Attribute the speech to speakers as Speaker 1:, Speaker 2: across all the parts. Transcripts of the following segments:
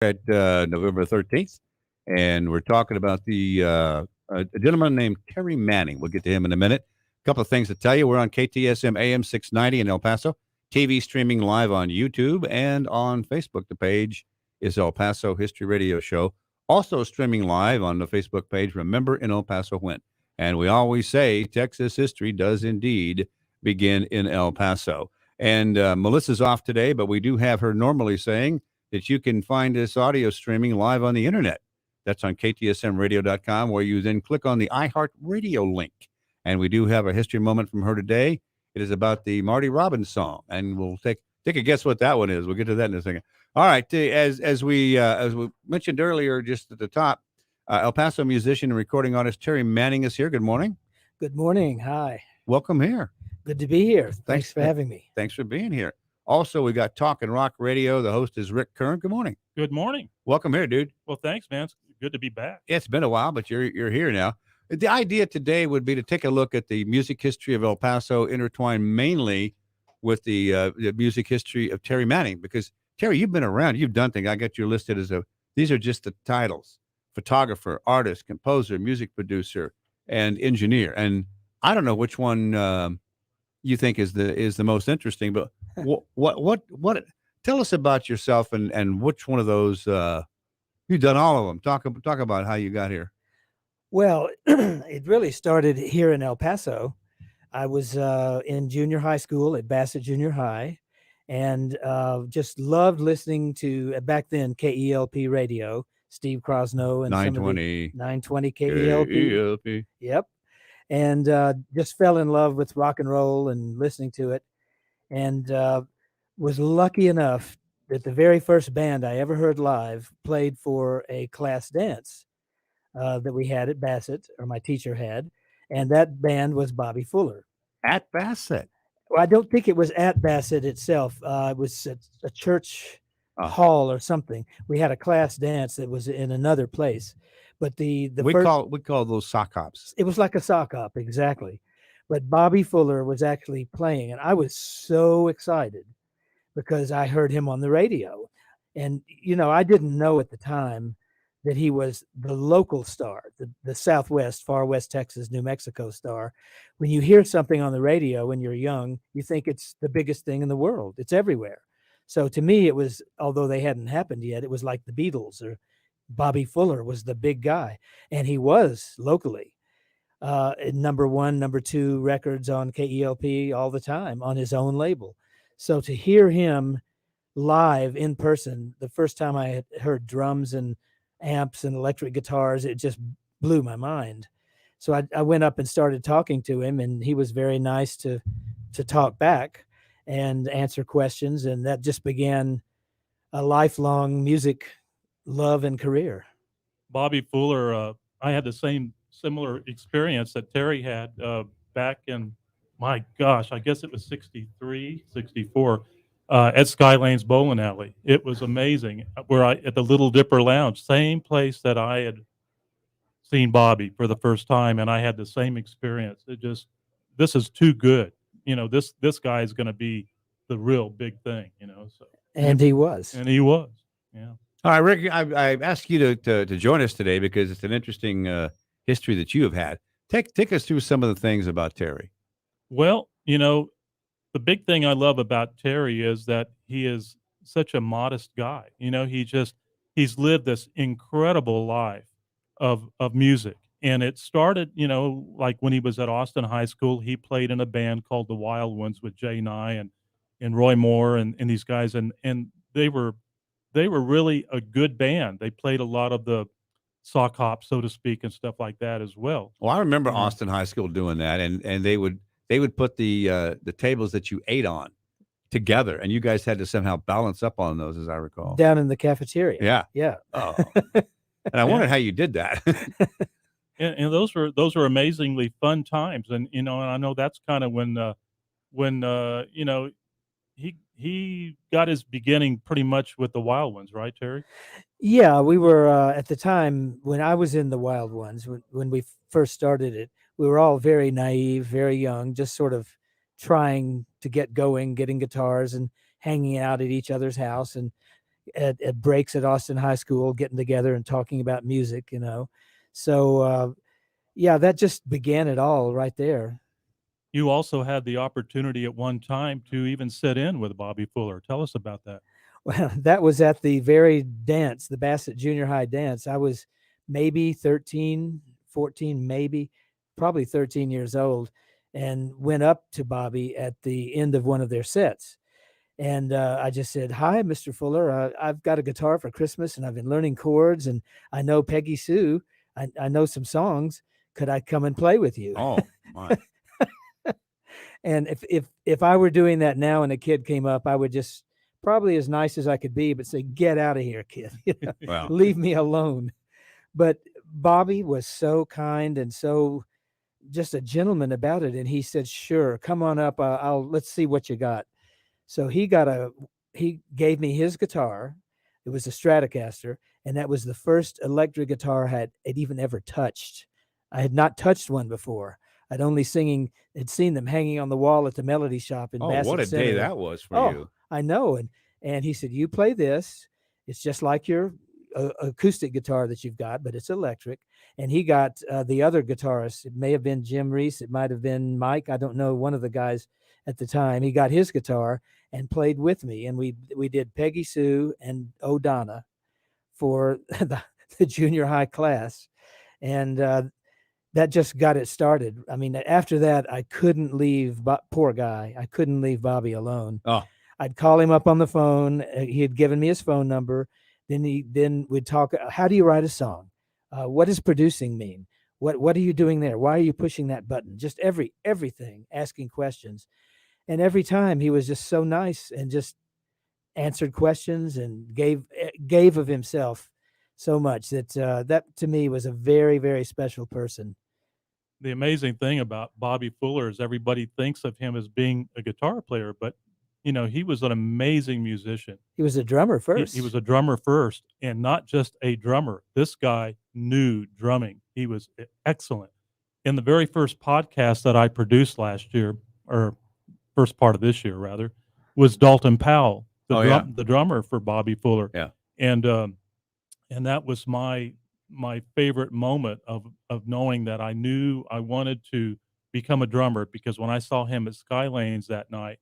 Speaker 1: at November 13th, and we're talking about a gentleman named Terry Manning. We'll get to him in a minute. A couple of things to tell you. We're on KTSM AM 690 in El Paso, TV streaming live on YouTube and on Facebook. The page is El Paso History Radio Show. Also streaming live on the Facebook page, Remember in El Paso When. And we always say Texas history does indeed begin in El Paso. And Melissa's off today, but we do have her normally saying that you can find this audio streaming live on the internet. That's on ktsmradio.com, where you then click on the iHeartRadio link. And we do have a history moment from her today. It is about the Marty Robbins song, and we'll take a guess what that one is. We'll get to that in a second. All right, as we mentioned earlier, just at the top, El Paso musician and recording artist Terry Manning is here. Good morning.
Speaker 2: Good morning. Hi.
Speaker 1: Welcome here.
Speaker 2: Good to be here. Thanks for having me.
Speaker 1: Thanks for being here. Also, we got Talk and Rock Radio. The host is Rick Kern. Good morning.
Speaker 3: Good morning.
Speaker 1: Welcome here, dude.
Speaker 3: Well, thanks, man. It's good to be back.
Speaker 1: Yeah, it's been a while, but you're here now. The idea today would be to take a look at the music history of El Paso, intertwined mainly with the music history of Terry Manning. Because Terry, you've been around. You've done things. I got you listed as these are just the titles: photographer, artist, composer, music producer, and engineer. And I don't know which one you think is the most interesting, but what tell us about yourself and which one of those you've done all of them. Talk about how you got here.
Speaker 2: Well, it really started here in El Paso. I was in junior high school at Bassett Junior High, and just loved listening to back then KELP radio, Steve Crosno and
Speaker 1: 920
Speaker 2: 920 KELP. Yep. And just fell in love with rock and roll and listening to it, and was lucky enough that the very first band I ever heard live played for a class dance that we had at Bassett, or my teacher had, and that band was Bobby Fuller.
Speaker 1: At Bassett?
Speaker 2: Well, I don't think it was at Bassett itself. It was at a church hall or something. We had a class dance that was in another place. But we
Speaker 1: call those sock hops.
Speaker 2: It was like a sock hop, exactly. But Bobby Fuller was actually playing, and I was so excited because I heard him on the radio. And, I didn't know at the time that he was the local star, the Southwest, far West Texas, New Mexico star. When you hear something on the radio when you're young, you think it's the biggest thing in the world. It's everywhere. So to me, it was, although they hadn't happened yet, it was like the Beatles, or Bobby Fuller was the big guy. And he was locally number one, number two records on KELP all the time on his own label. So to hear him live in person, the first time I had heard drums and amps and electric guitars, it just blew my mind. So I went up and started talking to him, and he was very nice to talk back and answer questions. And that just began a lifelong music love and career.
Speaker 3: Bobby Fuller, I had the similar experience that Terry had back in, my gosh, I guess it was 63, 64. At Skylane's Bowling Alley. It was amazing. At the Little Dipper Lounge, same place that I had seen Bobby for the first time, and I had the same experience. This is too good. This guy is going to be the real big thing. So.
Speaker 2: And he was.
Speaker 3: Yeah.
Speaker 1: All right, Rick. I asked you to join us today because it's an interesting history that you have had. Take us through some of the things about Terry.
Speaker 3: Well, the big thing I love about Terry is that he is such a modest guy. He's lived this incredible life of music. And it started, like when he was at Austin High School, he played in a band called the Wild Ones with Jay Nye and Roy Moore and these guys. And they were really a good band. They played a lot of the sock hop, so to speak, and stuff like that as well.
Speaker 1: Well, I remember Austin High School doing that, and they would put the tables that you ate on together, and you guys had to somehow balance up on those, as I recall.
Speaker 2: Down in the cafeteria. Yeah.
Speaker 1: Oh. And I wondered how you did that.
Speaker 3: and those were amazingly fun times, and and I know that's kind of when he got his beginning pretty much with the Wild Ones, right, Terry?
Speaker 2: Yeah, we were at the time when I was in the Wild Ones, when we first started it. We were all very naive, very young, just sort of trying to get going, getting guitars and hanging out at each other's house. And at breaks at Austin High School, getting together and talking about music, So, yeah, that just began it all right there.
Speaker 3: You also had the opportunity at one time to even sit in with Bobby Fuller. Tell us about that.
Speaker 2: Well, that was at the very dance, the Bassett Junior High dance. I was maybe 13, 14, probably 13 years old, and went up to Bobby at the end of one of their sets. And I just said, "Hi, Mr. Fuller. I've got a guitar for Christmas, and I've been learning chords, and I know Peggy Sue. I know some songs. Could I come and play with you?"
Speaker 1: Oh, my.
Speaker 2: And if I were doing that now and a kid came up, I would just, probably as nice as I could be, but say, "Get out of here, kid.
Speaker 1: Wow.
Speaker 2: Leave me alone." But Bobby was so kind and so just a gentleman about it. And he said, "Sure, come on up. Let's see what you got." So he gave me his guitar. It was a Stratocaster, and that was the first electric guitar had even ever touched. I had not touched one before. I'd only had seen them hanging on the wall at the Melody Shop in Bassett
Speaker 1: What a
Speaker 2: Center.
Speaker 1: day that was for
Speaker 2: Oh,
Speaker 1: you.
Speaker 2: I know. And he said, "You play this. It's just like your acoustic guitar that you've got, but it's electric." And he got the other guitarist. It may have been Jim Reese. It might have been Mike. I don't know. One of the guys at the time. He got his guitar and played with me. And we did Peggy Sue and O'Donna for the junior high class. And that just got it started. I mean, after that, I couldn't leave, poor guy. I couldn't leave Bobby alone.
Speaker 1: Oh,
Speaker 2: I'd call him up on the phone. He had given me his phone number. Then we'd talk. How do you write a song? What does producing mean? What are you doing there? Why are you pushing that button? Just everything, asking questions. And every time he was just so nice and just answered questions and gave of himself so much that that to me was a very, very special person.
Speaker 3: The amazing thing about Bobby Fuller is everybody thinks of him as being a guitar player, but he was an amazing musician.
Speaker 2: He was a drummer first.
Speaker 3: He was a drummer first, and not just a drummer. This guy knew drumming. He was excellent. In the very first podcast that I produced last year, or first part of this year rather, was Dalton Powell, the drummer for Bobby Fuller.
Speaker 1: Yeah.
Speaker 3: And that was my favorite moment of knowing that I knew I wanted to become a drummer, because when I saw him at Skylanes that night,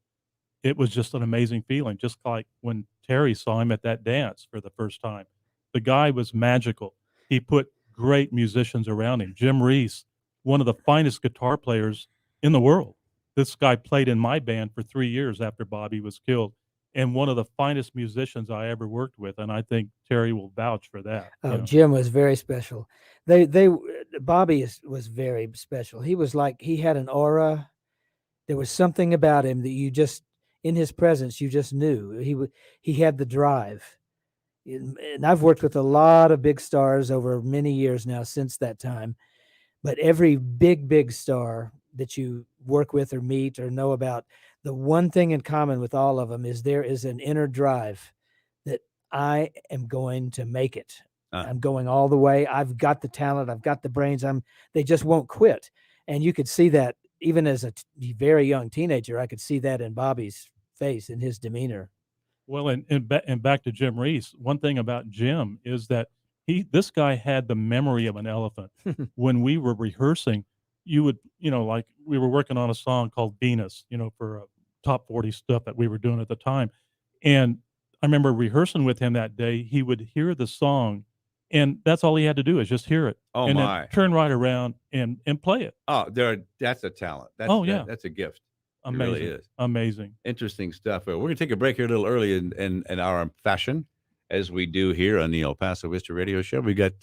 Speaker 3: it was just an amazing feeling, just like when Terry saw him at that dance for the first time. The guy was magical. He put great musicians around him. Jim Reese, one of the finest guitar players in the world. This guy played in my band for 3 years after Bobby was killed, and one of the finest musicians I ever worked with. And I think Terry will vouch for that.
Speaker 2: Oh, Jim was very special. Bobby was very special. He was like, he had an aura. There was something about him that you just, in his presence, you just knew he had the drive. And I've worked with a lot of big stars over many years now since that time, but every big star that you work with or meet or know about, the one thing in common with all of them is there is an inner drive that I am going to make it. I'm going all the way. I've got the talent. I've got the brains. They just won't quit. And you could see that even as a very young teenager. I could see that in Bobby's face, in his demeanor.
Speaker 3: Well, and back to Jim Reese, one thing about Jim is that this guy had the memory of an elephant. When we were rehearsing, you would, like we were working on a song called Venus, for top 40 stuff that we were doing at the time. And I remember rehearsing with him that day. He would hear the song, and that's all he had to do is just hear it.
Speaker 1: Oh,
Speaker 3: and
Speaker 1: my.
Speaker 3: Then turn right around and play it.
Speaker 1: Oh, that's a talent. That's a gift.
Speaker 3: Amazing.
Speaker 1: It really is.
Speaker 3: Amazing.
Speaker 1: Interesting stuff. We're going to take a break here a little early in our fashion, as we do here on the El Paso History Radio Show. We got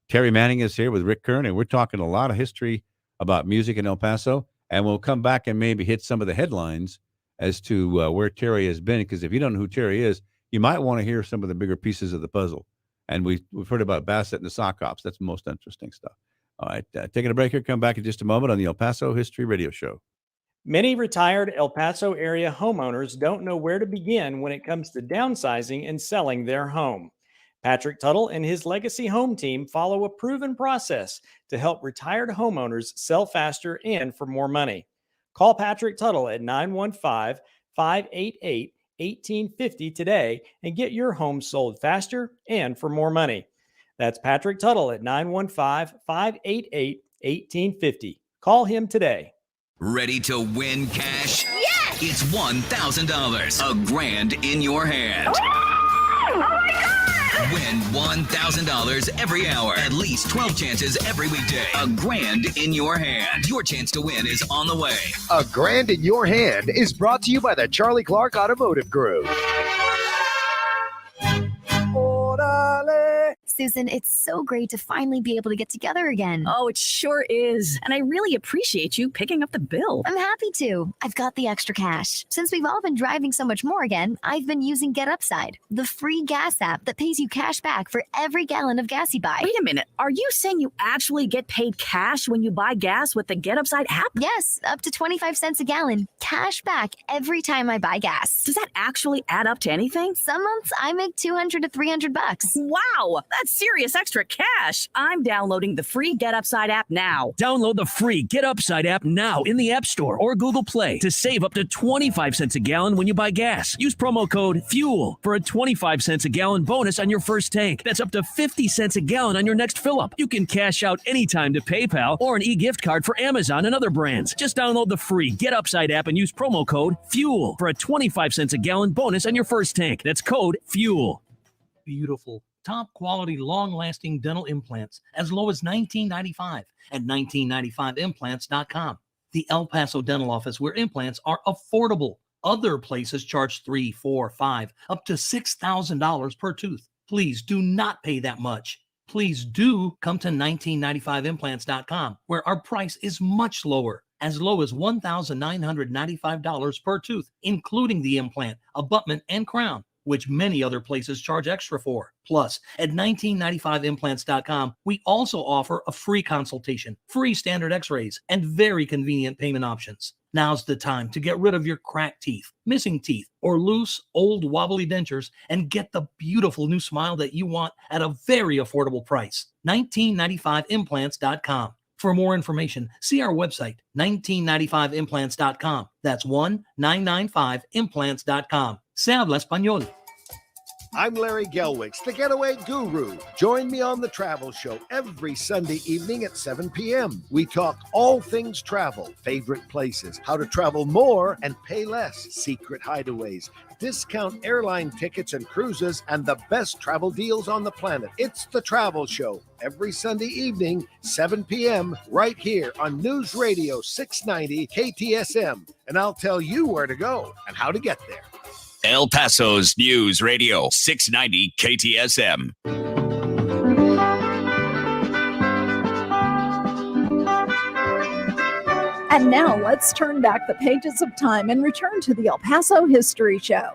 Speaker 1: Terry Manning is here with Rick Kern, and we're talking a lot of history about music in El Paso. And we'll come back and maybe hit some of the headlines as to where Terry has been, because if you don't know who Terry is, you might want to hear some of the bigger pieces of the puzzle. And we've heard about Bassett and the Sock Hops. That's the most interesting stuff. All right, taking a break here. Come back in just a moment on the El Paso History Radio Show.
Speaker 4: Many retired El Paso area homeowners don't know where to begin when it comes to downsizing and selling their home. Patrick Tuttle and his Legacy Home team follow a proven process to help retired homeowners sell faster and for more money. Call Patrick Tuttle at 915-588-8888 1850 today and get your home sold faster and for more money. That's Patrick Tuttle at 915-588-1850. Call him today.
Speaker 5: Ready to win cash?
Speaker 6: Yes!
Speaker 5: It's $1,000, a grand in your hand.
Speaker 6: Oh my God!
Speaker 5: Win $1,000 every hour. At least 12 chances every weekday. A grand in your hand. Your chance to win is on the way.
Speaker 7: A Grand in Your Hand is brought to you by the Charlie Clark Automotive Group.
Speaker 8: Susan, it's so great to finally be able to get together again.
Speaker 9: Oh, it sure is. And I really appreciate you picking up the bill.
Speaker 8: I'm happy to. I've got the extra cash. Since we've all been driving so much more again, I've been using Get Upside, the free gas app that pays you cash back for every gallon of gas you buy.
Speaker 9: Wait a minute. Are you saying you actually get paid cash when you buy gas with the Get Upside app?
Speaker 8: Yes, up to 25 cents a gallon. Cash back every time I buy gas.
Speaker 9: Does that actually add up to anything?
Speaker 8: Some months I make $200 to $300.
Speaker 9: Wow, that's serious extra cash. I'm downloading the free Get Upside app now.
Speaker 10: Download the free Get Upside app now in the App Store or Google Play to save up to 25 cents a gallon when you buy gas. Use promo code FUEL for a 25 cents a gallon bonus on your first tank. That's up to 50 cents a gallon on your next fill up. You can cash out anytime to PayPal or an e-gift card for Amazon and other brands. Just download the free Get Upside app and use promo code FUEL for a 25 cents a gallon bonus on your first tank. That's code FUEL.
Speaker 11: Beautiful, top quality, long-lasting dental implants as low as $19.95 at 1995implants.com. The El Paso Dental Office, where implants are affordable. Other places charge $3,000, $4,000, $5,000, up to $6,000 per tooth. Please do not pay that much. Please do come to 1995implants.com, where our price is much lower, as low as $1,995 per tooth, including the implant, abutment, and crown, which many other places charge extra for. Plus, at 1995implants.com, we also offer a free consultation, free standard x-rays, and very convenient payment options. Now's the time to get rid of your cracked teeth, missing teeth, or loose, old, wobbly dentures and get the beautiful new smile that you want at a very affordable price. 1995implants.com. For more information, see our website, 1995implants.com. That's 1995implants.com. Se habla español.
Speaker 7: I'm Larry Gelwicks, the Getaway Guru. Join me on The Travel Show every Sunday evening at 7 p.m. We talk all things travel, favorite places, how to travel more and pay less, secret hideaways, discount airline tickets and cruises, and the best travel deals on the planet. It's The Travel Show every Sunday evening, 7 p.m. right here on News Radio 690 KTSM. And I'll tell you where to go and how to get there.
Speaker 5: El Paso's News Radio 690 KTSM.
Speaker 12: And now let's turn back the pages of time and return to the El Paso History Show.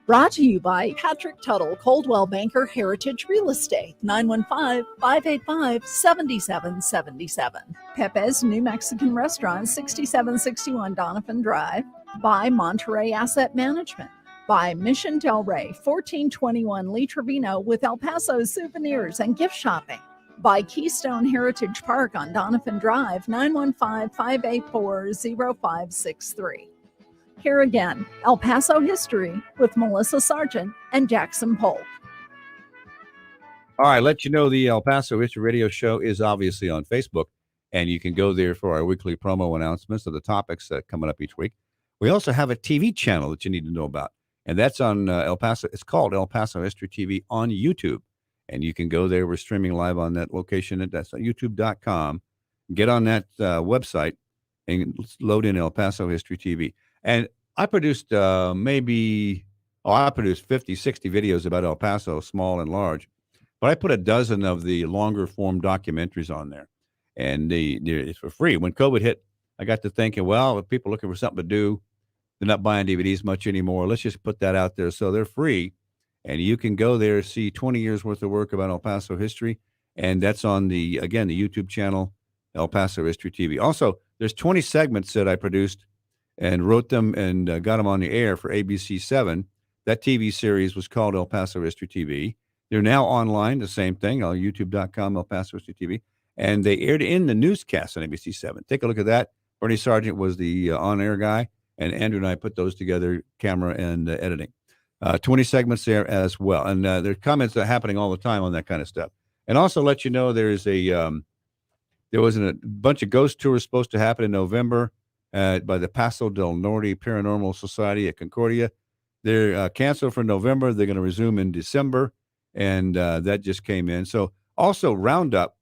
Speaker 12: Brought to you by Patrick Tuttle, Coldwell Banker Heritage Real Estate, 915-585-7777. Pepe's New Mexican Restaurant, 6761 Donovan Drive. By Monterey Asset Management. By Mission Del Rey, 1421 Lee Trevino with El Paso souvenirs and gift shopping. By Keystone Heritage Park on Donovan Drive, 915-584-0563. Here again, El Paso History with Melissa Sargent and Jackson Polk.
Speaker 1: All right, let you know the El Paso History Radio Show is obviously on Facebook, and you can go there for our weekly promo announcements of the topics coming up each week. We also have a TV channel that you need to know about, and that's on El Paso. It's called El Paso History TV on YouTube, and you can go there. We're streaming live on that location. That's youtube.com. Get on that website and load in El Paso History TV. And I produced I produced 50, 60 videos about El Paso, small and large, but I put a dozen of the longer form documentaries on there, and it's for free. When COVID hit, I got to thinking, well, if people are looking for something to do, they're not buying DVDs much anymore. Let's just put that out there. So they're free, and you can go there, see 20 years worth of work about El Paso history. And that's on the YouTube channel, El Paso History TV. Also, there's 20 segments that I produced and wrote them and got them on the air for ABC7. That TV series was called El Paso History TV. They're now online, the same thing, on youtube.com, El Paso History TV. And they aired in the newscast on ABC7. Take a look at that. Bernie Sargent was the on-air guy, and Andrew and I put those together, camera and editing. 20 segments there as well. And there's comments that are happening all the time on that kind of stuff. And also let you know there was a bunch of ghost tours supposed to happen in November by the Paso del Norte Paranormal Society at Concordia. They're canceled for November. They're going to resume in December. And that just came in. So also Roundup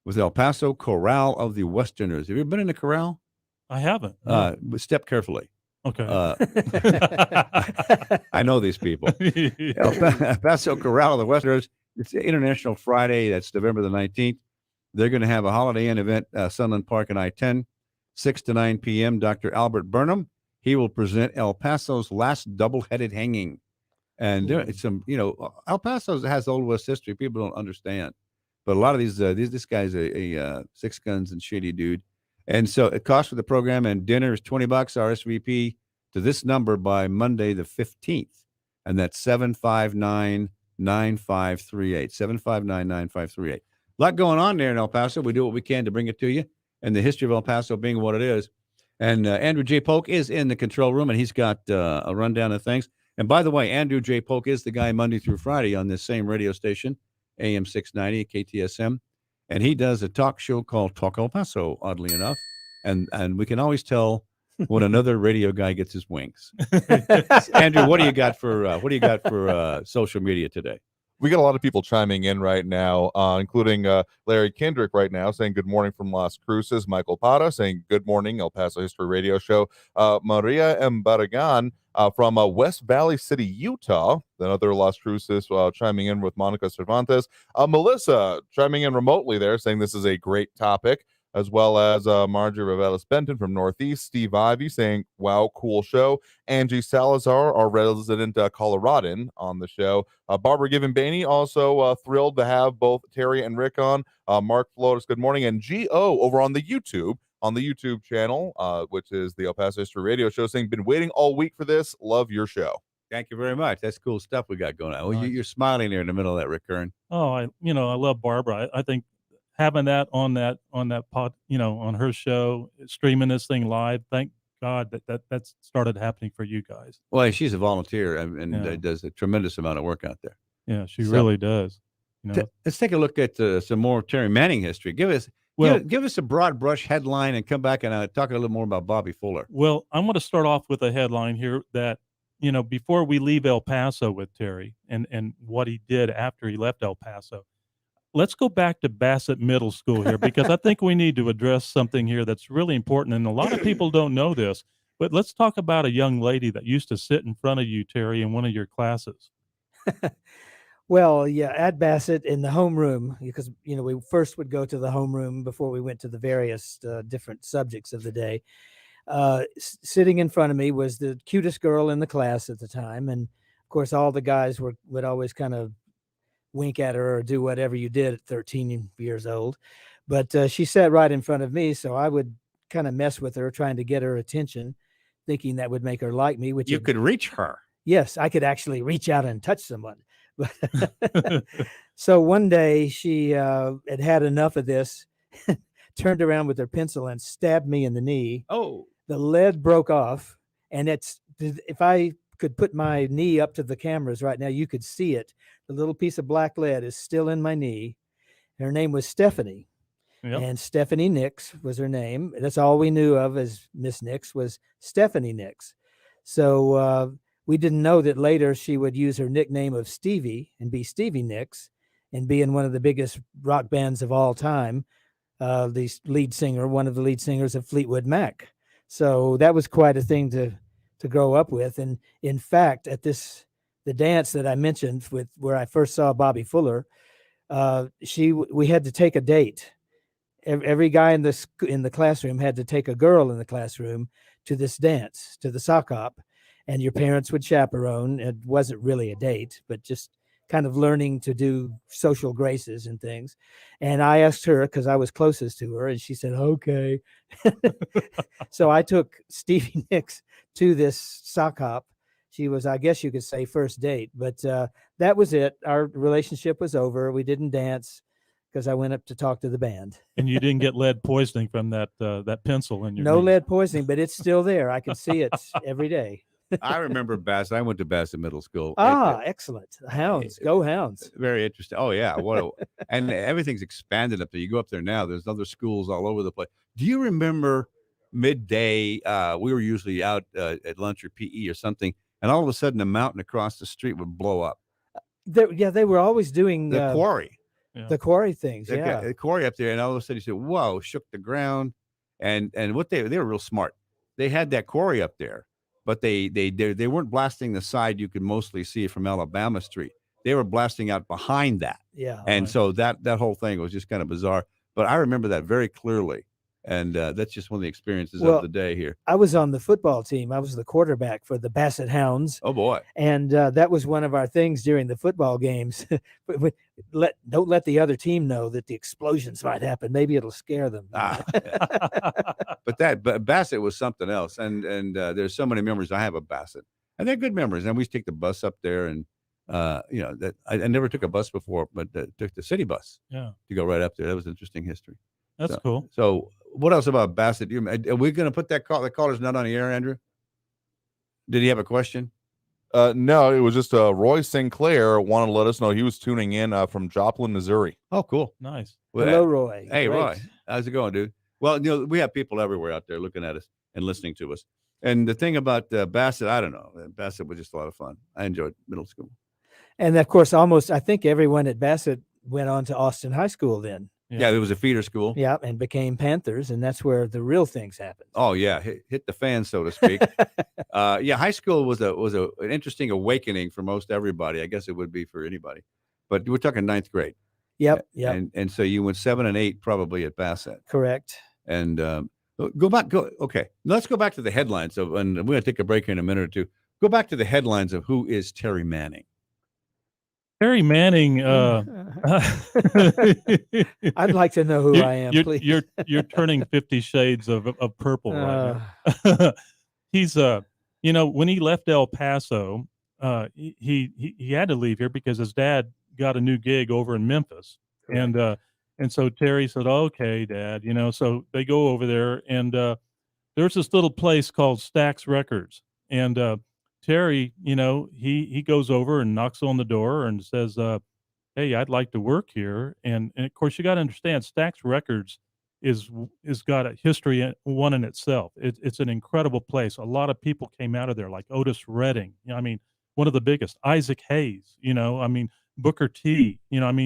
Speaker 1: with El Paso Corral of the Westerners. Have you ever been in the corral?
Speaker 3: I haven't.
Speaker 1: But step carefully.
Speaker 3: Okay.
Speaker 1: I know these people. El Paso Corral of the Westerners. It's International Friday. That's November the 19th. They're going to have a Holiday Inn event, Sunland Park and I-10, 6 to 9 p.m. Dr. Albert Burnham, he will present El Paso's last double-headed hanging. And there, it's some, El Paso has Old West history. People don't understand. But a lot of this guy's a six guns and shitty dude. And so the cost for the program and dinner is $20 RSVP to this number by Monday the 15th. And that's 759-9538, 759-9538. A lot going on there in El Paso. We do what we can to bring it to you. And the history of El Paso being what it is. And Andrew J. Polk is in the control room, and he's got a rundown of things. And by the way, Andrew J. Polk is the guy Monday through Friday on this same radio station, AM 690, KTSM. And he does a talk show called Talk El Paso, oddly enough. And we can always tell when another radio guy gets his wings. Andrew, what do you got for social media today?
Speaker 13: We got a lot of people chiming in right now, including Larry Kendrick right now saying good morning from Las Cruces. Michael Pata saying good morning, El Paso History Radio Show. Maria M. Barragan from West Valley City, Utah. Another Las Cruces chiming in with Monica Cervantes. Melissa chiming in remotely there saying this is a great topic, as well as Marjorie Ravelis Benton from Northeast. Steve Ivey saying, wow, cool show. Angie Salazar, our resident Coloradan on the show. Barbara Given-Baney, also thrilled to have both Terry and Rick on. Mark Flotis, good morning. And G.O. over on the YouTube channel, which is the El Paso History Radio Show, saying, been waiting all week for this. Love your show.
Speaker 1: Thank you very much. That's cool stuff we got going on. Well, you're smiling there in the middle of that, Rick Kern.
Speaker 3: Oh, I love Barbara. I think having that on that pod, on her show, streaming this thing live. Thank God that started happening for you guys.
Speaker 1: Well, she's a volunteer and does a tremendous amount of work out there.
Speaker 3: Yeah, she really does.
Speaker 1: Let's take a look at some more Terry Manning history. Give us a broad brush headline and come back and talk a little more about Bobby Fuller.
Speaker 3: Well, I'm going to start off with a headline here that, before we leave El Paso with Terry and what he did after he left El Paso, let's go back to Bassett Middle School here, because I think we need to address something here that's really important. And a lot of people don't know this, but let's talk about a young lady that used to sit in front of you, Terry, in one of your classes.
Speaker 2: Well, yeah, at Bassett in the homeroom, because, we first would go to the homeroom before we went to the various different subjects of the day. Sitting in front of me was the cutest girl in the class at the time. And of course, all the guys would always kind of wink at her or do whatever you did at 13 years old. But she sat right in front of me. So I would kind of mess with her, trying to get her attention, thinking that would make her like me. Which
Speaker 1: you could reach her.
Speaker 2: Yes, I could actually reach out and touch someone. So one day she had enough of this, turned around with her pencil and stabbed me in the knee.
Speaker 1: Oh,
Speaker 2: the lead broke off. And if I could put my knee up to the cameras right now, you could see it. The little piece of black lead is still in my knee. Her name was Stephanie. Yep. And Stephanie Nix was her name. That's all we knew of as Miss Nix was Stephanie Nix. So we didn't know that later she would use her nickname of Stevie and be Stevie Nix and be in one of the biggest rock bands of all time, one of the lead singers of Fleetwood Mac. So that was quite a thing to grow up with. And in fact, at the dance that I mentioned where I first saw Bobby Fuller, we had to take a date. Every guy in the classroom had to take a girl in the classroom to this dance, to the sock hop, and your parents would chaperone. It wasn't really a date, but just kind of learning to do social graces and things. And I asked her because I was closest to her, and she said, okay. So I took Stevie Nicks to this sock hop. She was, I guess you could say, first date, but that was it. Our relationship was over. We didn't dance because I went up to talk to the band.
Speaker 3: And you didn't get lead poisoning from that pencil in your
Speaker 2: No
Speaker 3: knee.
Speaker 2: lead poisoning, but it's still there. I can see it every day.
Speaker 1: I remember Bassett. I went to Bassett Middle School.
Speaker 2: Excellent. Hounds. Go Hounds.
Speaker 1: Very interesting. Oh, yeah. And everything's expanded up there. You go up there now, there's other schools all over the place. Do you remember midday? We were usually out at lunch or PE or something, and all of a sudden the mountain across the street would blow up.
Speaker 2: They were always doing
Speaker 1: The quarry.
Speaker 2: The quarry things,
Speaker 1: The quarry up there, and all of a sudden you said, "Whoa!" Shook the ground, and what they were real smart. They had that quarry up there, but they weren't blasting the side you could mostly see from Alabama Street. They were blasting out behind that, and so that whole thing was just kind of bizarre. But I remember that very clearly, and that's just one of the experiences of the day here.
Speaker 2: I was on the football team. I was the quarterback for the Bassett Hounds.
Speaker 1: Oh boy!
Speaker 2: And that was one of our things during the football games. Don't let the other team know that the explosions might happen. Maybe it'll scare them.
Speaker 1: But Bassett was something else, and there's so many memories I have of Bassett, and they're good memories. And we used to take the bus up there, and that I never took a bus before, but took the city bus.
Speaker 3: Yeah.
Speaker 1: To go right up there. That was interesting history.
Speaker 3: That's cool.
Speaker 1: So what else about Bassett? Are we going to put that the caller's not on the air, Andrew? Did he have a question?
Speaker 13: No, it was just Roy Sinclair wanted to let us know he was tuning in from Joplin, Missouri.
Speaker 1: Oh, cool.
Speaker 3: Nice.
Speaker 1: Well,
Speaker 2: hello, Roy.
Speaker 1: Hey,
Speaker 2: Great.
Speaker 1: Roy. How's it going, dude? Well, we have people everywhere out there looking at us and listening to us. And the thing about Bassett, I don't know. Bassett was just a lot of fun. I enjoyed middle school.
Speaker 2: And of course, I think everyone at Bassett went on to Austin High School then.
Speaker 1: Yeah, there was a feeder school.
Speaker 2: Yeah, and became Panthers, and that's where the real things happened.
Speaker 1: Oh yeah, hit the fan, so to speak. High school was an interesting awakening for most everybody. I guess it would be for anybody, but we're talking ninth grade.
Speaker 2: Yep.
Speaker 1: And so you went 7 and 8 probably at Bassett.
Speaker 2: Correct.
Speaker 1: And okay. Let's go back to the headlines and we're going to take a break here in a minute or two. Go back to the headlines of who is Terry Manning.
Speaker 3: Terry Manning.
Speaker 2: I'd like to know who I am. Please.
Speaker 3: You're turning 50 shades of purple right now. He's when he left El Paso, he had to leave here because his dad got a new gig over in Memphis, and so Terry said, "Okay, Dad," So they go over there, and there's this little place called Stax Records, and Terry, he goes over and knocks on the door and says, "Hey, I'd like to work here." And of course, you got to understand, Stax Records is got a history in itself. It's an incredible place. A lot of people came out of there, like Otis Redding. One of the biggest, Isaac Hayes. Booker T.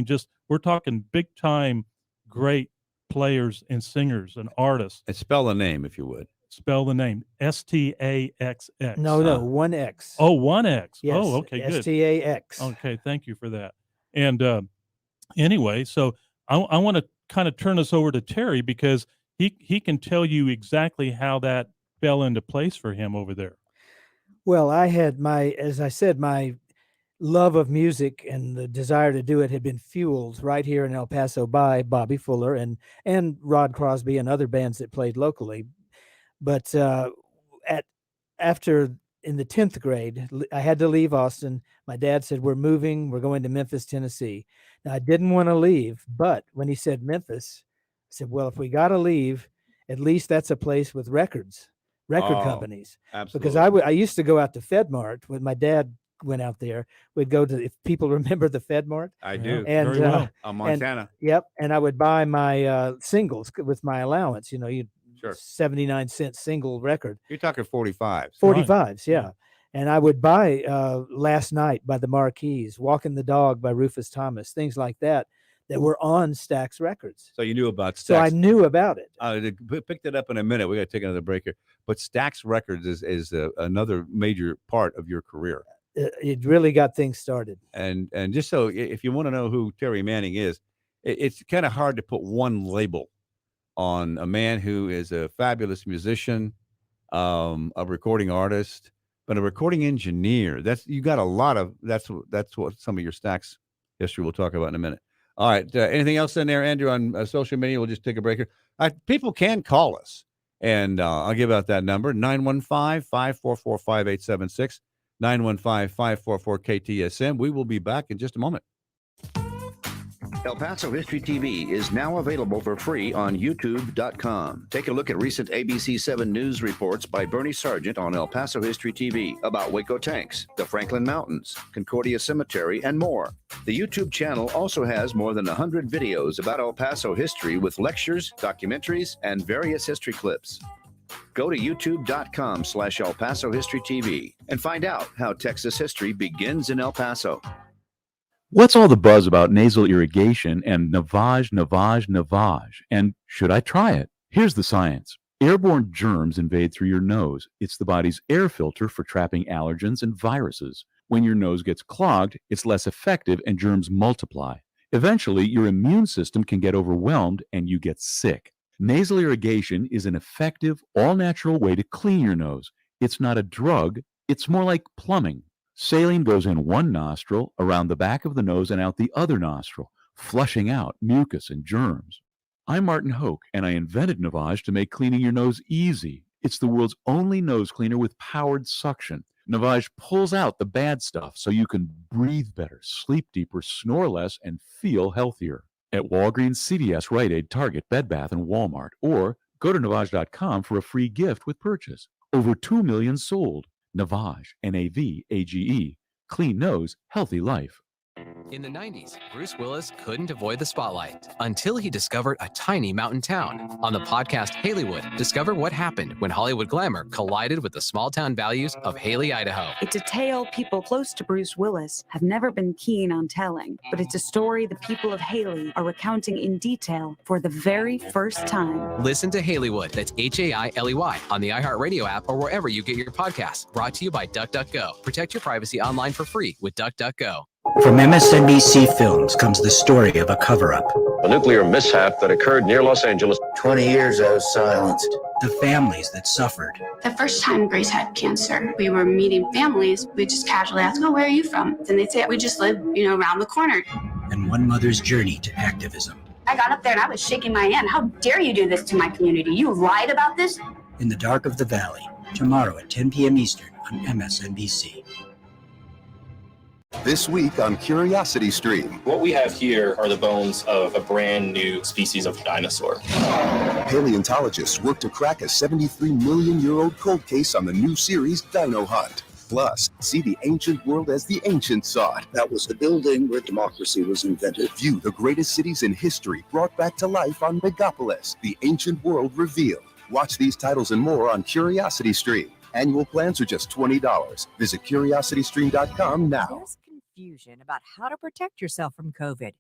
Speaker 3: Just we're talking big time, great players and singers and artists.
Speaker 1: And spell the name if you would.
Speaker 3: Spell the name. Staxx.
Speaker 2: No, 1X.
Speaker 3: Oh, 1X.
Speaker 2: Yes,
Speaker 3: Oh, okay, good.
Speaker 2: Stax.
Speaker 3: Okay, thank you for that. And anyway, so I want to kind of turn us over to Terry because he can tell you exactly how that fell into place for him over there.
Speaker 2: Well, I had as I said, my love of music and the desire to do it had been fueled right here in El Paso by Bobby Fuller and Rod Crosby and other bands that played locally. But after in the 10th grade, I had to leave Austin. My dad said, "We're moving. We're going to Memphis, Tennessee." Now, I didn't want to leave, but when he said Memphis, I said, "Well, if we got to leave, at least that's a place with record companies."
Speaker 1: Absolutely.
Speaker 2: Because I used to go out to FedMart when my dad went out there. We'd go to, if people remember the FedMart.
Speaker 1: I do.
Speaker 2: And
Speaker 3: very well.
Speaker 1: On Montana.
Speaker 2: And I would buy my singles with my allowance. You'd 79-cent single record.
Speaker 1: You're talking 45s.
Speaker 2: 45s, yeah. And I would buy Last Night by the Marquis, Walking the Dog by Rufus Thomas, things like that were on Stax Records.
Speaker 1: So you knew about Stax.
Speaker 2: So I knew about it.
Speaker 1: Picked it up in a minute. We got to take another break here. But Stax Records is another major part of your career.
Speaker 2: It really got things started.
Speaker 1: And just so if you want to know who Terry Manning is, it's kind of hard to put one label on a man who is a fabulous musician, a recording artist, but a recording engineer. That's what some of your Stax history we'll talk about in a minute. All right. Anything else in there, Andrew, on social media? We'll just take a break here. People can call us, and I'll give out that number, 915-544-5876, 915-544-KTSM. We will be back in just a moment.
Speaker 14: El Paso History TV is now available for free on YouTube.com. Take a look at recent ABC 7 news reports by Bernie Sargent on El Paso History TV about Waco tanks, the Franklin Mountains, Concordia Cemetery, and more. The YouTube channel also has more than 100 videos about El Paso history with lectures, documentaries, and various history clips. Go to youtube.com/El Paso History TV and find out how Texas history begins in El Paso.
Speaker 15: What's all the buzz about nasal irrigation and navage? And should I try it? Here's the science. Airborne germs invade through your nose. It's the body's air filter for trapping allergens and viruses. When your nose gets clogged, it's less effective and germs multiply. Eventually, your immune system can get overwhelmed and you get sick. Nasal irrigation is an effective, all-natural way to clean your nose. It's not a drug. It's more like plumbing. Saline goes in one nostril, around the back of the nose, and out the other nostril, flushing out mucus and germs. I'm Martin Hoke, and I invented Navage to make cleaning your nose easy. It's the world's only nose cleaner with powered suction. Navage pulls out the bad stuff so you can breathe better, sleep deeper, snore less, and feel healthier. At Walgreens, CVS, Rite Aid, Target, Bed Bath, and Walmart. Or go to Navage.com for a free gift with purchase. Over 2 million sold. Navage, Navage, clean nose, healthy life.
Speaker 16: In the 90s, Bruce Willis couldn't avoid the spotlight until he discovered a tiny mountain town. On the podcast Haleywood, discover what happened when Hollywood glamour collided with the small town values of Haley, Idaho.
Speaker 17: It's a tale people close to Bruce Willis have never been keen on telling, but it's a story the people of Haley are recounting in detail for the very first time.
Speaker 16: Listen to Haleywood, that's Hailey, on the iHeartRadio app or wherever you get your podcasts. Brought to you by DuckDuckGo. Protect your privacy online for free with DuckDuckGo.
Speaker 18: From MSNBC Films comes the story of a cover-up.
Speaker 19: A nuclear mishap that occurred near Los Angeles.
Speaker 18: 20 years I was silenced. The families that suffered.
Speaker 20: The first time Grace had cancer, we were meeting families. We just casually asked, "Oh, where are you from?" And they'd say, "We just live, around the corner."
Speaker 18: And one mother's journey to activism.
Speaker 20: I got up there and I was shaking my hand. "How dare you do this to my community? You lied about this?"
Speaker 18: In the Dark of the Valley, tomorrow at 10 p.m. Eastern on MSNBC.
Speaker 21: This week on Curiosity Stream.
Speaker 22: What we have here are the bones of a brand new species of dinosaur.
Speaker 21: Paleontologists work to crack a 73-million-year-old cold case on the new series Dino Hunt. Plus, see the ancient world as the ancients saw it.
Speaker 23: That was the building where democracy was invented.
Speaker 21: View the greatest cities in history brought back to life on Megapolis, the ancient world revealed. Watch these titles and more on Curiosity Stream. Annual plans are just $20. Visit curiositystream.com now.
Speaker 24: There's confusion about how to protect yourself from COVID.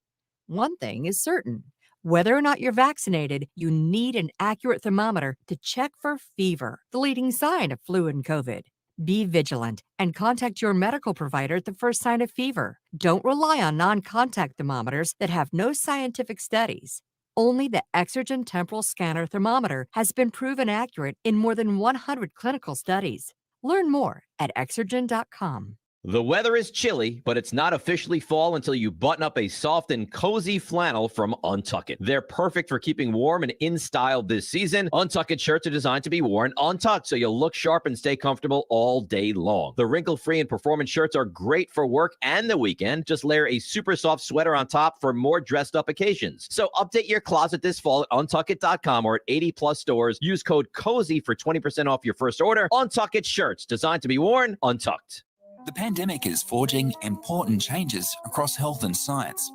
Speaker 24: One thing is certain. Whether or not you're vaccinated, you need an accurate thermometer to check for fever, the leading sign of flu and COVID. Be vigilant and contact your medical provider at the first sign of fever. Don't rely on non-contact thermometers that have no scientific studies. Only the Exergen Temporal Scanner Thermometer has been proven accurate in more than 100 clinical studies. Learn more at Exergen.com.
Speaker 25: The weather is chilly, but it's not officially fall until you button up a soft and cozy flannel from Untuck It. They're perfect for keeping warm and in style this season. Untuck It shirts are designed to be worn untucked, so you'll look sharp and stay comfortable all day long. The wrinkle-free and performance shirts are great for work and the weekend. Just layer a super soft sweater on top for more dressed-up occasions. So update your closet this fall at untuckit.com or at 80-plus stores. Use code COZY for 20% off your first order. Untuck It shirts, designed to be worn untucked.
Speaker 26: The pandemic is forging important changes across health and science.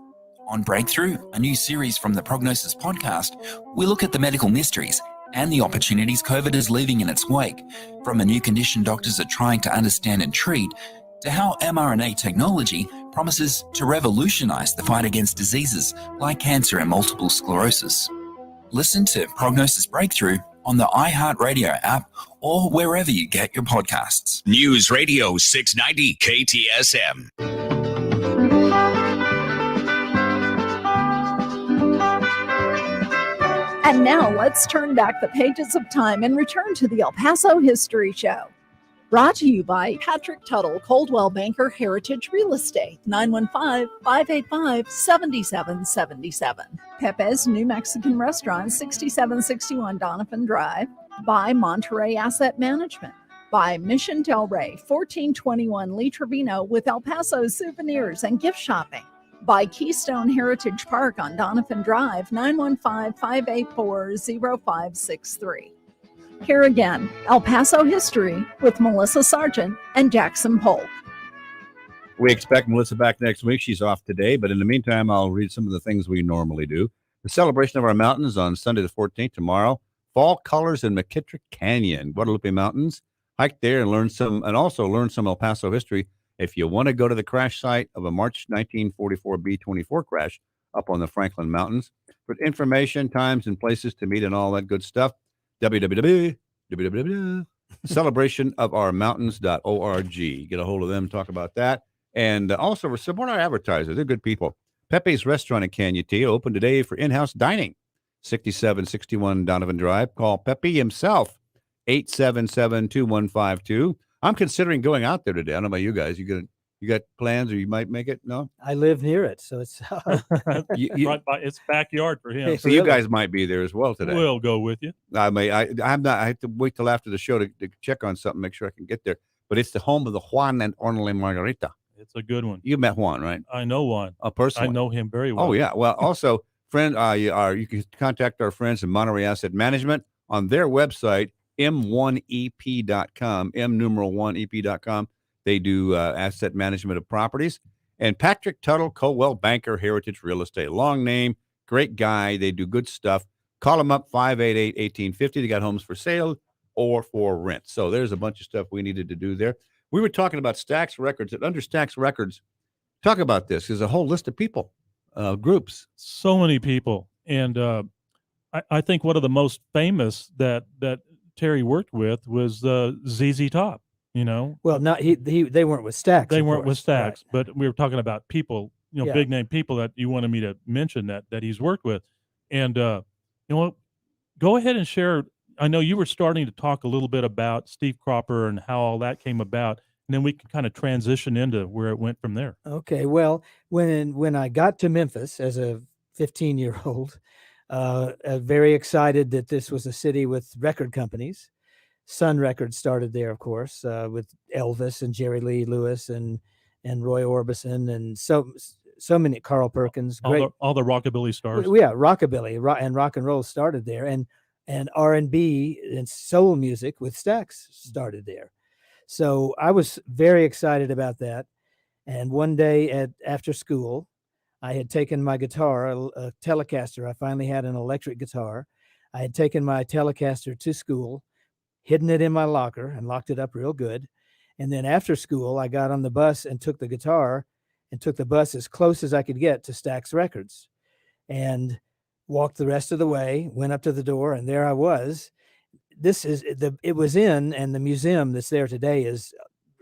Speaker 26: On Breakthrough, a new series from the Prognosis podcast, we look at the medical mysteries and the opportunities COVID is leaving in its wake, from a new condition doctors are trying to understand and treat, to how mRNA technology promises to revolutionize the fight against diseases like cancer and multiple sclerosis. Listen to Prognosis Breakthrough on the iHeartRadio app or wherever you get your podcasts.
Speaker 5: News Radio 690 KTSM.
Speaker 12: And now let's turn back the pages of time and return to the El Paso History Show. Brought to you by Patrick Tuttle, Coldwell Banker Heritage Real Estate, 915-585-7777. Pepe's New Mexican Restaurant, 6761 Donovan Drive. By Monterey Asset Management. By Mission Del Rey, 1421 Lee Trevino with El Paso souvenirs and gift shopping. By Keystone Heritage Park on Donovan Drive, 915-584-0563. Here again, El Paso History with Melissa Sargent and Jackson Polk.
Speaker 1: We expect Melissa back next week. She's off today, but in the meantime, I'll read some of the things we normally do. The celebration of our mountains on Sunday the 14th, tomorrow. Fall colors in McKittrick Canyon, Guadalupe Mountains. Hike there and also learn some El Paso history. If you want to go to the crash site of a March 1944 B-24 crash up on the Franklin Mountains, for information, times, and places to meet and all that good stuff, celebrationofourmountains.org. Get a hold of them, talk about that. And also support our advertisers. They're good people. Pepe's Restaurant in Cañutillo open today for in-house dining. 6761 Donovan Drive. Call Pepe himself, 877-2152. I'm considering going out there today. I don't know about you guys. You got plans, or you might make it? No?
Speaker 2: I live near it, so it's
Speaker 3: Right by its backyard for him.
Speaker 1: So you guys might be there as well today.
Speaker 3: We'll go with you.
Speaker 1: I'm not. I have to wait till after the show to check on something, make sure I can get there. But it's the home of the Juan and Ornery Margarita.
Speaker 3: It's a good one.
Speaker 1: You met Juan, right?
Speaker 3: I know Juan.
Speaker 1: Personally.
Speaker 3: I know him very well.
Speaker 1: Oh yeah. Well, also, friend, you can contact our friends in Monterey Asset Management on their website, m1ep.com, m1ep.com. They do asset management of properties. And Patrick Tuttle, Colwell Banker, Heritage Real Estate. Long name, great guy. They do good stuff. Call them up, 588-1850. They got homes for sale or for rent. So there's a bunch of stuff we needed to do there. We were talking about Stax Records. And under Stax Records, talk about this. There's a whole list of people, groups.
Speaker 3: So many people. And I think one of the most famous that Terry worked with was ZZ Top, you know.
Speaker 2: Well, not they weren't with Stax.
Speaker 3: They weren't with Stax,
Speaker 2: right.
Speaker 3: But we were talking about people, big name people that you wanted me to mention that he's worked with. And, go ahead and share. I know you were starting to talk a little bit about Steve Cropper and how all that came about, and then we can kind of transition into where it went from there.
Speaker 2: Okay. Well, when I got to Memphis as a 15-year-old, very excited that this was a city with record companies. Sun Records started there, of course, with Elvis and Jerry Lee Lewis and Roy Orbison and so many, Carl Perkins.
Speaker 3: All the rockabilly stars.
Speaker 2: Yeah, rockabilly and rock and roll started there, and R&B and soul music with Stax started there. So I was very excited about that. And one day after school, I had taken my guitar, a Telecaster. I finally had an electric guitar. I had taken my Telecaster to school, hidden it in my locker, and locked it up real good. And then after school, I got on the bus and took the guitar and took the bus as close as I could get to Stax Records, and walked the rest of the way, went up to the door, and there I was. It was in, and the museum that's there today is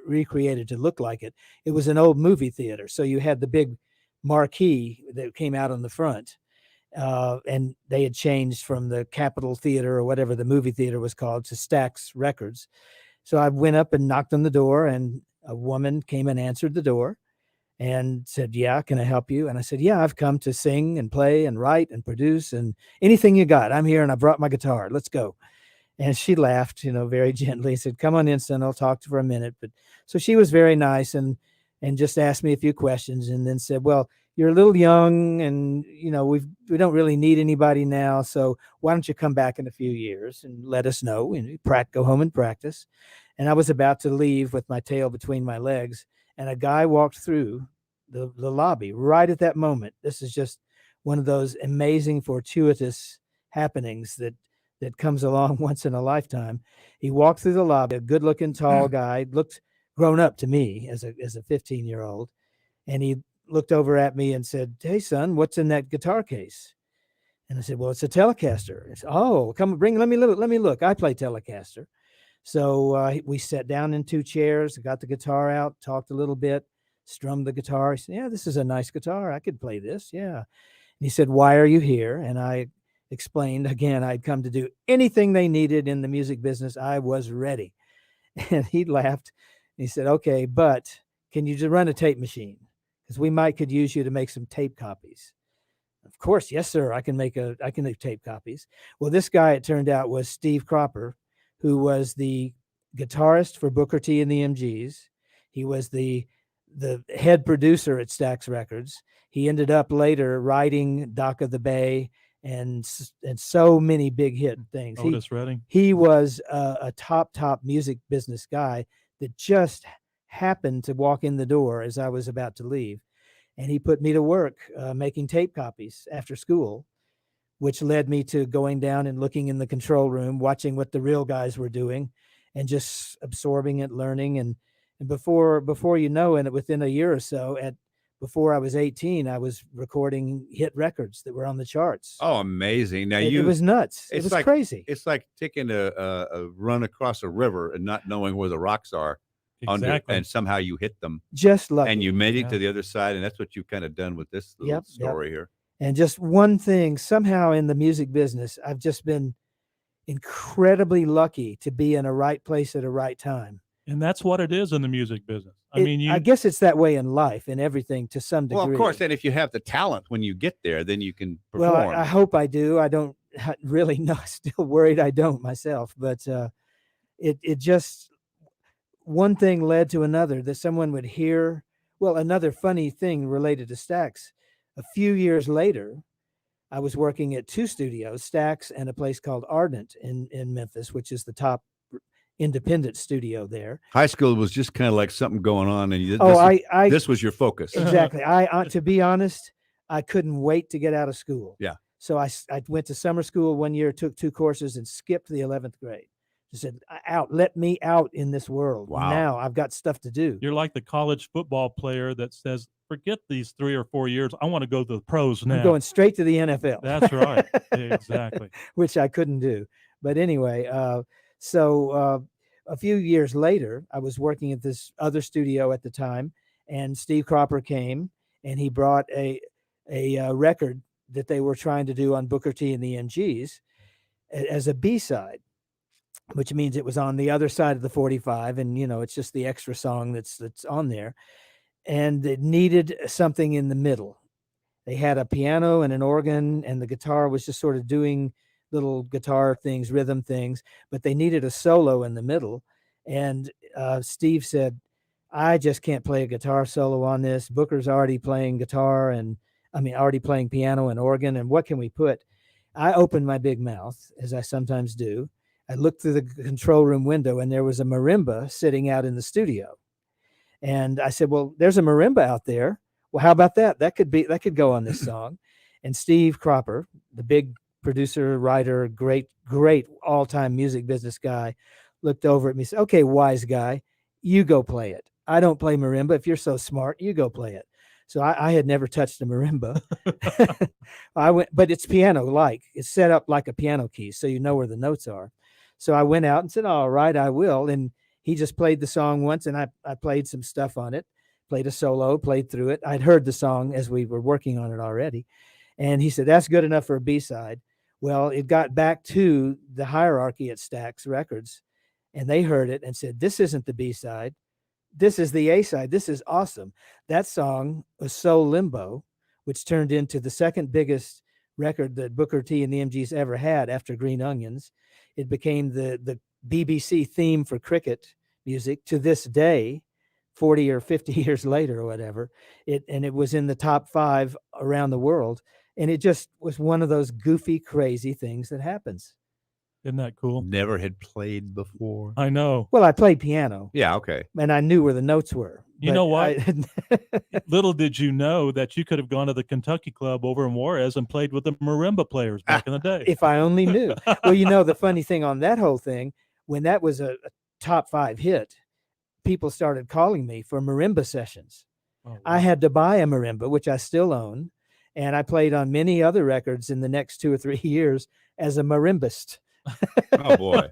Speaker 2: recreated to look like it. It was an old movie theater. So you had the big marquee that came out on the front, and they had changed from the Capitol Theater or whatever the movie theater was called to Stax Records. So I went up and knocked on the door, and a woman came and answered the door and said, "Yeah, can I help you?" And I said, "Yeah, I've come to sing and play and write and produce and anything you got. I'm here and I brought my guitar. Let's go." And she laughed, very gently, said, "Come on in, son. I'll talk to you for a minute." But so she was very nice and just asked me a few questions, and then said, "Well, you're a little young, and we don't really need anybody now. So why don't you come back in a few years and let us know, and go home and practice." And I was about to leave with my tail between my legs, and a guy walked through the lobby right at that moment. This is just one of those amazing, fortuitous happenings that comes along once in a lifetime. He walked through the lobby, a good-looking, tall guy, looked grown up to me as a 15-year-old, and he looked over at me and said, "Hey, son, what's in that guitar case?" And I said, "Well, it's a Telecaster." He said, "Oh, let me look. I play Telecaster." So we sat down in two chairs, got the guitar out, talked a little bit, strummed the guitar. He said, "Yeah, this is a nice guitar. I could play this." Yeah. And he said, "Why are you here?" And I explained again, I'd come to do anything they needed in the music business. I was ready. And he laughed. He said, "Okay, but can you just run a tape machine? Because we could use you to make some tape copies." "Of course, yes, sir. I can make tape copies." Well, this guy, it turned out, was Steve Cropper, who was the guitarist for Booker T and the MGs. He was the the head producer at Stax Records. He ended up later writing Dock of the Bay and so many big hit things.
Speaker 3: Otis Redding.
Speaker 2: He was a top music business guy that just happened to walk in the door as I was about to leave. And he put me to work making tape copies after school, which led me to going down and looking in the control room, watching what the real guys were doing and just absorbing it, learning. And before you know it, within a year or so, before I was 18, I was recording hit records that were on the charts.
Speaker 1: Oh, amazing. Now
Speaker 2: it was nuts. It was
Speaker 1: like,
Speaker 2: crazy.
Speaker 1: It's like taking a run across a river and not knowing where the rocks are.
Speaker 3: Exactly.
Speaker 1: And somehow you hit them.
Speaker 2: Just lucky.
Speaker 1: And you made it to the other side. And that's what you've kind of done with this little story here.
Speaker 2: And just one thing, somehow in the music business, I've just been incredibly lucky to be in a right place at a right time.
Speaker 3: And that's what it is in the music business. I
Speaker 2: guess it's that way in life and everything to some degree.
Speaker 1: Well, of course. And if you have the talent when you get there, then you can perform.
Speaker 2: Well, I hope I do. I don't really know. Still worried I don't myself. But it just, one thing led to another that someone would hear. Well, another funny thing related to Stax. A few years later, I was working at two studios, Stax and a place called Ardent in Memphis, which is the top independent studio there.
Speaker 1: High school was just kind of like something going on, and this was your focus.
Speaker 2: Exactly. To be honest, I couldn't wait to get out of school.
Speaker 1: Yeah.
Speaker 2: So I went to summer school one year, took 2 courses, and skipped the 11th grade. Just said, let me out in this world.
Speaker 1: Wow.
Speaker 2: Now I've got stuff to do.
Speaker 3: You're like the college football player that says, forget these 3 or 4 years. I want to go to the pros now.
Speaker 2: I'm going straight to the NFL.
Speaker 3: That's right. Exactly.
Speaker 2: Which I couldn't do. But anyway, so a few years later, I was working at this other studio at the time, and Steve Cropper came, and he brought a record that they were trying to do on Booker T and the MGs as a B-side, which means it was on the other side of the 45, and it's just the extra song that's on there, and it needed something in the middle. They had a piano and an organ, and the guitar was just sort of doing little guitar things, rhythm things, but they needed a solo in the middle. And Steve said, I just can't play a guitar solo on this. Booker's already playing guitar, and already playing piano and organ, and what can we put? I opened my big mouth, as I sometimes do. I looked through the control room window, and there was a marimba sitting out in the studio. And I said, well, there's a marimba out there. Well, how about that? That could go on this song. And Steve Cropper, the big producer, writer, great all-time music business guy, looked over at me and said, okay, wise guy, you go play it. I don't play marimba. If you're so smart, you go play it. So I had never touched a marimba. I went, but it's piano-like. It's set up like a piano key, so you know where the notes are. So I went out and said, all right, I will. And he just played the song once, and I played some stuff on it, played a solo, played through it. I'd heard the song as we were working on it already. And he said, that's good enough for a B-side. Well, it got back to the hierarchy at Stax Records, and they heard it and said, this isn't the B-side. This is the A-side. This is awesome. That song was So Limbo, which turned into the second biggest record that Booker T and the MGs ever had after Green Onions. It became the BBC theme for cricket music to this day, 40 or 50 years later or whatever. It was in the top 5 around the world. And it just was one of those goofy, crazy things that happens.
Speaker 3: Isn't that cool?
Speaker 1: Never had played before.
Speaker 3: I know.
Speaker 2: Well, I played piano.
Speaker 1: Yeah, okay.
Speaker 2: And I knew where the notes were.
Speaker 3: You know what? Little did you know that you could have gone to the Kentucky Club over in Juarez and played with the marimba players back in the day.
Speaker 2: If I only knew. Well, the funny thing on that whole thing, when that was a top 5 hit, people started calling me for marimba sessions. Oh, wow. I had to buy a marimba, which I still own. And I played on many other records in the next 2 or 3 years as a marimbist.
Speaker 1: Oh, boy.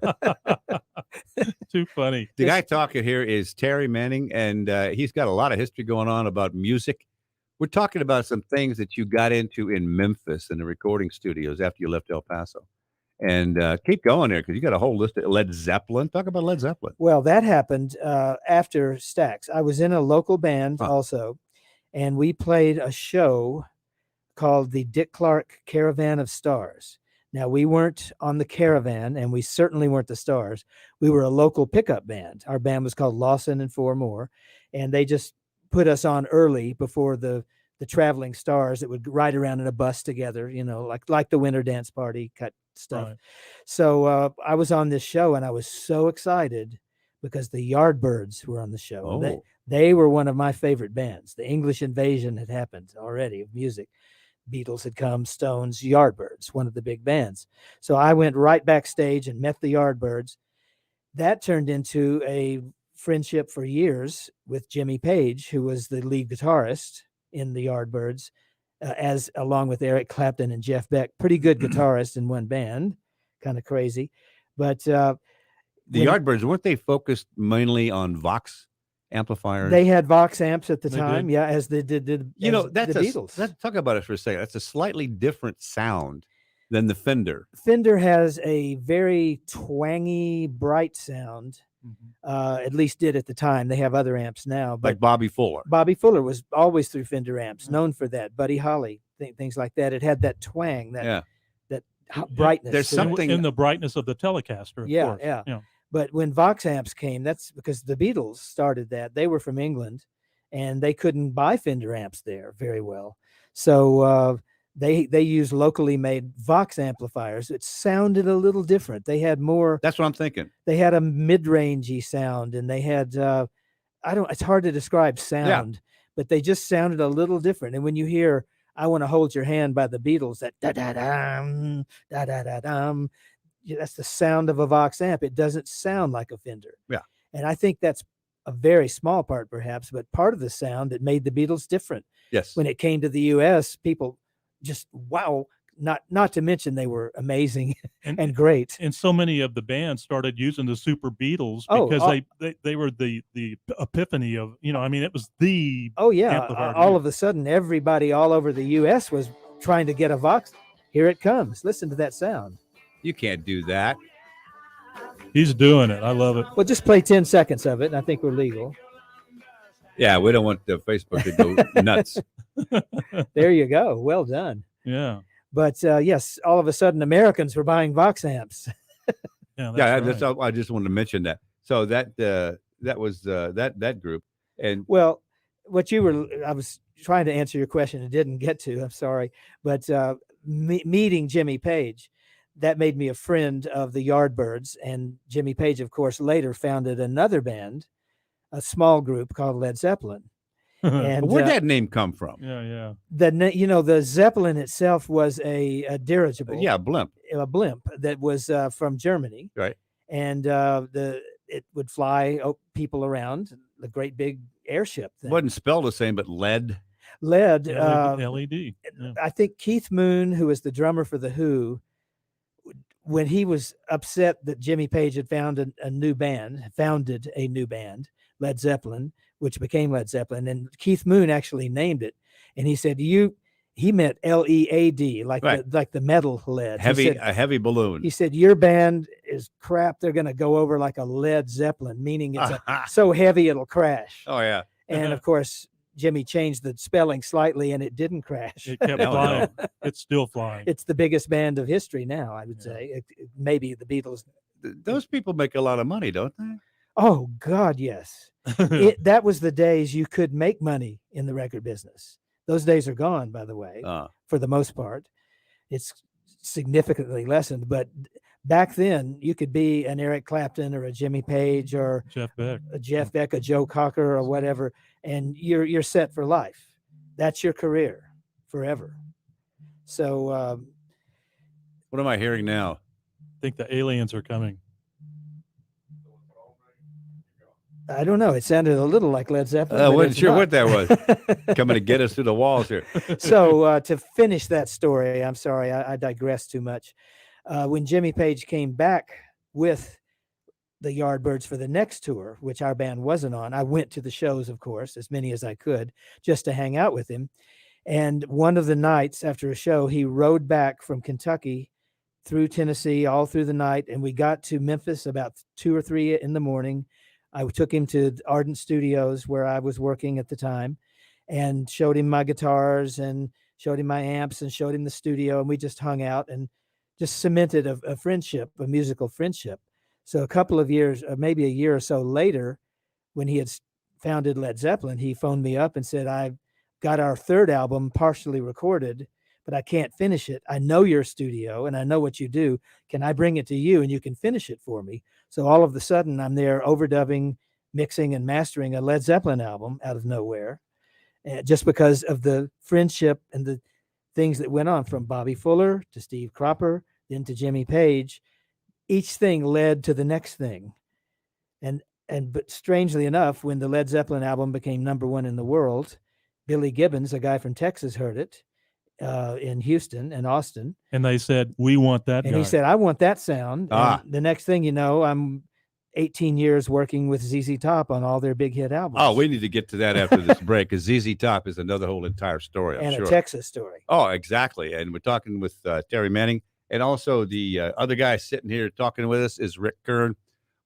Speaker 3: Too funny.
Speaker 1: The guy talking here is Terry Manning, and he's got a lot of history going on about music. We're talking about some things that you got into in Memphis in the recording studios after you left El Paso. And keep going there, because you got a whole list of Led Zeppelin. Talk about Led Zeppelin.
Speaker 2: Well, that happened after Stax. I was in a local band also, and we played a show called the Dick Clark Caravan of Stars. Now, we weren't on the Caravan, and we certainly weren't the Stars. We were a local pickup band. Our band was called Lawson and Four More, and they just put us on early before the traveling stars that would ride around in a bus together, like the Winter Dance Party cut stuff.
Speaker 3: Right.
Speaker 2: So I was on this show, and I was so excited because the Yardbirds were on the show.
Speaker 1: Oh.
Speaker 2: They were one of my favorite bands. The English invasion had happened already of music. Beatles had come, Stones, Yardbirds, one of the big bands. So I went right backstage and met the Yardbirds. That turned into a friendship for years with Jimmy Page, who was the lead guitarist in the Yardbirds, along with Eric Clapton and Jeff Beck. Pretty good guitarist in one band, kind of crazy. But
Speaker 1: the Yardbirds, weren't they focused mainly on Vox amplifiers?
Speaker 2: They had Vox amps at the
Speaker 3: They
Speaker 2: time,
Speaker 3: did.
Speaker 2: yeah, as the Beatles.
Speaker 1: Let's talk about it for a second. That's a slightly different sound than the Fender.
Speaker 2: Fender has a very twangy, bright sound. At least did at the time. They have other amps now, but
Speaker 1: Like Bobby Fuller.
Speaker 2: Bobby Fuller was always through Fender amps, known for that. Buddy Holly, things like that. It had that twang, that brightness.
Speaker 1: There's something
Speaker 3: in the brightness of the Telecaster. Of course.
Speaker 2: Yeah. But when Vox amps came, that's because the Beatles started that. They were from England, and they couldn't buy Fender amps there very well. So they used locally made Vox amplifiers. It sounded a little different. They had more.
Speaker 1: That's what I'm thinking.
Speaker 2: They had a mid-rangey sound, and they had it's hard to describe sound, but they just sounded a little different. And when you hear "I Want to Hold Your Hand" by the Beatles, that da da dum da da da dum, that's the sound of a Vox amp. It doesn't sound like a Fender.
Speaker 1: Yeah.
Speaker 2: And I think that's a very small part, perhaps, but part of the sound that made the Beatles different.
Speaker 1: Yes.
Speaker 2: When it came to the U.S., people just wow. Not to mention they were amazing and great.
Speaker 3: And so many of the bands started using the Super Beatles because they were the epiphany of, it was the amplifier.
Speaker 2: All of a sudden, everybody all over the U.S. was trying to get a Vox. Here it comes. Listen to that sound.
Speaker 1: You can't do that.
Speaker 3: He's doing it. I love it.
Speaker 2: Well, just play 10 seconds of it, and I think we're legal.
Speaker 1: Yeah, we don't want the Facebook to go nuts.
Speaker 2: There you go. Well done.
Speaker 3: Yeah.
Speaker 2: But yes, all of a sudden, Americans were buying Vox amps.
Speaker 1: I just wanted to mention that. So that was that group. And
Speaker 2: well, I was trying to answer your question and didn't get to. I'm sorry, but meeting Jimmy Page, that made me a friend of the Yardbirds, and Jimmy Page, of course, later founded another band, a small group called Led Zeppelin. And
Speaker 1: where'd that name come from?
Speaker 3: Yeah.
Speaker 2: The Zeppelin itself was a dirigible.
Speaker 1: Yeah, blimp.
Speaker 2: A blimp that was from Germany.
Speaker 1: Right.
Speaker 2: And it would fly people around, the great big airship thing.
Speaker 1: It wasn't spelled the same, but lead.
Speaker 3: LED.
Speaker 2: I think Keith Moon, who was the drummer for The Who, when he was upset that Jimmy Page had founded a new band, Led Zeppelin, which became Led Zeppelin, and Keith Moon actually named it, and he said he meant LEAD, like the metal lead.
Speaker 1: A heavy balloon.
Speaker 2: He said your band is crap. They're going to go over like a Led Zeppelin, meaning it's so heavy it'll crash.
Speaker 1: Oh yeah.
Speaker 2: And of course, Jimmy changed the spelling slightly, and it didn't crash.
Speaker 3: It kept flying. It's still flying.
Speaker 2: It's the biggest band of history now, I would say. Maybe the Beatles.
Speaker 1: Those people make a lot of money, don't they?
Speaker 2: Oh God, yes. That was the days you could make money in the record business. Those days are gone, by the way, for the most part. It's significantly lessened, but back then you could be an Eric Clapton or a Jimmy Page or Jeff Beck, a Joe Cocker or whatever, and you're set for life. That's your career forever. So
Speaker 1: what am I hearing now?
Speaker 3: I think the aliens are coming.
Speaker 2: I don't know. It sounded a little like Led Zeppelin.
Speaker 1: I wasn't sure what that was. Coming to get us through the walls here.
Speaker 2: So to finish that story, I'm sorry, I digressed too much. When Jimmy Page came back with the Yardbirds for the next tour, which our band wasn't on, I went to the shows, of course, as many as I could, just to hang out with him. And one of the nights after a show, he rode back from Kentucky through Tennessee, all through the night. And we got to Memphis about 2 or 3 in the morning. I took him to Ardent Studios where I was working at the time and showed him my guitars and showed him my amps and showed him the studio. And we just hung out and just cemented a friendship, a musical friendship. So a couple of years, maybe a year or so later, when he had founded Led Zeppelin, he phoned me up and said, I've got our third album partially recorded, but I can't finish it. I know your studio and I know what you do. Can I bring it to you and you can finish it for me? So all of a sudden I'm there overdubbing, mixing and mastering a Led Zeppelin album out of nowhere, just because of the friendship and the things that went on, from Bobby Fuller to Steve Cropper, then to Jimmy Page. Each thing led to the next thing. But strangely enough, when the Led Zeppelin album became #1 in the world, Billy Gibbons, a guy from Texas, heard it in Houston and Austin.
Speaker 3: And they said, we want that
Speaker 2: And
Speaker 3: guy.
Speaker 2: he said, I want that sound. And the next thing you know, I'm 18 years working with ZZ Top on all their big hit albums.
Speaker 1: Oh, we need to get to that after this break, because ZZ Top is another whole entire story, I'm
Speaker 2: and
Speaker 1: sure.
Speaker 2: a Texas story.
Speaker 1: Oh, exactly. And we're talking with Terry Manning. And also the other guy sitting here talking with us is Rick Kern.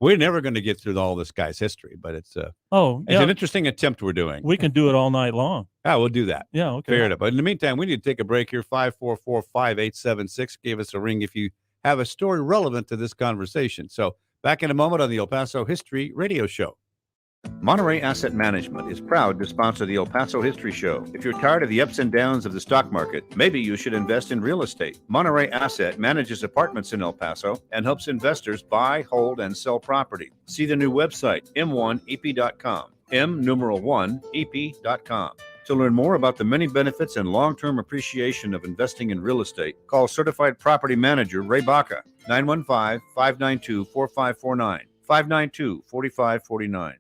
Speaker 1: We're never going to get through all this guy's history, but it's an interesting attempt we're doing.
Speaker 3: We can do it all night long.
Speaker 1: Yeah, we'll do that.
Speaker 3: Yeah, okay.
Speaker 1: Fair enough. But in the meantime, we need to take a break here. 544-5876. Give us a ring if you have a story relevant to this conversation. So back in a moment on the El Paso History Radio Show.
Speaker 14: Monterey Asset Management is proud to sponsor the El Paso History Show. If you're tired of the ups and downs of the stock market, maybe you should invest in real estate. Monterey Asset manages apartments in El Paso and helps investors buy, hold, and sell property. See the new website, m1ep.com, m1ep.com. To learn more about the many benefits and long-term appreciation of investing in real estate, call Certified Property Manager Ray Baca, 915-592-4549, 592-4549.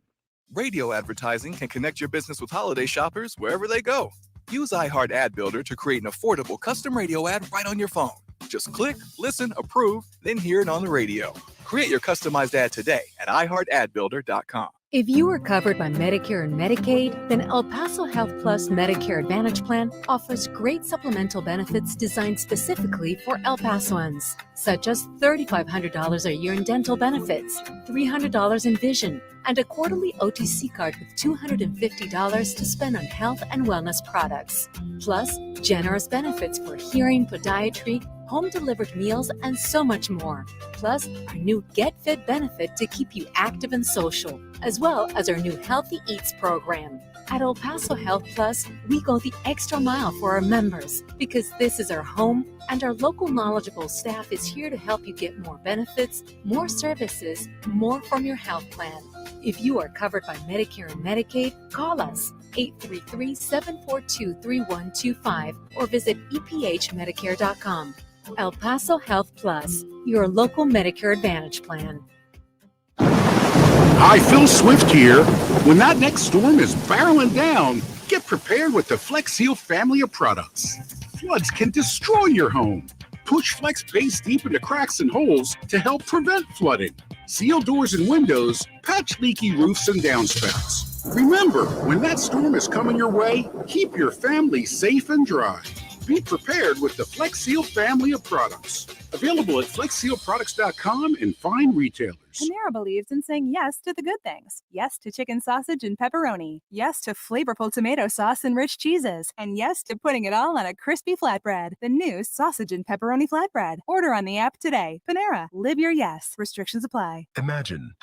Speaker 4: Radio advertising can connect your business with holiday shoppers wherever they go. Use iHeart Ad Builder to create an affordable custom radio ad right on your phone. Just click, listen, approve, then hear it on the radio. Create your customized ad today at iHeartAdBuilder.com.
Speaker 24: If you are covered by Medicare and Medicaid, then El Paso Health Plus Medicare Advantage Plan offers great supplemental benefits designed specifically for El Pasoans, such as $3,500 a year in dental benefits, $300 in vision, and a quarterly OTC card with $250 to spend on health and wellness products. Plus, generous benefits for hearing, podiatry, home-delivered meals, and so much more. Plus, our new Get Fit benefit to keep you active and social, as well as our new Healthy Eats program. At El Paso Health Plus, we go the extra mile for our members because this is our home, and our local knowledgeable staff is here to help you get more benefits, more services, more from your health plan. If you are covered by Medicare and Medicaid, call us 833-742-3125 or visit ephmedicare.com. El Paso Health Plus, your local Medicare Advantage plan.
Speaker 6: Hi, Phil Swift here. When that next storm is barreling down, get prepared with the Flex Seal family of products. Floods can destroy your home. Push Flex base deep into cracks and holes to help prevent flooding. Seal doors and windows, patch leaky roofs and downspouts. Remember, when that storm is coming your way, keep your family safe and dry. Be prepared with the Flex Seal family of products. Available at FlexSealProducts.com and fine retailers.
Speaker 8: Panera believes in saying yes to the good things. Yes to chicken sausage and pepperoni. Yes to flavorful tomato sauce and rich cheeses. And yes to putting it all on a crispy flatbread. The new sausage and pepperoni flatbread. Order on the app today. Panera, live your yes. Restrictions apply.
Speaker 9: Imagine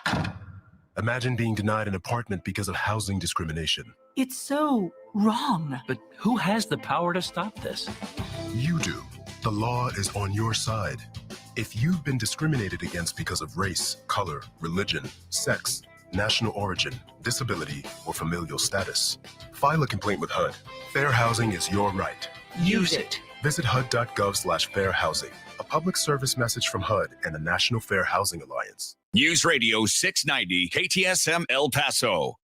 Speaker 9: being denied an apartment because of housing discrimination.
Speaker 10: It's so wrong. But who has the power to stop this?
Speaker 9: You do. The law is on your side. If you've been discriminated against because of race, color, religion, sex, national origin, disability, or familial status, file a complaint with HUD. Fair housing is your right.
Speaker 10: Use it.
Speaker 9: Visit HUD.gov/fair housing. A public service message from HUD and the National Fair Housing Alliance.
Speaker 11: News Radio 690 KTSM El Paso.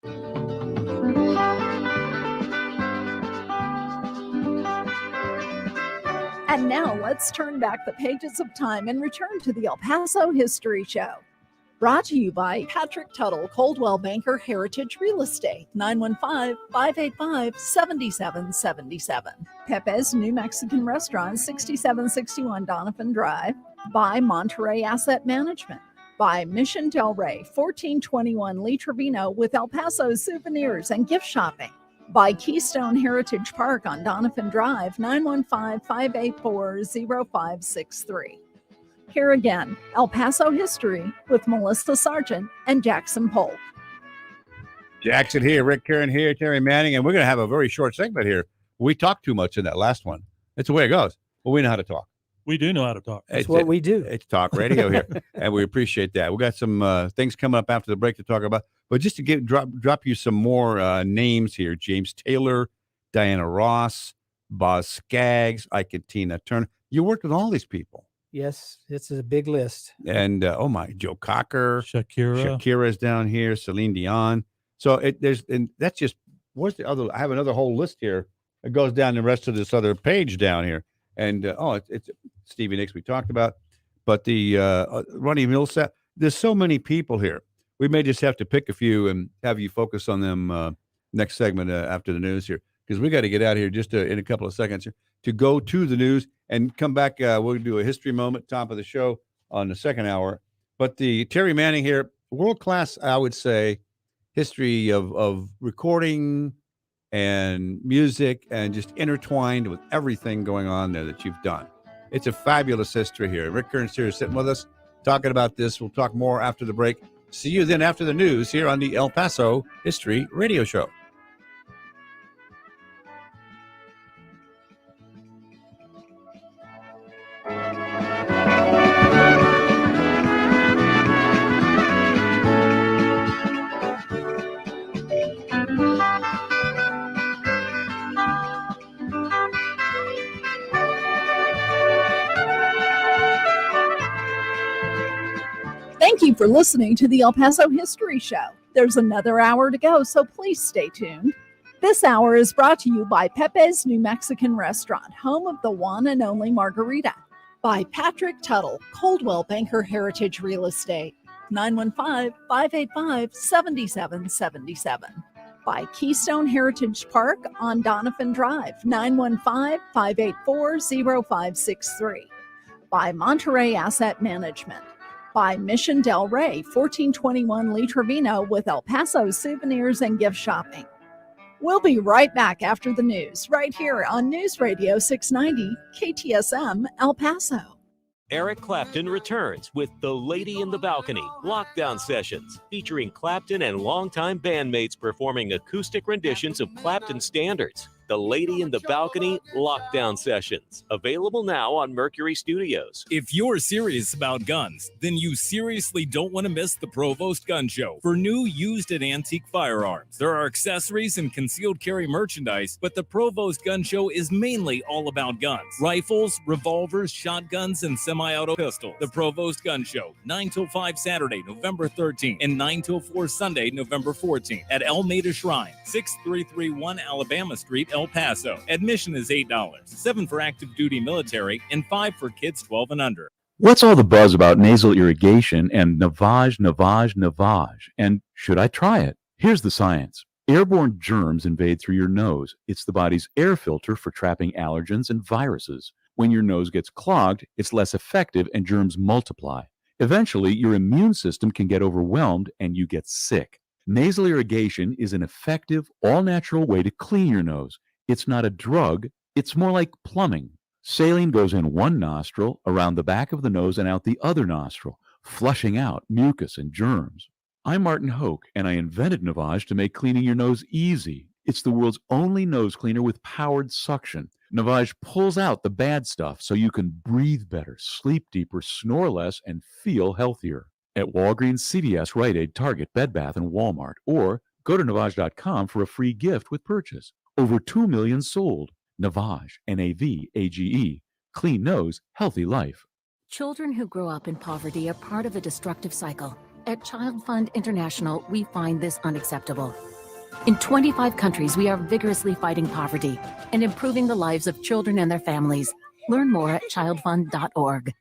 Speaker 12: And now let's turn back the pages of time and return to the El Paso History Show. Brought to you by Patrick Tuttle, Coldwell Banker Heritage Real Estate, 915-585-7777. Pepe's New Mexican Restaurant, 6761 Donovan Drive. By Monterey Asset Management. By Mission Del Rey, 1421 Lee Trevino with El Paso souvenirs and gift shopping. By Keystone Heritage Park on Donovan Drive, 915-584-0563. Here again, El Paso History with Melissa Sargent and Jackson Polk.
Speaker 1: Jackson here, Rick Kern here, Terry Manning, and we're going to have a very short segment here. We talked too much in that last one. It's the way it goes. But we know how to talk.
Speaker 3: We do know how to talk.
Speaker 2: That's what we do.
Speaker 1: It's talk radio here, and we appreciate that. We got some things coming up after the break to talk about. But just to drop you some more names here: James Taylor, Diana Ross, Boz Scaggs, Ike and Tina Turner. You worked with all these people.
Speaker 2: Yes, it's a big list.
Speaker 1: And Joe Cocker,
Speaker 3: Shakira.
Speaker 1: Shakira's down here, Celine Dion. So that's just, what's the other? I have another whole list here. It goes down the rest of this other page down here. And it's Stevie Nicks we talked about, but the Ronnie Millsap. There's so many people here. We may just have to pick a few and have you focus on them next segment after the news here, because we got to get out of here just in a couple of seconds here to go to the news and come back. We'll do a history moment, top of the show on the second hour. But the Terry Manning here, world class, I would say, history of recording and music and just intertwined with everything going on there that you've done. It's a fabulous history here. Rick Kern's here sitting with us talking about this. We'll talk more after the break. See you then after the news here on the El Paso History Radio Show.
Speaker 12: Thank you for listening to the El Paso History Show. There's another hour to go, so please stay tuned. This hour is brought to you by Pepe's New Mexican Restaurant, home of the one and only margarita. By Patrick Tuttle, Coldwell Banker Heritage Real Estate, 915-585-7777. By Keystone Heritage Park on Donovan Drive, 915-584-0563. By Monterey Asset Management. By Mission Del Rey, 1421 Lee Trevino, with El Paso souvenirs and gift shopping. We'll be right back after the news, right here on News Radio 690 KTSM El Paso.
Speaker 7: Eric Clapton returns with The Lady in the Balcony Lockdown Sessions, featuring Clapton and longtime bandmates performing acoustic renditions of Clapton standards. The Lady in the Balcony Lockdown Sessions, available now on Mercury Studios.
Speaker 13: If you're serious about guns, then you seriously don't want to miss the Provost Gun Show for new, used, and antique firearms. There are accessories and concealed carry merchandise, but the Provost Gun Show is mainly all about guns. Rifles, revolvers, shotguns, and semi-auto pistols. The Provost Gun Show, 9 till 5 Saturday, November 13th, and 9 till 4 Sunday, November 14th, at El Maida Shrine, 6331 Alabama Street, El Paso. Admission is $8, 7 for active duty military, and 5 for kids 12 and under.
Speaker 15: What's all the buzz about nasal irrigation and Navage? And should I try it? Here's the science. Airborne germs invade through your nose. It's the body's air filter for trapping allergens and viruses. When your nose gets clogged, it's less effective and germs multiply. Eventually, your immune system can get overwhelmed and you get sick. Nasal irrigation is an effective, all-natural way to clean your nose. It's not a drug, it's more like plumbing. Saline goes in one nostril, around the back of the nose, and out the other nostril, flushing out mucus and germs. I'm Martin Hoke, and I invented Navage to make cleaning your nose easy. It's the world's only nose cleaner with powered suction. Navage pulls out the bad stuff so you can breathe better, sleep deeper, snore less, and feel healthier. At Walgreens, CVS, Rite Aid, Target, Bed Bath, and Walmart, or go to Navage.com for a free gift with purchase. Over 2 million sold. Navage, Navage, clean nose, healthy life.
Speaker 16: Children who grow up in poverty are part of a destructive cycle. At Child Fund International, we find this unacceptable. In 25 countries, we are vigorously fighting poverty and improving the lives of children and their families. Learn more at childfund.org.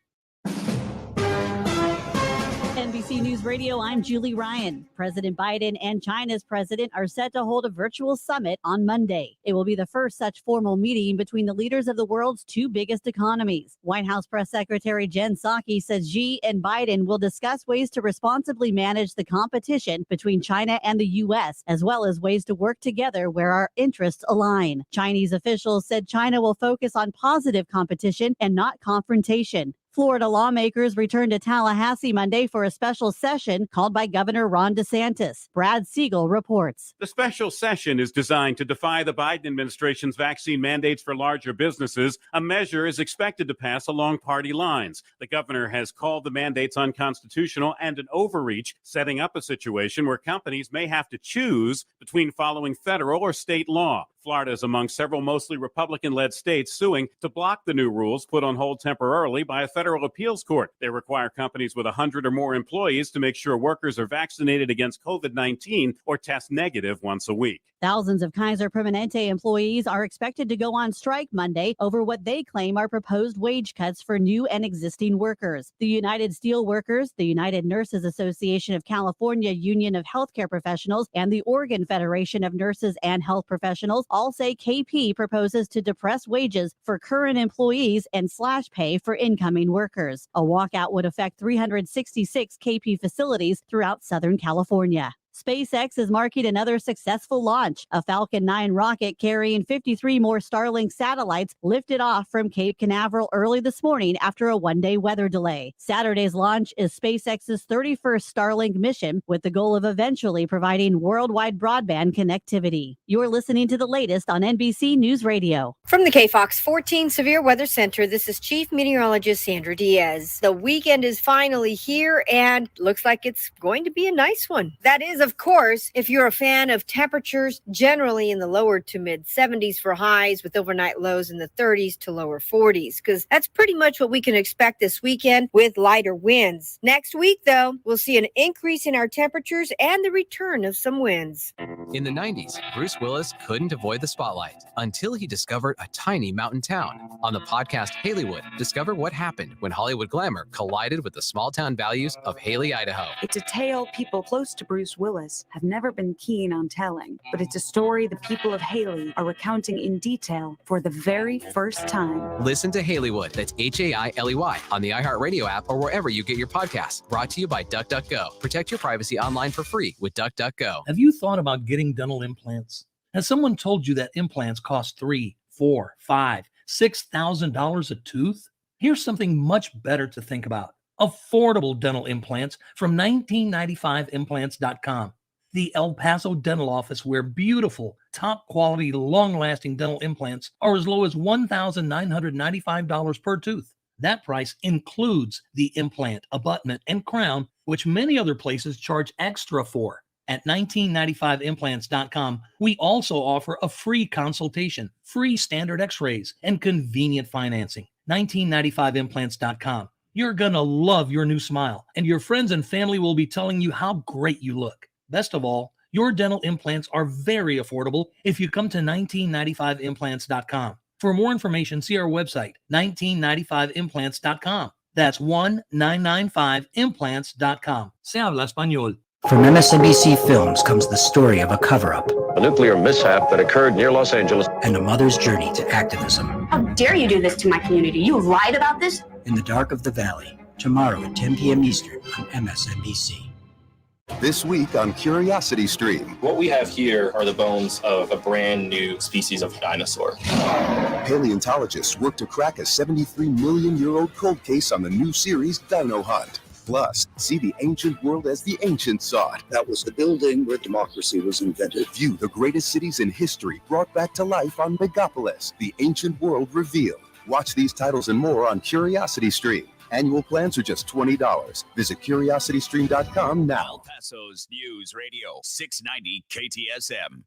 Speaker 17: NBC News Radio, I'm Julie Ryan. President Biden and China's president are set to hold a virtual summit on Monday. It will be the first such formal meeting between the leaders of the world's two biggest economies. White House Press Secretary Jen Psaki says Xi and Biden will discuss ways to responsibly manage the competition between China and the U.S., as well as ways to work together where our interests align. Chinese officials said China will focus on positive competition and not confrontation. Florida lawmakers returned to Tallahassee Monday for a special session called by Governor Ron DeSantis. Brad Siegel reports.
Speaker 18: The special session is designed to defy the Biden administration's vaccine mandates for larger businesses. A measure is expected to pass along party lines. The governor has called the mandates unconstitutional and an overreach, setting up a situation where companies may have to choose between following federal or state law. Florida is among several mostly Republican-led states suing to block the new rules put on hold temporarily by a federal appeals court. They require companies with 100 or more employees to make sure workers are vaccinated against COVID-19 or test negative once a week.
Speaker 17: Thousands of Kaiser Permanente employees are expected to go on strike Monday over what they claim are proposed wage cuts for new and existing workers. The United Steelworkers, the United Nurses Association of California Union of Healthcare Professionals, and the Oregon Federation of Nurses and Health Professionals all say KP proposes to depress wages for current employees and slash pay for incoming workers. A walkout would affect 366 KP facilities throughout Southern California. SpaceX is marking another successful launch. A Falcon 9 rocket carrying 53 more Starlink satellites lifted off from Cape Canaveral early this morning after a one-day weather delay. Saturday's launch is SpaceX's 31st Starlink mission with the goal of eventually providing worldwide broadband connectivity. You're listening to the latest on NBC News Radio.
Speaker 19: From the KFOX 14 Severe Weather Center, this is Chief Meteorologist Sandra Diaz. The weekend is finally here and looks like it's going to be a nice one. That is, of course, if you're a fan of temperatures generally in the lower to mid 70s for highs with overnight lows in the 30s to lower 40s, because that's pretty much what we can expect this weekend with lighter winds. Next week, though, we'll see an increase in our temperatures and the return of some winds.
Speaker 20: In the 90s, Bruce Willis couldn't avoid the spotlight until he discovered a tiny mountain town. On the podcast Haleywood, discover what happened when Hollywood glamour collided with the small town values of Haley, Idaho.
Speaker 21: It's a tale people close to Bruce Willis have never been keen on telling, but it's a story the people of Haley are recounting in detail for the very first time.
Speaker 20: Listen to Haleywood, that's Hailey, on the iHeartRadio app or wherever you get your podcasts. Brought to you by DuckDuckGo. Protect your privacy online for free with DuckDuckGo.
Speaker 22: Have you thought about getting dental implants? Has someone told you that implants cost $3,000, $4,000, $5,000, $6,000 a tooth? Here's something much better to think about. Affordable dental implants from 1995implants.com. The El Paso dental office where beautiful, top-quality, long-lasting dental implants are as low as $1,995 per tooth. That price includes the implant, abutment, and crown, which many other places charge extra for. At 1995implants.com, we also offer a free consultation, free standard x-rays, and convenient financing. 1995implants.com. You're going to love your new smile, and your friends and family will be telling you how great you look. Best of all, your dental implants are very affordable if you come to 1995implants.com. For more information, see our website, 1995implants.com. That's 1995implants.com. Se habla español.
Speaker 23: From MSNBC Films comes the story of a cover-up.
Speaker 27: A nuclear mishap that occurred near Los Angeles.
Speaker 23: And a mother's journey to activism.
Speaker 28: How dare you do this to my community? You lied about this?
Speaker 23: In the Dark of the Valley, tomorrow at 10 p.m. Eastern on MSNBC.
Speaker 29: This week on Curiosity Stream.
Speaker 30: What we have here are the bones of a brand new species of dinosaur.
Speaker 29: Paleontologists work to crack a 73-million-year-old cold case on the new series Dino Hunt. Plus, see the ancient world as the ancients saw it.
Speaker 31: That was the building where democracy was invented.
Speaker 29: View the greatest cities in history brought back to life on Megapolis, the ancient world revealed. Watch these titles and more on Curiosity Stream. Annual plans are just $20. Visit CuriosityStream.com now.
Speaker 11: El Paso's News Radio, 690 KTSM.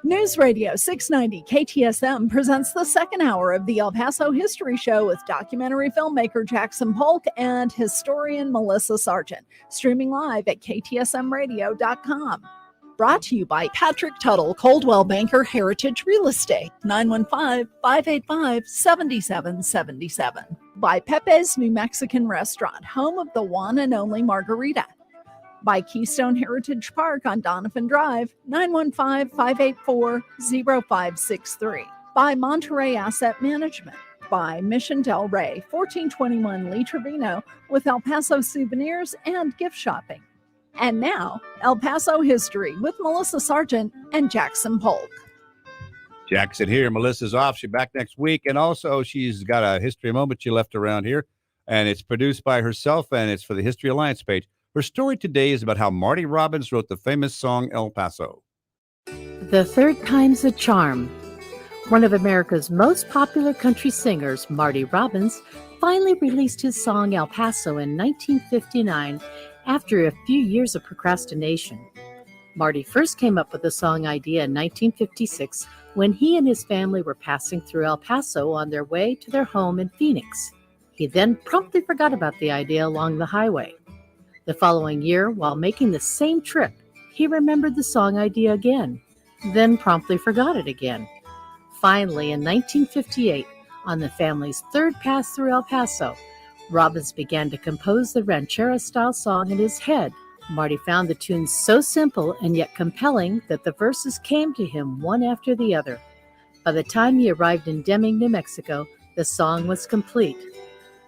Speaker 12: News Radio 690 KTSM presents the second hour of the El Paso History Show with documentary filmmaker Jackson Polk and historian Melissa Sargent. Streaming live at KTSMradio.com. Brought to you by Patrick Tuttle, Coldwell Banker Heritage Real Estate, 915-585-7777. By Pepe's New Mexican Restaurant, home of the one and only margarita. By Keystone Heritage Park on Donovan Drive, 915-584-0563. By Monterey Asset Management. By Mission Del Rey, 1421 Lee Trevino, with El Paso souvenirs and gift shopping. And now, El Paso History with Melissa Sargent and Jackson Polk.
Speaker 1: Jackson here. Melissa's off. She's back next week. And also, she's got a history moment she left around here. And it's produced by herself, and it's for the History Alliance page. Her story today is about how Marty Robbins wrote the famous song El Paso.
Speaker 2: The Third Time's a Charm. One of America's most popular country singers, Marty Robbins, finally released his song El Paso in 1959 after a few years of procrastination. Marty first came up with the song idea in 1956 when he and his family were passing through El Paso on their way to their home in Phoenix. He then promptly forgot about the idea along the highway. The following year, while making the same trip, he remembered the song idea again, then promptly forgot it again. Finally, in 1958, on the family's third pass through El Paso, Robbins began to compose the ranchera-style song in his head. Marty found the tune so simple and yet compelling that the verses came to him one after the other. By the time he arrived in Deming, New Mexico, the song was complete.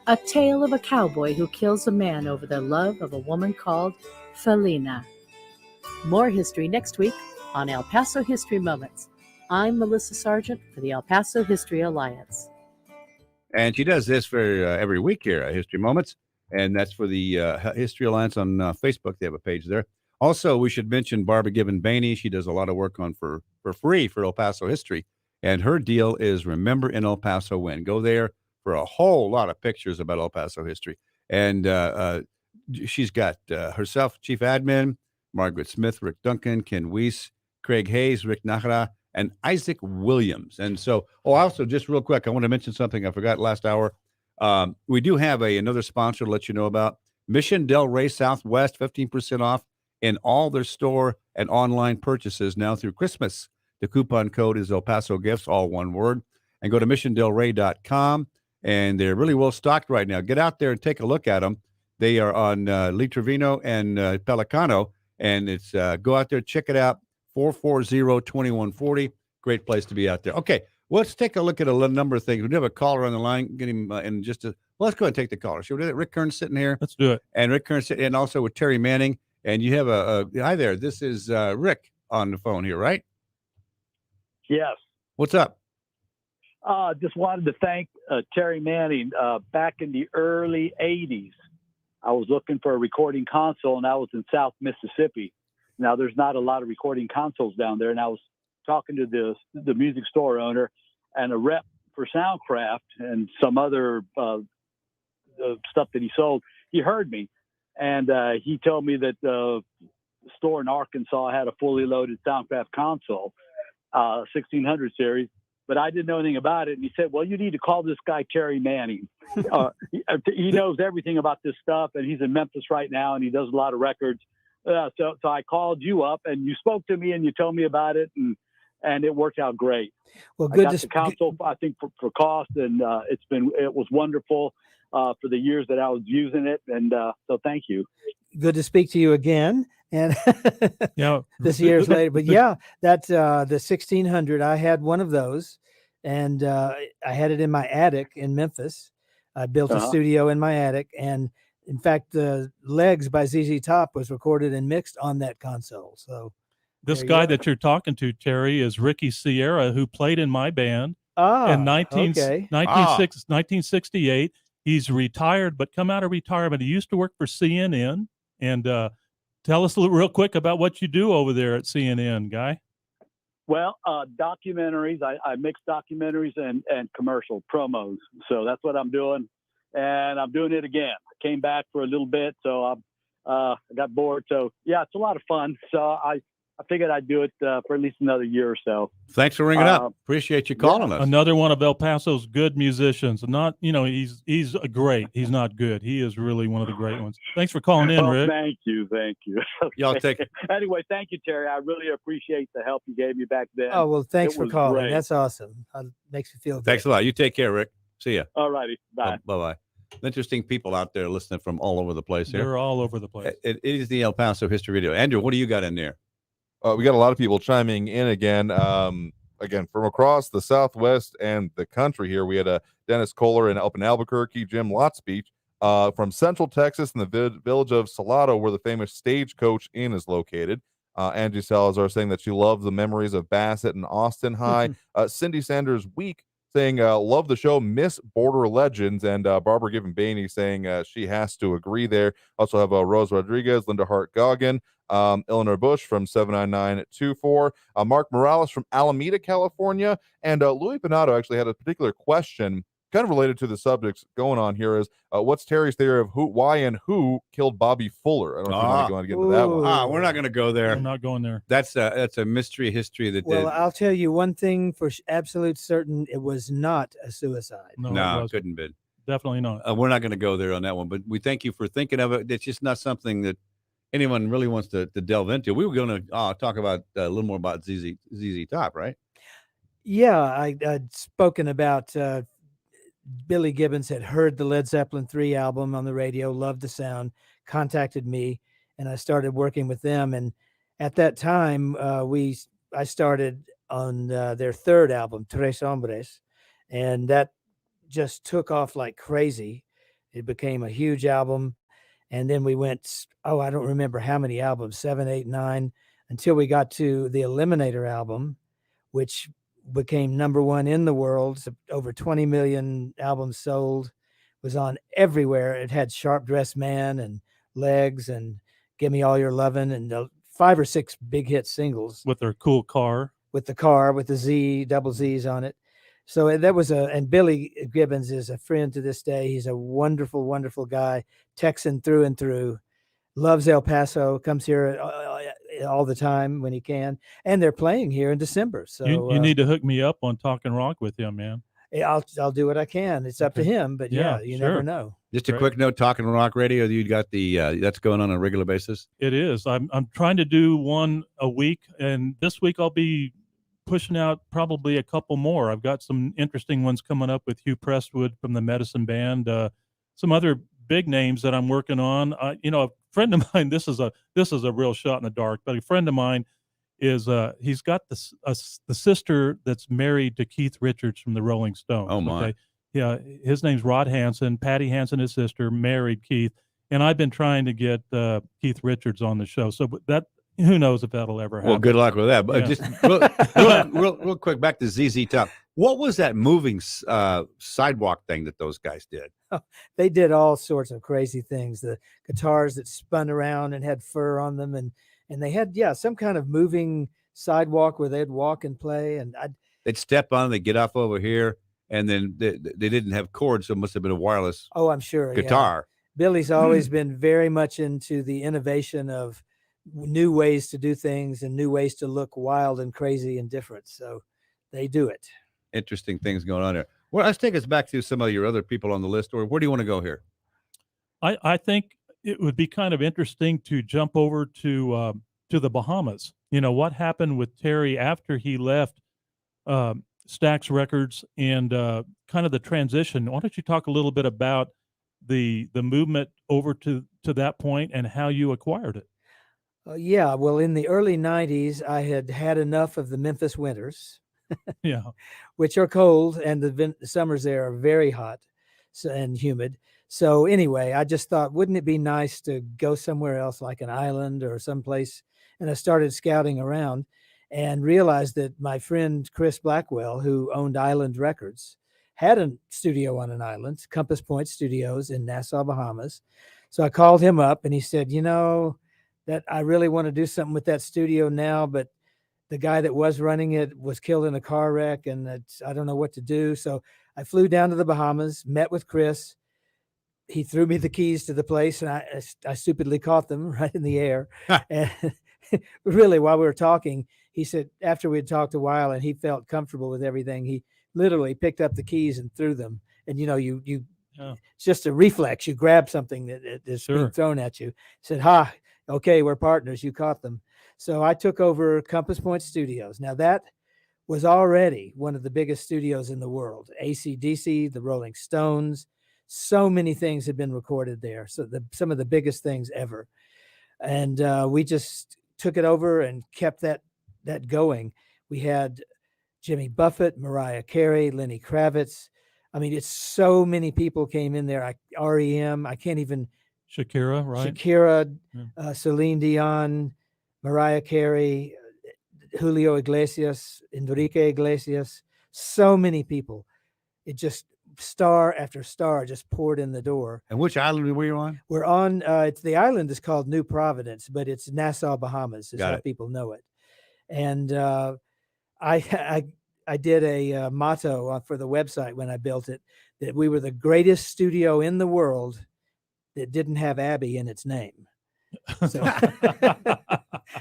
Speaker 2: A tale of a cowboy who kills a man over the love of a woman called Felina. More history next week on El Paso History Moments. I'm Melissa Sargent for the El Paso History Alliance.
Speaker 1: And she does this for every week here at History Moments. And that's for the History Alliance on Facebook. They have a page there. Also, we should mention Barbara Gibbon-Bainey. She does a lot of work on for free for El Paso history. And her deal is Remember in El Paso When. Go there for a whole lot of pictures about El Paso history. And she's got herself, Chief Admin, Margaret Smith, Rick Duncan, Ken Weiss, Craig Hayes, Rick Nahara, and Isaac Williams. And so, also just real quick, I want to mention something I forgot last hour. We do have another sponsor to let you know about. Mission Del Rey Southwest, 15% off in all their store and online purchases now through Christmas. The coupon code is El Paso Gifts, all one word. And go to missiondelrey.com. And they're really well stocked right now. Get out there and take a look at them. They are on Lee Trevino and Pelicano. And it's go out there, check it out. 440-2140. Great place to be out there. Okay, let's take a look at a number of things. We do have a caller on the line. Get him in just a. Well, let's go ahead and take the caller. Should we do that? Rick Kern sitting here.
Speaker 3: Let's do it.
Speaker 1: And Rick Kern sitting, and also with Terry Manning. And you have a hi there. This is Rick on the phone here, right?
Speaker 4: Yes.
Speaker 1: What's up?
Speaker 4: Just wanted to thank Terry Manning. Back in the early 80s, I was looking for a recording console, and I was in South Mississippi. Now, there's not a lot of recording consoles down there, and I was talking to the music store owner and a rep for Soundcraft and some other stuff that he sold. He heard me, and he told me that the store in Arkansas had a fully loaded Soundcraft console, 1600 series, but I didn't know anything about it. And he said, well, you need to call this guy Terry Manning. He knows everything about this stuff, and he's in Memphis right now, and he does a lot of records. So I called you up, and you spoke to me, and you told me about it, and it worked out great.
Speaker 5: Well, good.
Speaker 4: I got the console, I think, for cost, and it was wonderful for the years that I was using it, and so thank you.
Speaker 5: Good to speak to you again, and
Speaker 3: yeah,
Speaker 5: this years later. But yeah, that's the 1600. I had one of those, and I had it in my attic in Memphis. I built a studio in my attic, and in fact, the Legs by ZZ Top was recorded and mixed on that console. So
Speaker 3: this guy that you're talking to, Terry, is Ricky Sierra, who played in my band in 1968. He's retired, but come out of retirement. He used to work for CNN. And tell us real quick about what you do over there at CNN, Guy.
Speaker 4: Well, documentaries. I mix documentaries and commercial promos. So that's what I'm doing. And I'm doing it again. I came back for a little bit, so I got bored. So, yeah, it's a lot of fun. So I figured I'd do it for at least another year or so.
Speaker 1: Thanks for ringing up. Appreciate you calling us.
Speaker 3: Another one of El Paso's good musicians. Not, he's great. He's not good. He is really one of the great ones. Thanks for calling in, Rick.
Speaker 4: Thank you.
Speaker 1: Y'all take it.
Speaker 4: Anyway, thank you, Terry. I really appreciate the help you gave me back then.
Speaker 5: Oh, well, thanks for calling.
Speaker 4: Great.
Speaker 5: That's awesome. Makes me feel good.
Speaker 1: Thanks a lot. You take care, Rick. See ya.
Speaker 4: All righty. Bye.
Speaker 1: Bye-bye. Interesting people out there listening from all over the place here.
Speaker 3: They're all over the place.
Speaker 1: It is the El Paso History Radio. Andrew, what do you got in there?
Speaker 6: We got a lot of people chiming in again. Again, from across the Southwest and the country here, we had Dennis Kohler up in Albuquerque, Jim Lotspeech from Central Texas in the village of Salado, where the famous Stagecoach Inn is located. Angie Salazar saying that she loves the memories of Bassett and Austin High. Cindy Sanders Week saying, love the show, miss Border Legends. And Barbara Given Bainey saying she has to agree there. Also have Rose Rodriguez, Linda Hart Goggin, Eleanor Bush from 79924, Mark Morales from Alameda, California. And Louis Pinato actually had a particular question kind of related to the subjects going on here is what's Terry's theory of why and who killed Bobby Fuller? I don't know if you want to get into that one.
Speaker 1: We're not going to go there.
Speaker 3: I'm not going there.
Speaker 1: That's a mystery history that.
Speaker 5: Well, I'll tell you one thing for absolute certain: it was not a suicide.
Speaker 1: No, it couldn't be.
Speaker 3: Definitely not.
Speaker 1: We're not going to go there on that one, but we thank you for thinking of it. It's just not something that anyone really wants to delve into. We were going to talk about a little more about ZZ Top, right?
Speaker 5: Yeah, I'd spoken about. Billy Gibbons had heard the Led Zeppelin 3 album on the radio, loved the sound, contacted me, and I started working with them. And at that time, I started on their third album, Tres Hombres, and that just took off like crazy. It became a huge album. And then we went, I don't remember how many albums, 7, 8, 9, until we got to the Eliminator album, which became #1 in the world. Over 20 million albums sold, was on everywhere. It had Sharp Dressed Man and Legs and Give Me All Your Lovin' and 5 or 6 big hit singles.
Speaker 3: With their cool car.
Speaker 5: With the double Z's on it. So that was and Billy Gibbons is a friend to this day. He's a wonderful, wonderful guy, Texan through and through, loves El Paso, comes here all the time when he can, and they're playing here in December. So
Speaker 3: you need to hook me up on Talking Rock with him, man.
Speaker 5: I'll do what I can. It's up to him, but you never know.
Speaker 1: Just a quick note: Talking Rock Radio. You got the that's going on a regular basis.
Speaker 3: It is. I'm trying to do one a week, and this week I'll be pushing out probably a couple more. I've got some interesting ones coming up with Hugh Prestwood from the Medicine Band, some other big names that I'm working on. A friend of mine, this is a real shot in the dark, but a friend of mine is he's got the sister that's married to Keith Richards from the Rolling Stones.
Speaker 1: Oh my.
Speaker 3: Okay? Yeah, his name's Rod Hansen. Patty Hansen, his sister, married Keith, and I've been trying to get Keith Richards on the show. So that, who knows if that'll ever happen.
Speaker 1: Well, good luck with that. But just real quick, back to ZZ Top. What was that moving sidewalk thing that those guys did?
Speaker 5: Oh, they did all sorts of crazy things. The guitars that spun around and had fur on them, and they had some kind of moving sidewalk where they'd walk and play, and
Speaker 1: they'd step on, they'd get off over here, and then they didn't have cords, so it must have been a wireless.
Speaker 5: Oh, I'm sure.
Speaker 1: Guitar.
Speaker 5: Yeah. Billy's always been very much into the innovation of new ways to do things and new ways to look wild and crazy and different. So they do it.
Speaker 1: Interesting things going on there. Well, let's take us back to some of your other people on the list, or where do you want to go here?
Speaker 3: I think it would be kind of interesting to jump over to the Bahamas. What happened with Terry after he left Stax Records and kind of the transition. Why don't you talk a little bit about the movement over to that point and how you acquired it?
Speaker 5: Yeah, well, in the early 90s, I had enough of the Memphis winters.
Speaker 3: Yeah,
Speaker 5: which are cold, and the summers there are very hot and humid. So anyway, I just thought, wouldn't it be nice to go somewhere else, like an island or someplace? And I started scouting around and realized that my friend Chris Blackwell, who owned Island Records, had a studio on an island, Compass Point Studios in Nassau, Bahamas. So I called him up, and he said, that I really want to do something with that studio now, but the guy that was running it was killed in a car wreck, and I don't know what to do. So I flew down to the Bahamas, met with Chris. He threw me the keys to the place, and I stupidly caught them right in the air. And really, while we were talking, he said, after we had talked a while and he felt comfortable with everything, he literally picked up the keys and threw them. And, it's just a reflex. You grab something that is being thrown at you. He said, okay, we're partners. You caught them. So I took over Compass Point Studios. Now that was already one of the biggest studios in the world. AC/DC, the Rolling Stones, so many things had been recorded there. So some of the biggest things ever. And we just took it over and kept that going. We had Jimmy Buffett, Mariah Carey, Lenny Kravitz. I mean, it's so many people came in there. REM, I can't even.
Speaker 3: Shakira, right?
Speaker 5: Shakira, Celine Dion, Mariah Carey, Julio Iglesias, Enrique Iglesias, so many people. It just star after star just poured in the door.
Speaker 1: And which island were you on?
Speaker 5: We're on, it's the island is called New Providence, but it's Nassau, Bahamas is how people know it. And I did a motto for the website when I built it, that we were the greatest studio in the world that didn't have Abbey in its name. So,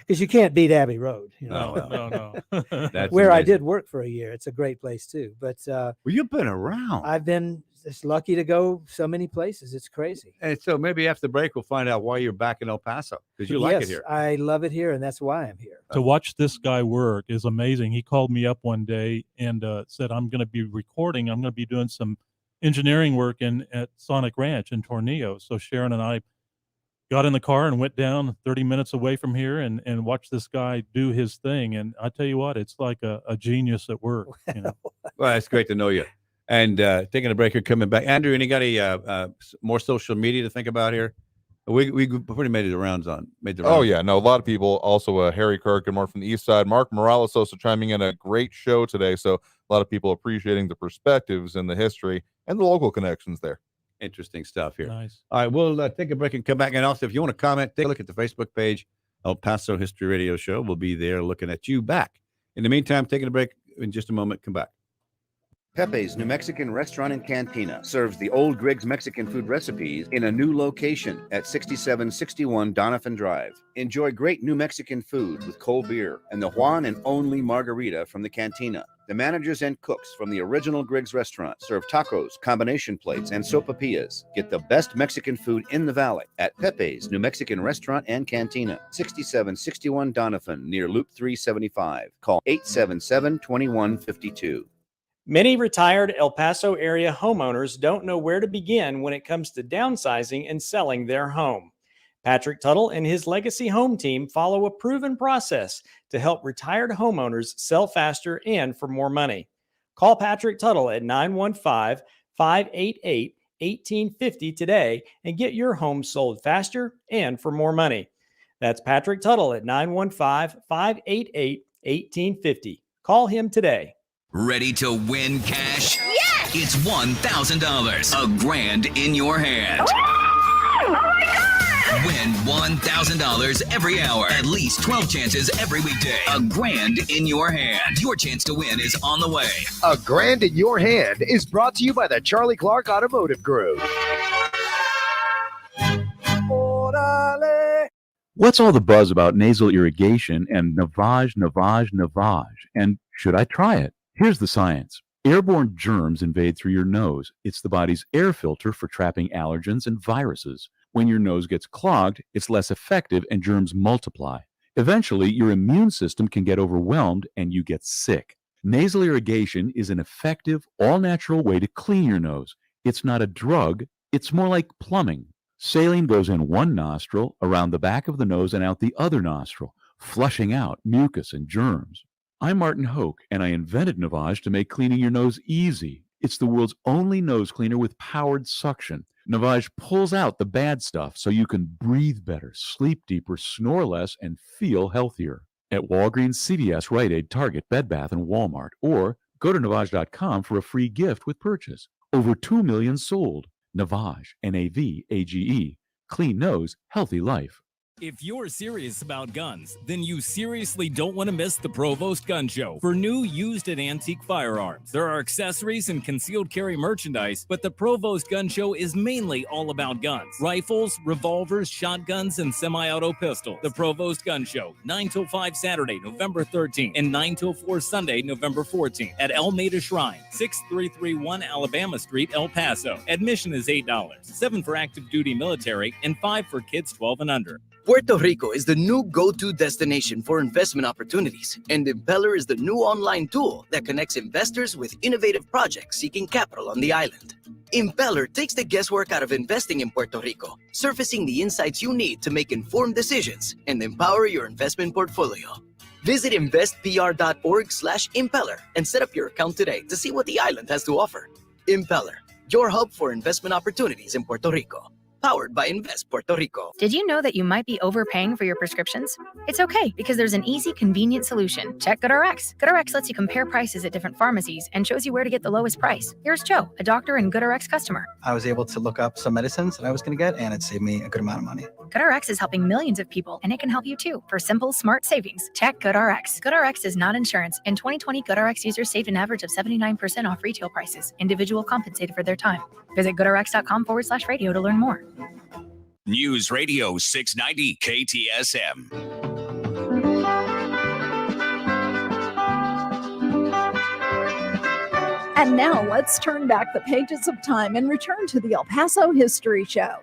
Speaker 5: because you can't beat Abbey Road, you know.
Speaker 3: No.
Speaker 1: That's
Speaker 5: where
Speaker 1: amazing.
Speaker 5: I did work for a year. It's a great place too. But
Speaker 1: well, you've been around.
Speaker 5: I've been just lucky to go so many places. It's crazy.
Speaker 1: And so maybe after the break, we'll find out why you're back in El Paso, because you like it here.
Speaker 5: I love it here, and that's why I'm here.
Speaker 3: To watch this guy work is amazing. He called me up one day and said, I'm going to be recording. I'm going to be doing some engineering work at Sonic Ranch in Tornillo. So Sharon and I got in the car and went down 30 minutes away from here and watched this guy do his thing. And I tell you what, it's like a genius at work. You know?
Speaker 1: Well, it's great to know you. And taking a break here, coming back. Andrew, any got any more social media to think about here? We pretty made the rounds.
Speaker 6: Oh, yeah. No, a lot of people. Also, Harry Kirk, good morning from the east side. Mark Morales also chiming in. A great show today. So a lot of people appreciating the perspectives and the history and the local connections there.
Speaker 1: Interesting stuff here.
Speaker 3: Nice.
Speaker 1: All right, we'll take a break and come back. And also, if you want to comment, take a look at the Facebook page, El Paso History Radio Show. We'll be there looking at you back. In the meantime, taking a break in just a moment. Come back.
Speaker 7: Pepe's New Mexican Restaurant and Cantina serves the old Griggs Mexican food recipes in a new location at 6761 Donovan Drive. Enjoy great New Mexican food with cold beer and the one and only margarita from the cantina. The managers and cooks from the original Griggs restaurant serve tacos, combination plates, and sopapillas. Get the best Mexican food in the valley at Pepe's New Mexican Restaurant and Cantina, 6761 Donovan, near Loop 375. Call 877-2152.
Speaker 8: Many retired El Paso area homeowners don't know where to begin when it comes to downsizing and selling their home. Patrick Tuttle and his Legacy Home team follow a proven process to help retired homeowners sell faster and for more money. Call Patrick Tuttle at 915-588-1850 today and get your home sold faster and for more money. That's Patrick Tuttle at 915-588-1850. Call him today.
Speaker 11: Ready to win cash?
Speaker 28: Yes!
Speaker 11: It's $1,000, $1,000 in your hand.
Speaker 28: Oh my God!
Speaker 11: Win $1,000 every hour. At least 12 chances every weekday. $1,000 in your hand. Your chance to win is on the way.
Speaker 9: $1,000 in your hand is brought to you by the Charlie Clark Automotive Group.
Speaker 10: What's all the buzz about nasal irrigation and Navage? And should I try it? Here's the science. Airborne germs invade through your nose. It's the body's air filter for trapping allergens and viruses. When your nose gets clogged, it's less effective and germs multiply. Eventually, your immune system can get overwhelmed and you get sick. Nasal irrigation is an effective, all-natural way to clean your nose. It's not a drug. It's more like plumbing. Saline goes in one nostril, around the back of the nose, and out the other nostril, flushing out mucus and germs. I'm Martin Hoke, and I invented Navage to make cleaning your nose easy. It's the world's only nose cleaner with powered suction. Navage pulls out the bad stuff so you can breathe better, sleep deeper, snore less, and feel healthier. At Walgreens, CVS, Rite Aid, Target, Bed Bath, and Walmart. Or go to Navage.com for a free gift with purchase. Over 2 million sold. Navage, Navage. Clean nose, healthy life.
Speaker 13: If you're serious about guns, then you seriously don't want to miss the Provost Gun Show. For new, used, and antique firearms, there are accessories and concealed carry merchandise, but the Provost Gun Show is mainly all about guns. Rifles, revolvers, shotguns, and semi-auto pistols. The Provost Gun Show, 9 till 5 Saturday, November 13th, and 9 till 4 Sunday, November 14th, at El Maida Shrine, 6331 Alabama Street, El Paso. Admission is $8, $7 for active duty military, and $5 for kids 12 and under.
Speaker 14: Puerto Rico is the new go-to destination for investment opportunities, and Impeller is the new online tool that connects investors with innovative projects seeking capital on the island. Impeller takes the guesswork out of investing in Puerto Rico, surfacing the insights you need to make informed decisions and empower your investment portfolio. Visit investpr.org/impeller and set up your account today to see what the island has to offer. Impeller, your hub for investment opportunities in Puerto Rico. powered by Invest Puerto Rico.
Speaker 15: Did you know that you might be overpaying for your prescriptions? It's okay, because there's an easy, convenient solution. Check GoodRx. GoodRx lets you compare prices at different pharmacies and shows you where to get the lowest price. Here's Joe, a doctor and GoodRx customer.
Speaker 16: I was able to look up some medicines that I was going to get, and it saved me a good amount of money.
Speaker 15: GoodRx is helping millions of people, and it can help you too. For simple, smart savings, check GoodRx. GoodRx is not insurance. In 2020, GoodRx users saved an average of 79% off retail prices. Individual compensated for their time. Visit GoodRx.com/radio to learn more.
Speaker 11: News Radio 690 KTSM.
Speaker 12: And now let's turn back the pages of time and return to the El Paso History Show.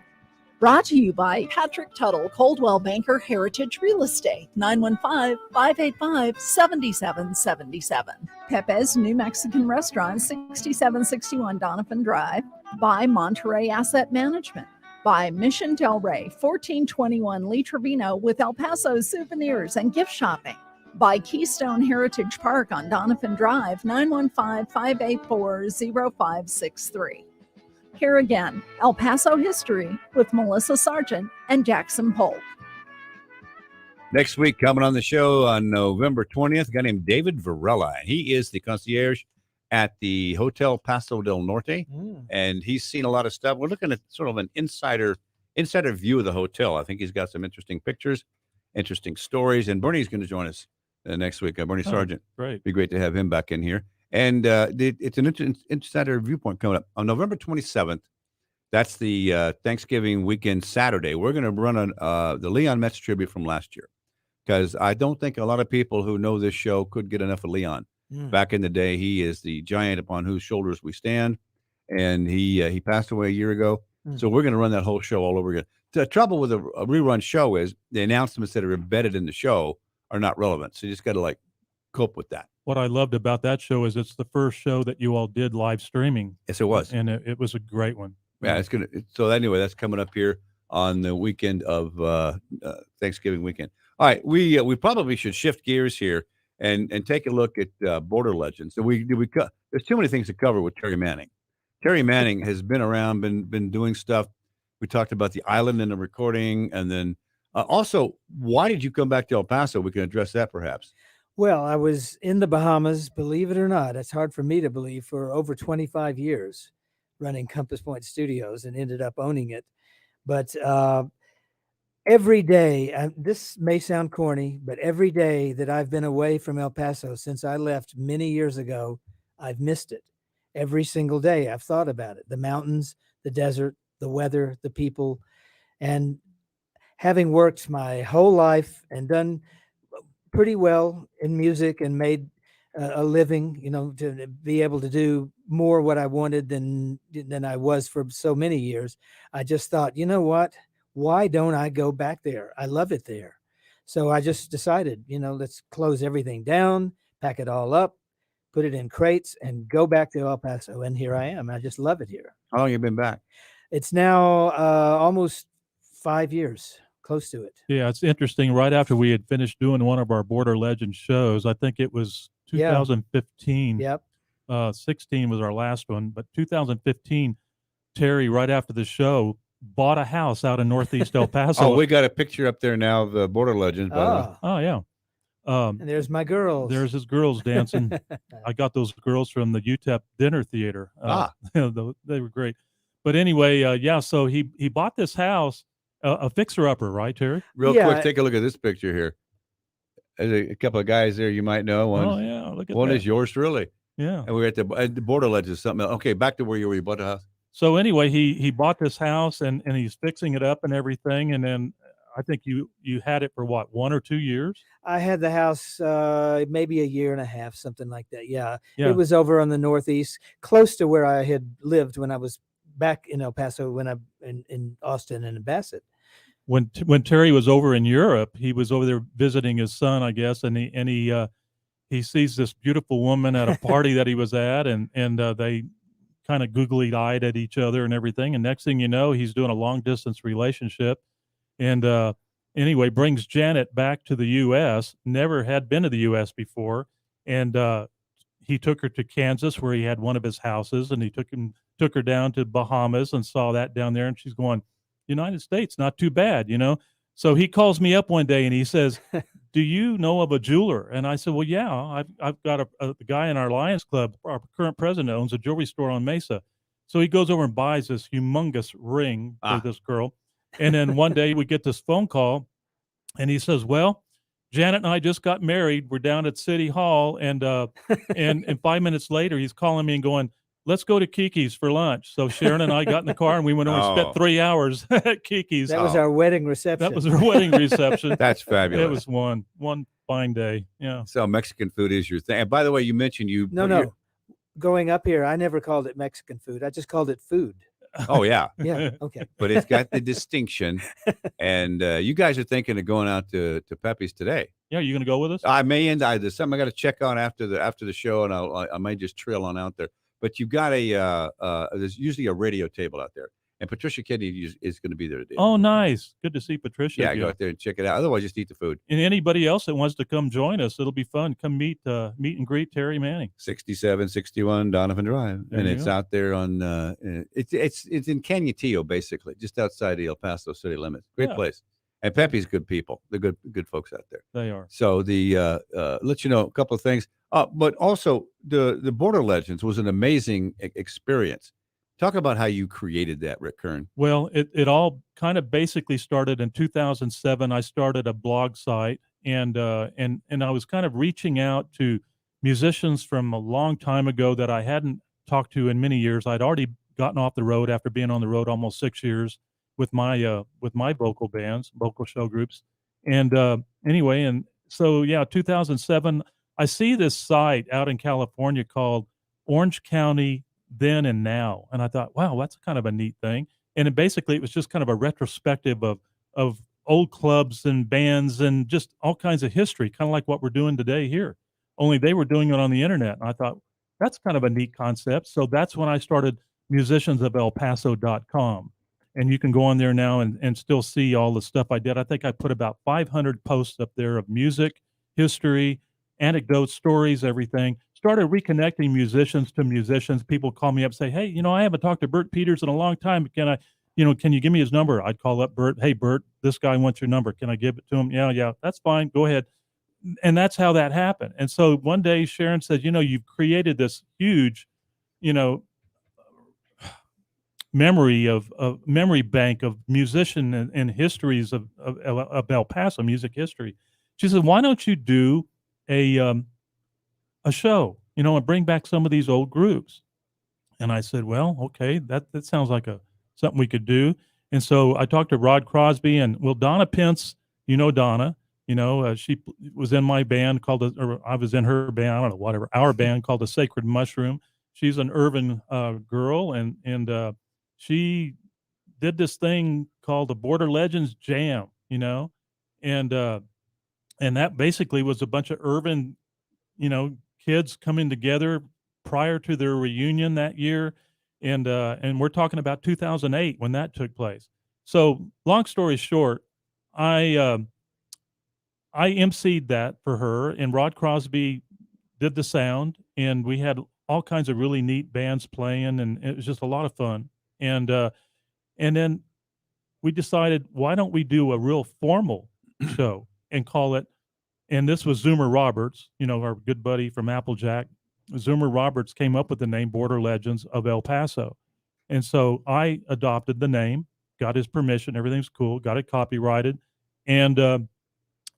Speaker 12: Brought to you by Patrick Tuttle, Coldwell Banker Heritage Real Estate, 915-585-7777. Pepe's New Mexican Restaurant, 6761 Donovan Drive. By Monterey Asset Management. By Mission Del Rey, 1421 Lee Trevino with El Paso souvenirs and gift shopping. By Keystone Heritage Park on Donovan Drive, 915-584-0563. Here again, El Paso History with Melissa Sargent and Jackson Polk.
Speaker 1: Next week, coming on the show on November 20th, a guy named David Varela. He is the concierge at the Hotel Paso del Norte, and he's seen a lot of stuff. We're looking at sort of an insider view of the hotel. I think he's got some interesting pictures, interesting stories, and Bernie's going to join us next week. Bernie Sargent.
Speaker 3: Great.
Speaker 1: Be great to have him back in here. And it's an insider viewpoint coming up on November 27th. That's the Thanksgiving weekend Saturday. We're going to run on the Leon Metz tribute from last year, because I don't think a lot of people who know this show could get enough of Leon. Back in the day, he is the giant upon whose shoulders we stand, and he passed away a year ago. So we're going to run that whole show all over again. The trouble with a rerun show is the announcements that are embedded in the show are not relevant. So you just got to cope with that.
Speaker 3: What I loved about that show is it's the first show that you all did live streaming.
Speaker 1: Yes, it was,
Speaker 3: and it was a great one.
Speaker 1: Yeah, it's gonna. So anyway, that's coming up here on the weekend of Thanksgiving weekend. All right, we probably should shift gears here and take a look at Border Legends. So there's too many things to cover with Terry Manning. Terry Manning has been around, been doing stuff. We talked about the island in the recording, and then also, why did you come back to El Paso? We can address that perhaps.
Speaker 5: Well, I was in the Bahamas, believe it or not. It's hard for me to believe, for over 25 years running Compass Point Studios, and ended up owning it. But every day, this may sound corny, but every day that I've been away from El Paso since I left many years ago, I've missed it. Every single day I've thought about it. The mountains, the desert, the weather, the people. And having worked my whole life and done pretty well in music and made a living, to be able to do more what I wanted than I was for so many years, I just thought, you know what? Why don't I go back there? I love it there. So I just decided, let's close everything down, pack it all up, put it in crates, and go back to El Paso. And here I am. I just love it here.
Speaker 1: How long have you been back?
Speaker 5: It's now almost 5 years. Close to it.
Speaker 3: Yeah, it's interesting. Right after we had finished doing one of our Border Legends shows, I think it was 2015.
Speaker 5: Yep.
Speaker 3: 16 was our last one, but 2015, Terry, right after the show, bought a house out in Northeast El Paso.
Speaker 1: Oh, we got a picture up there now of the Border Legends.
Speaker 3: Oh, yeah.
Speaker 5: And there's my girls.
Speaker 3: There's his girls dancing. I got those girls from the UTEP dinner theater. They were great. But anyway, so he bought this house. A fixer-upper, right, Terry?
Speaker 1: Real quick, take a look at this picture here. There's a couple of guys there you might know.
Speaker 3: Look at
Speaker 1: one
Speaker 3: that.
Speaker 1: Is yours truly.
Speaker 3: Yeah.
Speaker 1: And we're at the Border Legends, something else. Okay, back to where you bought the house.
Speaker 3: So anyway, he bought this house and he's fixing it up and everything. And then I think you had it for what, 1 or 2 years?
Speaker 5: I had the house maybe a year and a half, something like that. Yeah. It was over on the Northeast, close to where I had lived when I was back in El Paso, when I in Austin and Bassett.
Speaker 3: When Terry was over in Europe, he was over there visiting his son, I guess, and he sees this beautiful woman at a party that he was at, and they kind of googly-eyed at each other and everything. And next thing you know, he's doing a long-distance relationship, and anyway, brings Janet back to the U.S. Never had been to the U.S. before, and he took her to Kansas, where he had one of his houses, and he took her down to Bahamas and saw that down there, and she's going, United States, not too bad, you know. So he calls me up one day and he says, do you know of a jeweler? And I said, well, yeah, I've got a guy in our Lions Club, our current president, owns a jewelry store on Mesa. So he goes over and buys this humongous ring for this girl. And then one day we get this phone call and he says, well, Janet and I just got married. We're down at City Hall. And 5 minutes later, he's calling me and going, let's go to Kiki's for lunch. So Sharon and I got in the car and we went over and spent 3 hours at Kiki's.
Speaker 5: That was our wedding reception.
Speaker 3: That was our wedding reception.
Speaker 1: That's fabulous.
Speaker 3: It was one fine day. Yeah.
Speaker 1: So Mexican food is your thing. And by the way, you mentioned
Speaker 5: No. Growing up here, I never called it Mexican food. I just called it food.
Speaker 1: Oh, yeah.
Speaker 5: Yeah. Okay.
Speaker 1: But it's got the distinction. And you guys are thinking of going out to Pepe's today.
Speaker 3: Yeah. You going to go with us?
Speaker 1: I may end. There's something I got to check on after the show, and I might just trail on out there. But you've got there's usually a radio table out there. And Patricia Kennedy is going to be there today.
Speaker 3: Oh, nice. Good to see Patricia.
Speaker 1: Yeah, go out there and check it out. Otherwise, just eat the food.
Speaker 3: And anybody else that wants to come join us, it'll be fun. Come meet and greet Terry Manning.
Speaker 1: 6761 Donovan Drive.
Speaker 3: There
Speaker 1: and
Speaker 3: you
Speaker 1: it's
Speaker 3: go.
Speaker 1: out there on it's in Canutillo, basically, just outside the El Paso city limits. Great place. And Pepe's good people. They're good folks out there.
Speaker 3: They are.
Speaker 1: So let you know a couple of things. But also the Border Legends was an amazing experience. Talk about how you created that, Rick Kern.
Speaker 3: Well, it all kind of basically started in 2007. I started a blog site, and I was kind of reaching out to musicians from a long time ago that I hadn't talked to in many years. I'd already gotten off the road after being on the road almost 6 years with my vocal bands, vocal show groups, and anyway, and so 2007. I see this site out in California called Orange County Then and Now. And I thought, wow, that's kind of a neat thing. And it was just kind of a retrospective of old clubs and bands and just all kinds of history, kind of like what we're doing today here. Only they were doing it on the internet. And I thought, that's kind of a neat concept. So that's when I started musiciansofElPaso.com. And you can go on there now and still see all the stuff I did. I think I put about 500 posts up there of music, history, anecdotes, stories, everything. Started reconnecting musicians to musicians. People call me up and say, hey, I haven't talked to Bert Peters in a long time. Can you give me his number? I'd call up Bert. Hey, Bert, this guy wants your number. Can I give it to him? Yeah, that's fine. Go ahead. And that's how that happened. And so one day Sharon said, you've created this huge, memory bank of musician and histories of El Paso music history. She said, why don't you do a show, and bring back some of these old groups? And I said, well, okay, that sounds like something we could do. And so I talked to Rod Crosby and Donna Pence, Donna, she was in my band or I was in her band, I don't know, whatever, our band called the Sacred Mushroom. She's an urban girl and she did this thing called the Border Legends Jam, and that basically was a bunch of urban, kids coming together prior to their reunion that year. And we're talking about 2008 when that took place. So long story short, I emceed that for her, and Rod Crosby did the sound, and we had all kinds of really neat bands playing, and it was just a lot of fun. And then we decided, why don't we do a real formal show and call it, and this was Zoomer Roberts, our good buddy from Applejack. Zoomer Roberts came up with the name Border Legends of El Paso. And so I adopted the name, got his permission, everything's cool, got it copyrighted. And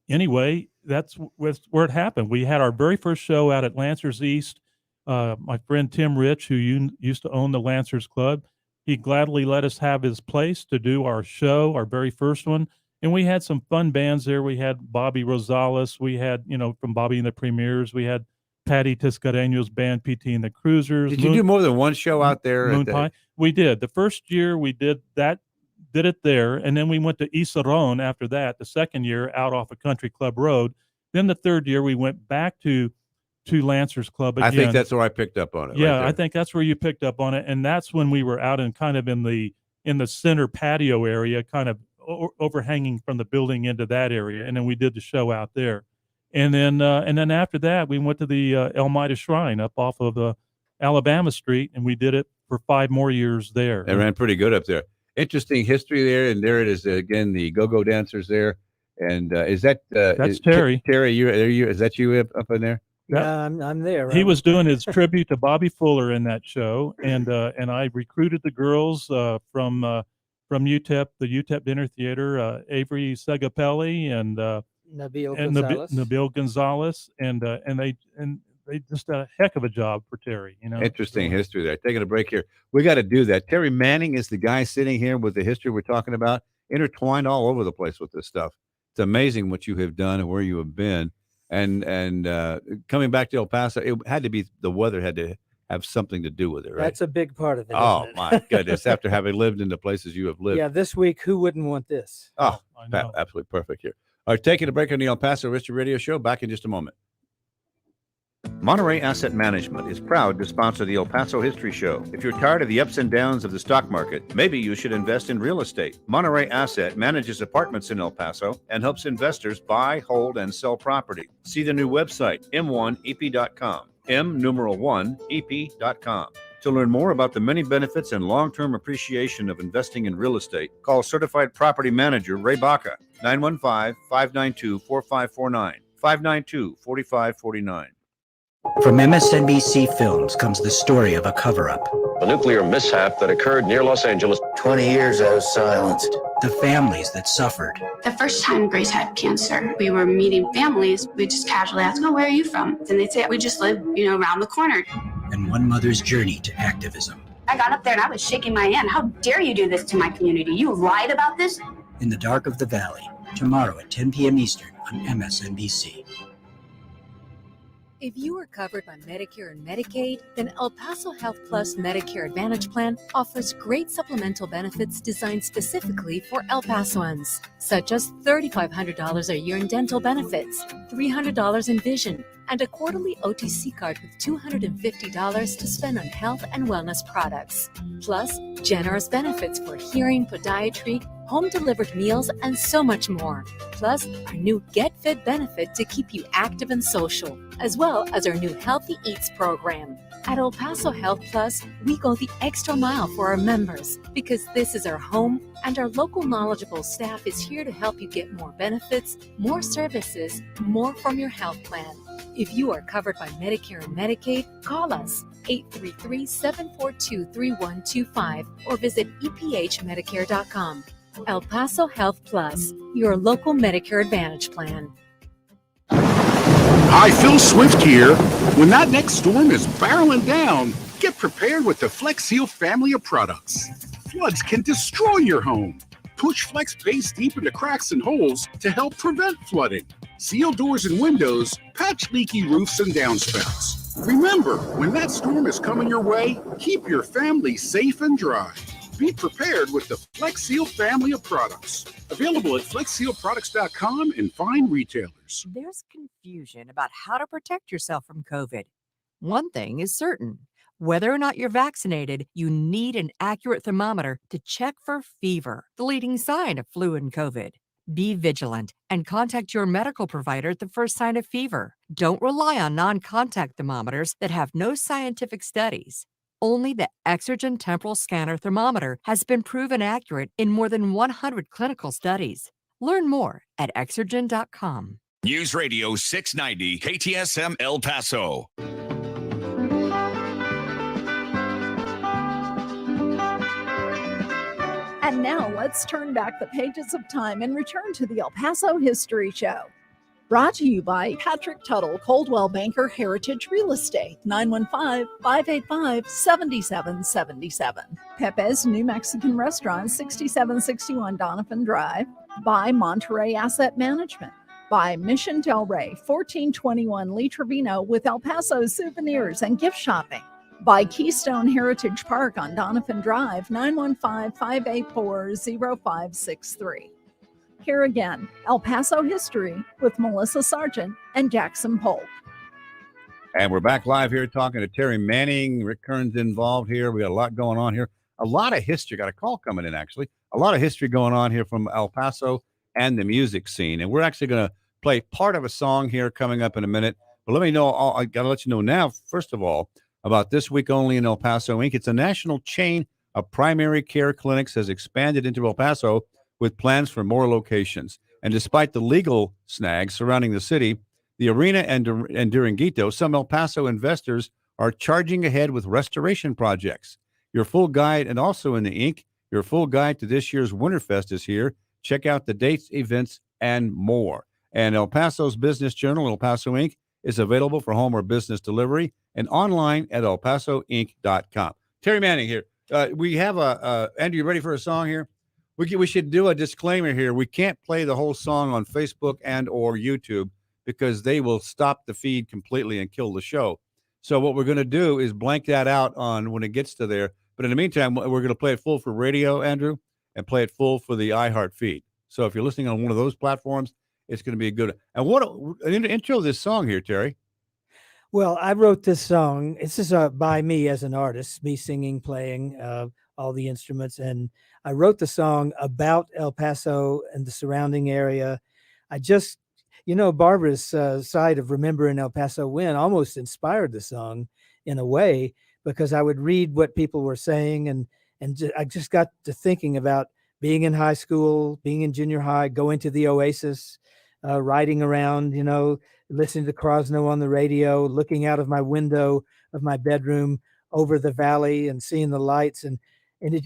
Speaker 3: anyway, that's where it happened. We had our very first show out at Lancers East. My friend Tim Rich, who used to own the Lancers Club, he gladly let us have his place to do our show, our very first one. And we had some fun bands there. We had Bobby Rosales. We had, from Bobby and the Premiers. We had Patty Tiscareño's band, PT and the Cruisers.
Speaker 1: Did you do more than one show out there?
Speaker 3: Moon Pie? We did. The first year we did it there. And then we went to Isaron after that, the second year out off of Country Club Road. Then the third year we went back to Lancers Club again.
Speaker 1: I think that's where I picked up on it.
Speaker 3: Yeah,
Speaker 1: right,
Speaker 3: I think that's where you picked up on it. And that's when we were out in kind of in the center patio area, kind of overhanging from the building into that area. And then we did the show out there. And then after that, we went to the Elmira Shrine up off of Alabama Street, and we did it for 5 more years there.
Speaker 1: They ran pretty good up there. interesting history there. And there it is again, the go-go dancers there. And is that
Speaker 3: That's Terry?
Speaker 1: Terry, is that you up in there?
Speaker 5: Yeah, I'm there.
Speaker 3: He was doing his tribute to Bobby Fuller in that show, and I recruited the girls from UTEP, the UTEP Dinner Theater, Avery Segapelli and Nabil Gonzalez, and they just did a heck of a job for Terry.
Speaker 1: Interesting history there. Taking a break here. We got to do that. Terry Manning is the guy sitting here with the history we're talking about, intertwined all over the place with this stuff. It's amazing what you have done and where you have been. And coming back to El Paso, it had to be the weather had to have something to do with it, right?
Speaker 5: That's a big part of it.
Speaker 1: Oh,
Speaker 5: isn't it?
Speaker 1: my goodness. After having lived in the places you have lived.
Speaker 5: Yeah, this week, who wouldn't want this?
Speaker 1: Oh, absolutely perfect here. All right, taking a break on the El Paso History Radio Show. Back in just a moment. Monterey Asset Management is proud to sponsor the El Paso History Show. If you're tired of the ups and downs of the stock market, maybe you should invest in real estate. Monterey Asset manages apartments in El Paso and helps investors buy, hold, and sell property. See the new website, m1ep.com, m1ep.com. To learn more about the many benefits and long-term appreciation of investing in real estate, call Certified Property Manager Ray Baca, 915-592-4549, 592-4549.
Speaker 17: From MSNBC Films comes the story of a cover-up.
Speaker 18: A nuclear mishap that occurred near Los Angeles.
Speaker 17: 20 years I was silenced. The families that suffered.
Speaker 19: The first time Grace had cancer, we were meeting families. We just casually asked, "Oh, where are you from?" And they'd say, "We just live, around the corner."
Speaker 17: And one mother's journey to activism.
Speaker 19: I got up there and I was shaking my hand. "How dare you do this to my community? You lied about this?"
Speaker 17: In the Dark of the Valley, tomorrow at 10 p.m. Eastern on MSNBC.
Speaker 20: If you are covered by Medicare and Medicaid, then El Paso Health Plus Medicare Advantage Plan offers great supplemental benefits designed specifically for El Pasoans, such as $3,500 a year in dental benefits, $300 in vision, and a quarterly OTC card with $250 to spend on health and wellness products. Plus, generous benefits for hearing, podiatry, home-delivered meals, and so much more. Plus, our new Get Fit benefit to keep you active and social, as well as our new Healthy Eats program. At El Paso Health Plus, we go the extra mile for our members because this is our home and our local knowledgeable staff is here to help you get more benefits, more services, more from your health plan. If you are covered by Medicare and Medicaid, call us 833-742-3125 or visit ephmedicare.com. El Paso Health Plus, your local Medicare Advantage plan.
Speaker 21: Hi, Phil Swift here. When that next storm is barreling down, get prepared with the Flex Seal family of products. Floods can destroy your home. Push Flex base deep into cracks and holes to help prevent flooding. Seal doors and windows, patch leaky roofs and downspouts. Remember, when that storm is coming your way, keep your family safe and dry. Be prepared with the Flex Seal family of products. Available at flexsealproducts.com and fine retailers.
Speaker 22: There's confusion about how to protect yourself from COVID. One thing is certain. Whether or not you're vaccinated, you need an accurate thermometer to check for fever, the leading sign of flu and COVID. Be vigilant and contact your medical provider at the first sign of fever. Don't rely on non-contact thermometers that have no scientific studies. Only the Exergen Temporal Scanner Thermometer has been proven accurate in more than 100 clinical studies. Learn more at Exergen.com.
Speaker 23: News Radio 690 KTSM El Paso.
Speaker 12: And now let's turn back the pages of time and return to the El Paso History Show. Brought to you by Patrick Tuttle, Coldwell Banker Heritage Real Estate, 915-585-7777. Pepe's New Mexican Restaurant, 6761 Donovan Drive. By Monterey Asset Management. By Mission Del Rey, 1421 Lee Trevino with El Paso souvenirs and gift shopping. By Keystone Heritage Park on Donovan Drive, 915-584-0563. Here again, El Paso History with Melissa Sargent and Jackson Polk.
Speaker 1: And we're back live here talking to Terry Manning. Rick Kern's involved here. We got a lot going on here. A lot of history. Got a call coming in, actually. A lot of history going on here from El Paso and the music scene. And we're actually going to play part of a song here coming up in a minute. But let me know, I got to let you know now, first of all, about This Week Only in El Paso Inc. It's a national chain of primary care clinics has expanded into El Paso with plans for more locations. And despite the legal snags surrounding the city, the arena and Duranguito, some El Paso investors are charging ahead with restoration projects. Your full guide, and also in the ink, your full guide to this year's Winterfest is here. Check out the dates, events, and more. And El Paso's business journal, El Paso Inc., is available for home or business delivery and online at elpasoinc.com. Terry Manning here. We have Andrew, you ready for a song here? We should do a disclaimer here. We can't play the whole song on Facebook and or YouTube because they will stop the feed completely and kill the show. So what we're going to do is blank that out on when it gets to there. But in the meantime, we're going to play it full for radio, Andrew, and play it full for the iHeart feed. So if you're listening on one of those platforms, it's going to be a good. And what an intro this song here, Terry.
Speaker 5: Well, I wrote this song. This is by me as an artist, me singing, playing all the instruments. And I wrote the song about El Paso and the surrounding area. I just, Barbara's side of Remembering El Paso When almost inspired the song in a way, because I would read what people were saying. And I just got to thinking about being in high school, being in junior high, going to the Oasis, riding around, listening to Krosno on the radio, looking out of my window of my bedroom over the valley and seeing the lights. And I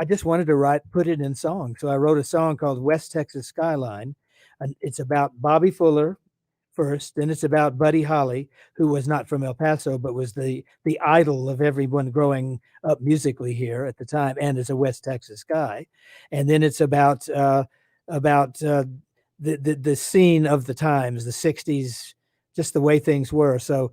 Speaker 5: just wanted to put it in song. So I wrote a song called West Texas Skyline. And it's about Bobby Fuller first, then it's about Buddy Holly, who was not from El Paso, but was the idol of everyone growing up musically here at the time, and is a West Texas guy. And then it's about the scene of the times, the 60s, just the way things were. So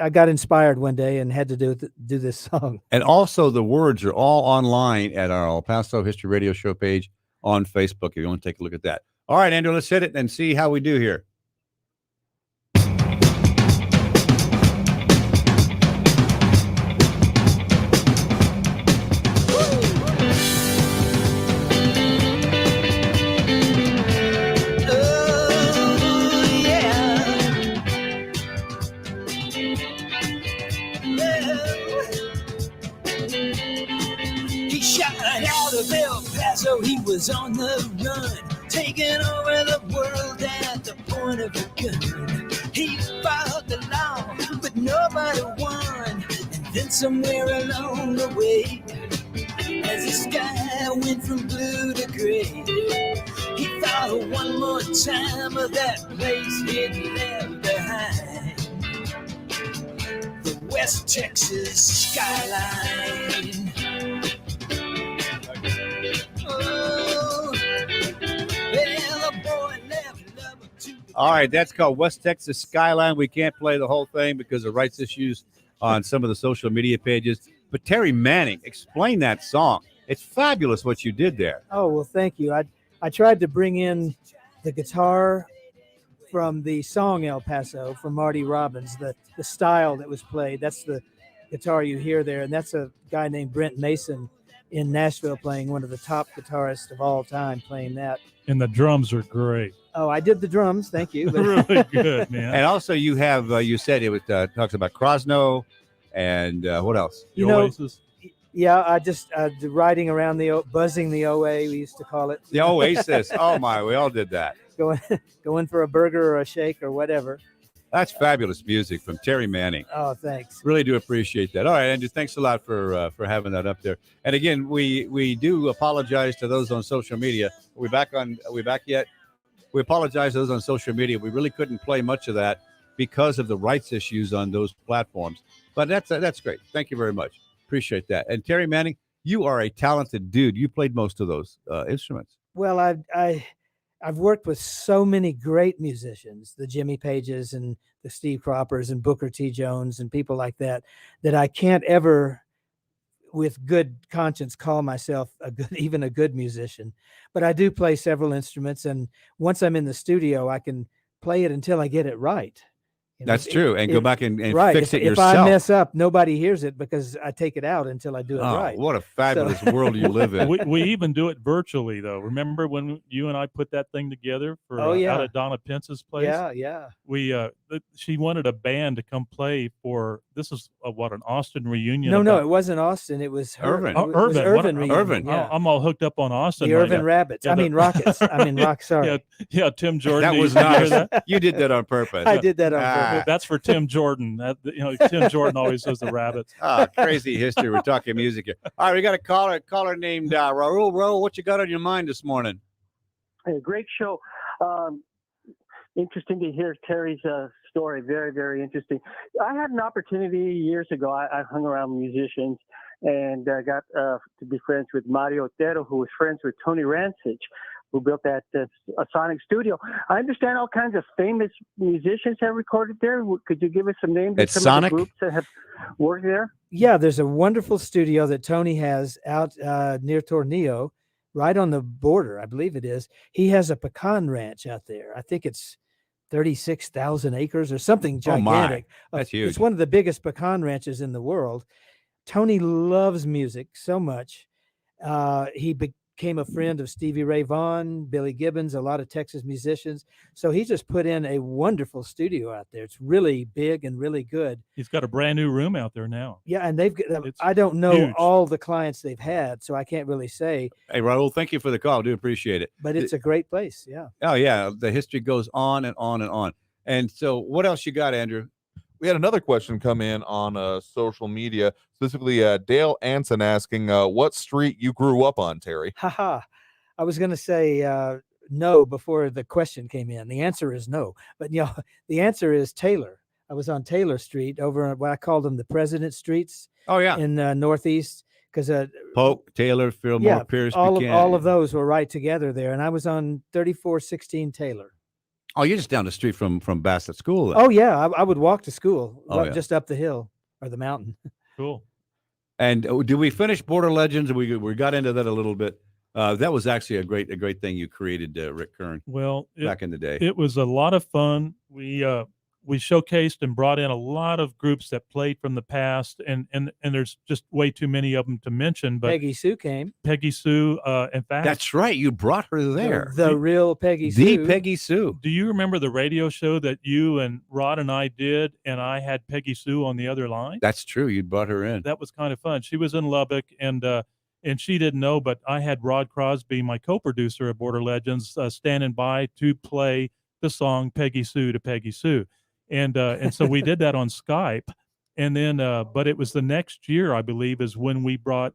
Speaker 5: I got inspired one day and had to do this song.
Speaker 1: And also the words are all online at our El Paso History Radio Show page on Facebook if you want to take a look at that. All right, Andrew, let's hit it and see how we do here.
Speaker 2: So he was on the run, taking over the world at the point of a gun. He fought the law, but nobody won. And then somewhere along the way, as the sky went from blue to gray, he thought one more time of that place he'd left behind. The West Texas skyline.
Speaker 1: All right, that's called West Texas Skyline. We can't play the whole thing because of rights issues on some of the social media pages. But Terry Manning, explain that song. It's fabulous what you did there.
Speaker 5: Oh, well, thank you. I tried to bring in the guitar from the song El Paso from Marty Robbins, the style that was played. That's the guitar you hear there. And that's a guy named Brent Mason in Nashville playing, one of the top guitarists of all time playing that.
Speaker 3: And the drums are great.
Speaker 5: Oh, I did the drums. Thank you.
Speaker 3: Really good, man.
Speaker 1: And also you have, you said it was, talks about Krosno and what else?
Speaker 3: The Oasis.
Speaker 5: Yeah, I just riding around buzzing the OA, we used to call it.
Speaker 1: The Oasis. Oh my, we all did that.
Speaker 5: Going for a burger or a shake or whatever.
Speaker 1: That's fabulous music from Terry Manning.
Speaker 5: Oh, thanks.
Speaker 1: Really do appreciate that. All right, Andrew, thanks a lot for having that up there. And again, we do apologize to those on social media. Are we back yet? We apologize to those on social media. We really couldn't play much of that because of the rights issues on those platforms. But that's great. Thank you very much. Appreciate that. And Terry Manning, you are a talented dude. You played most of those instruments.
Speaker 5: Well, I've worked with so many great musicians, the Jimmy Pages and the Steve Croppers and Booker T. Jones and people like that I can't ever, with good conscience, call myself even a good musician. But I do play several instruments, and once I'm in the studio, I can play it until I get it right.
Speaker 1: That's true. And go back and
Speaker 5: right.
Speaker 1: fix it
Speaker 5: If
Speaker 1: yourself.
Speaker 5: I mess up, nobody hears it because I take it out until I do it right.
Speaker 1: What a fabulous world you live in.
Speaker 3: We even do it virtually, though. Remember when you and I put that thing together for out at Donna Pence's place?
Speaker 5: Yeah.
Speaker 3: She wanted a band to come play for, this is an Austin reunion.
Speaker 5: No, it wasn't Austin. It was
Speaker 1: Irvin.
Speaker 5: Irvin.
Speaker 3: Yeah. I'm all hooked up on Austin.
Speaker 5: The Irvin Rabbits. Rockets. Sorry.
Speaker 3: Yeah, Tim Jordan.
Speaker 1: That was nice. You did that on purpose.
Speaker 5: I did that on purpose.
Speaker 3: That's for Tim Jordan. Tim Jordan always says the Rabbits.
Speaker 1: Crazy history. We're talking music here. All right, we got a caller named Raul. Raul, what you got on your mind this morning?
Speaker 4: Hey, great show. Interesting to hear Terry's story. Very, very interesting. I had an opportunity years ago. I hung around musicians and got to be friends with Mario Otero, who was friends with Tony Rancich, who built that sonic studio. I understand all kinds of famous musicians have recorded there. Could you give us some names of some of the groups that have worked there?
Speaker 5: Yeah, there's a wonderful studio that Tony has out near Tornillo, right on the border, I believe it is. He has a pecan ranch out there. I think it's 36,000 acres or something gigantic.
Speaker 1: That's huge.
Speaker 5: It's one of the biggest pecan ranches in the world. Tony loves music so much. He became a friend of Stevie Ray Vaughan, Billy Gibbons, a lot of Texas musicians. So he just put in a wonderful studio out there. It's really big and really good.
Speaker 3: He's got a brand new room out there now.
Speaker 5: Yeah, and I don't know
Speaker 3: huge.
Speaker 5: all the clients they've had, so I can't really say.
Speaker 1: Hey, Raul, thank you for the call. I do appreciate it.
Speaker 5: But it's a great place, yeah.
Speaker 1: Oh, yeah. The history goes on and on and on. And so what else you got, Andrew?
Speaker 6: We had another question come in on social media, specifically Dale Anson asking what street you grew up on, Terry.
Speaker 5: I was going to say no before the question came in. The answer is no. But, the answer is Taylor. I was on Taylor Street over what I called them the President Streets.
Speaker 1: Oh, yeah.
Speaker 5: In Northeast. Because
Speaker 1: Polk, Taylor, Fillmore, Pierce, Buchanan.
Speaker 5: all of those were right together there. And I was on 3416 Taylor.
Speaker 1: Oh, you're just down the street from Bassett School. Then.
Speaker 5: Oh, yeah. I would walk to school just up the hill or the mountain.
Speaker 3: Cool.
Speaker 1: And did we finish Border Legends? We got into that a little bit. That was actually a great thing you created, Rick Kern.
Speaker 3: Well,
Speaker 1: back in the day,
Speaker 3: it was a lot of fun. We showcased and brought in a lot of groups that played from the past, and there's just way too many of them to mention. But
Speaker 5: Peggy Sue came.
Speaker 3: Peggy Sue, in fact,
Speaker 1: that's right. You brought her there.
Speaker 5: The real Peggy Sue.
Speaker 1: The Peggy Sue.
Speaker 3: Do you remember the radio show that you and Rod and I did, and I had Peggy Sue on the other line?
Speaker 1: That's true. You brought her in.
Speaker 3: That was kind of fun. She was in Lubbock, and she didn't know, but I had Rod Crosby, my co-producer of Border Legends, standing by to play the song Peggy Sue to Peggy Sue. And so we did that on Skype, and then but it was the next year, I believe, is when we brought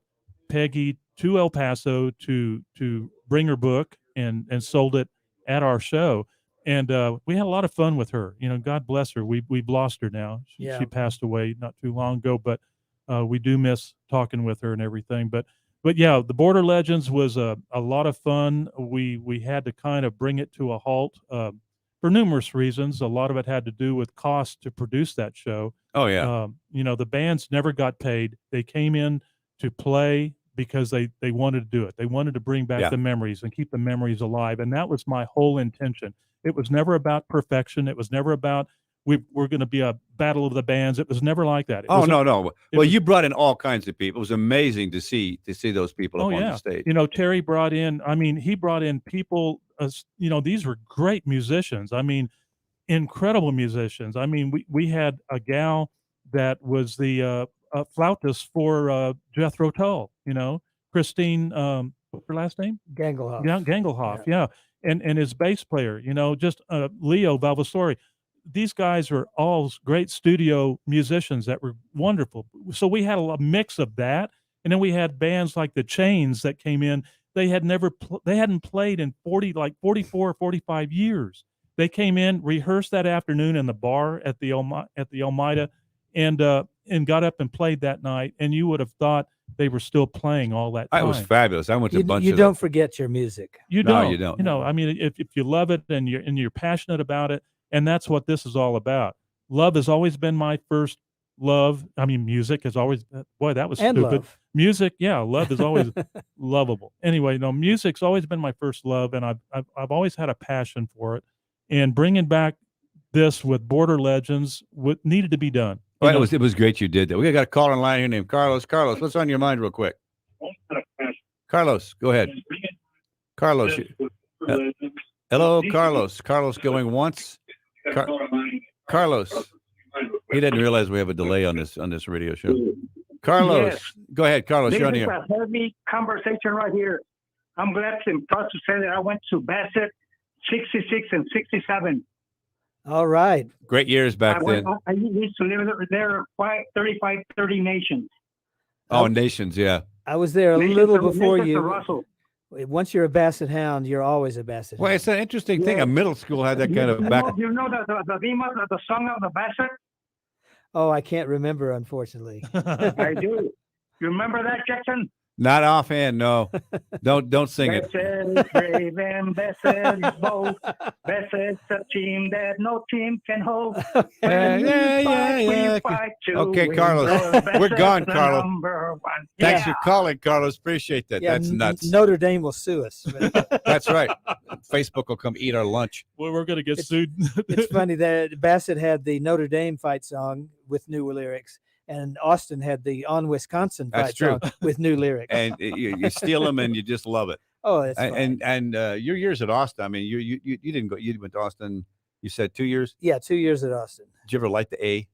Speaker 3: Peggy to El Paso to bring her book and sold it at our show, and we had a lot of fun with her. God bless her. We've lost her now. She passed away not too long ago, but we do miss talking with her and everything. But yeah, the Border Legends was a lot of fun. We had to kind of bring it to a halt. For numerous reasons. A lot of it had to do with cost to produce that show.
Speaker 1: Oh, yeah.
Speaker 3: The bands never got paid. They came in to play because they wanted to do it. They wanted to bring back the memories and keep the memories alive. And that was my whole intention. It was never about perfection. It was never about we're going to be a battle of the bands. It was never like that.
Speaker 1: No. Well, you brought in all kinds of people. It was amazing to see those people up on the stage.
Speaker 3: Terry brought in, he brought in people, these were great musicians. Incredible musicians. We had a gal that was the flautist for Jethro Tull, Christine, what's her last name?
Speaker 5: Gangelhoff.
Speaker 3: Yeah, Gangelhoff, yeah. And his bass player, just Leo Valvasori. These guys are all great studio musicians that were wonderful. So we had a mix of that. And then we had bands like the Chains that came in. They had they hadn't played in 44, 45 years. They came in, rehearsed that afternoon in the bar at the Almeida, and got up and played that night. And you would have thought they were still playing all that time.
Speaker 1: It was fabulous. I went to a bunch of
Speaker 5: You don't forget your music.
Speaker 3: You don't.
Speaker 1: No, you don't.
Speaker 3: If you love it and you're passionate about it, and that's what this is all about. Love has always been my first love. Music has always, boy, that was
Speaker 5: and
Speaker 3: stupid.
Speaker 5: Love.
Speaker 3: Music, yeah, love is always lovable. Anyway, music's always been my first love, and I've always had a passion for it. And bringing back this with Border Legends, what needed to be done.
Speaker 1: Well, it was great you did that. We got a caller in line here named Carlos. Carlos, what's on your mind real quick? Carlos, go ahead. Carlos. Hello, Carlos. Carlos going once. Carlos. He didn't realize we have a delay on this radio show. Carlos,
Speaker 7: Yes.
Speaker 1: Go ahead, Carlos.
Speaker 7: This
Speaker 1: You're on
Speaker 7: is
Speaker 1: here.
Speaker 7: a heavy conversation right here. I'm glad and proud to say that I went to Bassett 66 and 67.
Speaker 5: All right.
Speaker 1: Great years back then.
Speaker 7: I used to live there 30 nations.
Speaker 1: Oh, Nations, yeah.
Speaker 5: I was there a
Speaker 7: Nations
Speaker 5: little
Speaker 7: to-
Speaker 5: before
Speaker 7: Nations to
Speaker 5: you.
Speaker 7: Russell.
Speaker 5: Once you're a Basset Hound, you're always a Basset
Speaker 1: Well,
Speaker 5: Hound.
Speaker 1: it's an interesting thing. A middle school had that kind of back.
Speaker 7: You know the theme of the song of the Bassett?
Speaker 5: Oh, I can't remember, unfortunately.
Speaker 7: I do. You remember that, Jackson?
Speaker 1: Not offhand, no. Don't sing it.
Speaker 7: Bassett is brave and Bassett is bold. Bassett's a team that no team can hold.
Speaker 1: Yeah. Okay, Carlos. We're gone, Carlos. Thanks for calling, Carlos. Appreciate that.
Speaker 5: Yeah,
Speaker 1: That's nuts.
Speaker 5: Notre Dame will sue us.
Speaker 1: That's right. Facebook will come eat our lunch.
Speaker 3: Well, we're going to get sued.
Speaker 5: It's funny that Bassett had the Notre Dame fight song with new lyrics, and Austin had the On Wisconsin
Speaker 1: That's
Speaker 5: fight
Speaker 1: true.
Speaker 5: song with new lyrics.
Speaker 1: And you steal them and you just love it.
Speaker 5: Oh, that's fun.
Speaker 1: And your years at Austin. I mean, you didn't go. You went to Austin. You said 2 years.
Speaker 5: Yeah, 2 years at Austin.
Speaker 1: Did you ever light the A?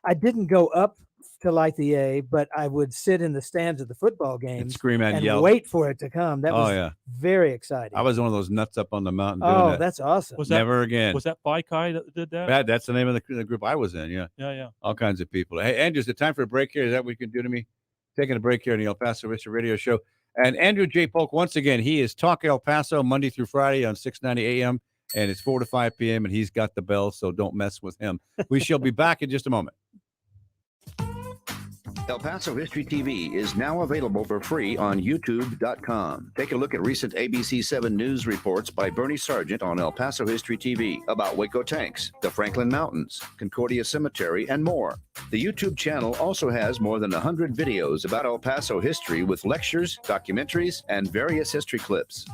Speaker 5: I didn't go up to light the A, but I would sit in the stands of the football games
Speaker 1: scream and yell.
Speaker 5: wait for it to come. That was very exciting.
Speaker 1: I was one of those nuts up on the mountain doing
Speaker 5: Oh,
Speaker 1: that.
Speaker 5: that's awesome.
Speaker 3: Was that-
Speaker 1: Never again.
Speaker 3: Was that Kai that did that?
Speaker 1: Yeah, that's the name of the group I was in. Yeah.
Speaker 3: Yeah.
Speaker 1: All kinds of people. Hey, Andrew, is it time for a break here? Is that what you can do to me? Taking a break here on the El Paso History Radio Show. And Andrew J. Polk, once again, he is Talk El Paso Monday through Friday on 690 AM, and it's 4 to 5 p.m., and he's got the bell, so don't mess with him. We shall be back in just a moment.
Speaker 8: El Paso History TV is now available for free on YouTube.com. Take a look at recent ABC 7 news reports by Bernie Sargent on El Paso History TV about Waco tanks, the Franklin Mountains, Concordia Cemetery, and more. The YouTube channel also has more than 100 videos about El Paso history with lectures, documentaries, and various history clips.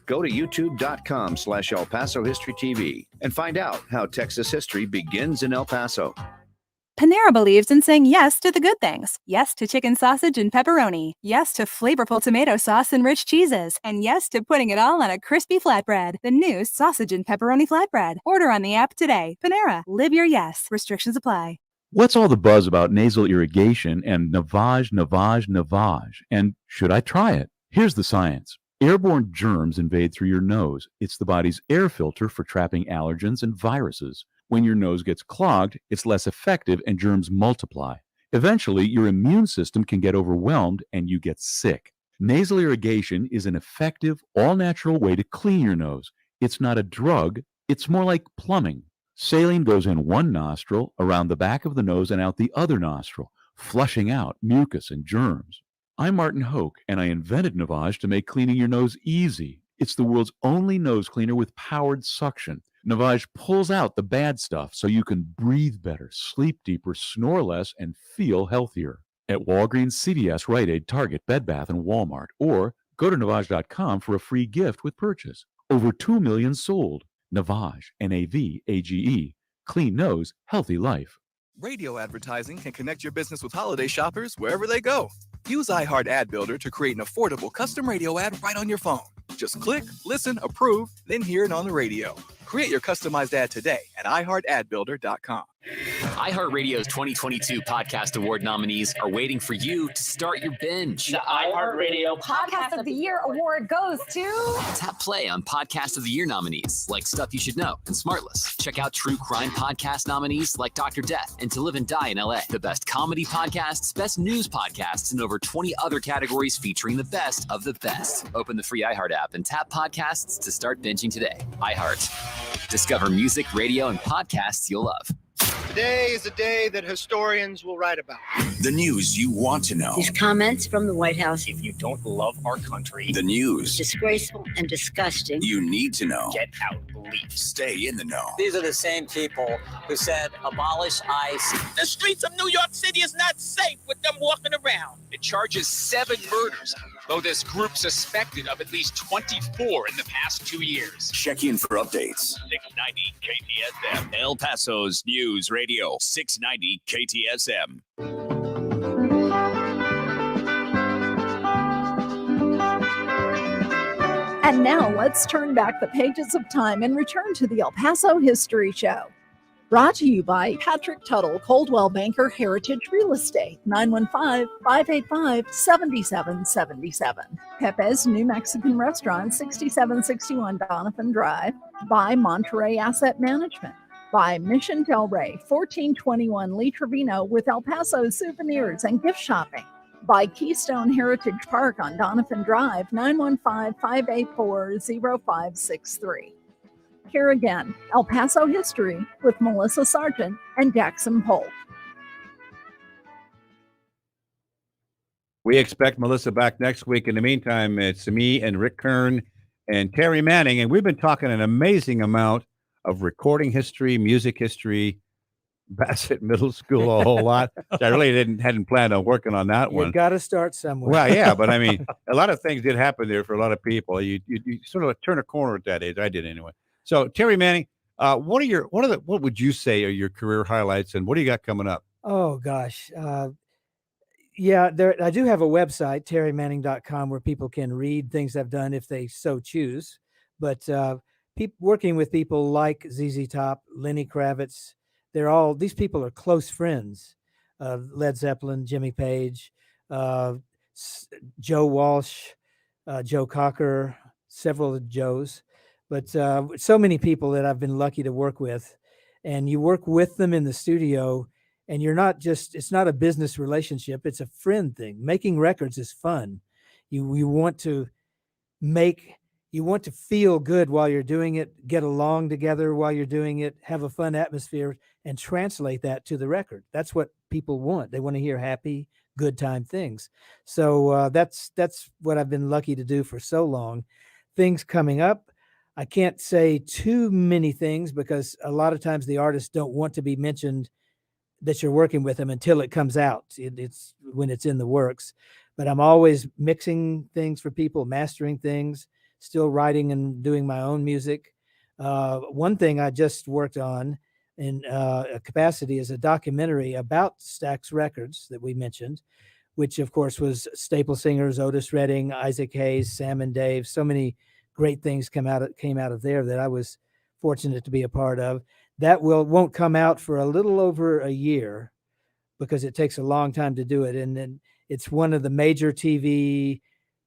Speaker 8: Go to youtube.com/El Paso History TV and find out how Texas history begins in El Paso.
Speaker 9: Panera believes in saying yes to the good things. Yes to chicken sausage and pepperoni. Yes to flavorful tomato sauce and rich cheeses. And yes to putting it all on a crispy flatbread. The new sausage and pepperoni flatbread. Order on the app today. Panera. Live your yes. Restrictions apply.
Speaker 10: What's all the buzz about nasal irrigation and navage? And should I try it? Here's the science. Airborne germs invade through your nose. It's the body's air filter for trapping allergens and viruses. When your nose gets clogged, it's less effective and germs multiply. Eventually, your immune system can get overwhelmed and you get sick. Nasal irrigation is an effective, all-natural way to clean your nose. It's not a drug, it's more like plumbing. Saline goes in one nostril, around the back of the nose, and out the other nostril, flushing out mucus and germs. I'm Martin Hoke, and I invented Navage to make cleaning your nose easy. It's the world's only nose cleaner with powered suction. Navage pulls out the bad stuff so you can breathe better, sleep deeper, snore less, and feel healthier. At Walgreens, CVS, Rite Aid, Target, Bed Bath, and Walmart. Or go to Navage.com for a free gift with purchase. Over 2 million sold. Navage, Navage. Clean nose, healthy life.
Speaker 24: Radio advertising can connect your business with holiday shoppers wherever they go. Use iHeart Ad Builder to create an affordable custom radio ad right on your phone. Just click, listen, approve, then hear it on the radio. Create your customized ad today at iHeartAdBuilder.com.
Speaker 25: iHeartRadio's 2022 Podcast Award nominees are waiting for you to start your binge.
Speaker 26: The iHeartRadio Podcast of the Year award goes to...
Speaker 25: Tap play on Podcast of the Year nominees like Stuff You Should Know and Smartless. Check out true crime podcast nominees like Dr. Death and To Live and Die in LA. The best comedy podcasts, best news podcasts, and over 20 other categories featuring the best of the best. Open the free iHeart app and tap podcasts to start binging today. iHeart. Discover music, radio, and podcasts you'll love.
Speaker 27: Today is a day that historians will write about.
Speaker 23: The news you want to know.
Speaker 28: These comments from the White House.
Speaker 23: If you don't love our country. The news.
Speaker 28: Disgraceful and disgusting.
Speaker 23: You need to know. Get out beliefs. Stay in the know.
Speaker 29: These are the same people who said abolish ICE.
Speaker 30: The streets of New York City is not safe with them walking around.
Speaker 23: It charges 7 murders
Speaker 11: though this group suspected of at least 24 in the past 2 years.
Speaker 23: Check in for updates. 690 KTSM. El Paso's News Radio. 690 KTSM.
Speaker 12: And now let's turn back the pages of time and return to the El Paso History Show. Brought to you by Patrick Tuttle, Coldwell Banker Heritage Real Estate, 915-585-7777. Pepe's New Mexican Restaurant, 6761 Donovan Drive. By Monterey Asset Management. By Mission Del Rey, 1421 Lee Trevino with El Paso souvenirs and gift shopping. By Keystone Heritage Park on Donovan Drive, 915-584-0563. Here again, El Paso History with Melissa Sargent and Jackson Polk.
Speaker 1: We expect Melissa back next week. In the meantime, it's me and Rick Kern and Terry Manning, and we've been talking an amazing amount of recording history, music history, Bassett Middle School, a whole lot. I really hadn't planned on working on that one.
Speaker 5: You got to start somewhere.
Speaker 1: Well, yeah, but I mean, a lot of things did happen there for a lot of people. You sort of turn a corner at that age. I did anyway. So Terry Manning, what would you say are your career highlights, and what do you got coming up?
Speaker 5: Oh gosh. Yeah, I do have a website, terrymanning.com, where people can read things I've done if they so choose. But working with people like ZZ Top, Lenny Kravitz, these people are close friends of Led Zeppelin, Jimmy Page, Joe Walsh, Joe Cocker, several of Joes. But so many people that I've been lucky to work with, and you work with them in the studio, and it's not a business relationship. It's a friend thing. Making records is fun. You want to feel good while you're doing it, get along together while you're doing it, have a fun atmosphere, and translate that to the record. That's what people want. They want to hear happy, good time things. So that's what I've been lucky to do for so long. Things coming up, I can't say too many things because a lot of times the artists don't want to be mentioned that you're working with them until it comes out. It's when it's in the works. But I'm always mixing things for people, mastering things, still writing and doing my own music. One thing I just worked on in a capacity is a documentary about Stax Records that we mentioned, which of course was staple singers, Otis Redding, Isaac Hayes, Sam and Dave. So many great things came out of there that I was fortunate to be a part of. That won't come out for a little over a year because it takes a long time to do it. And then it's one of the major TV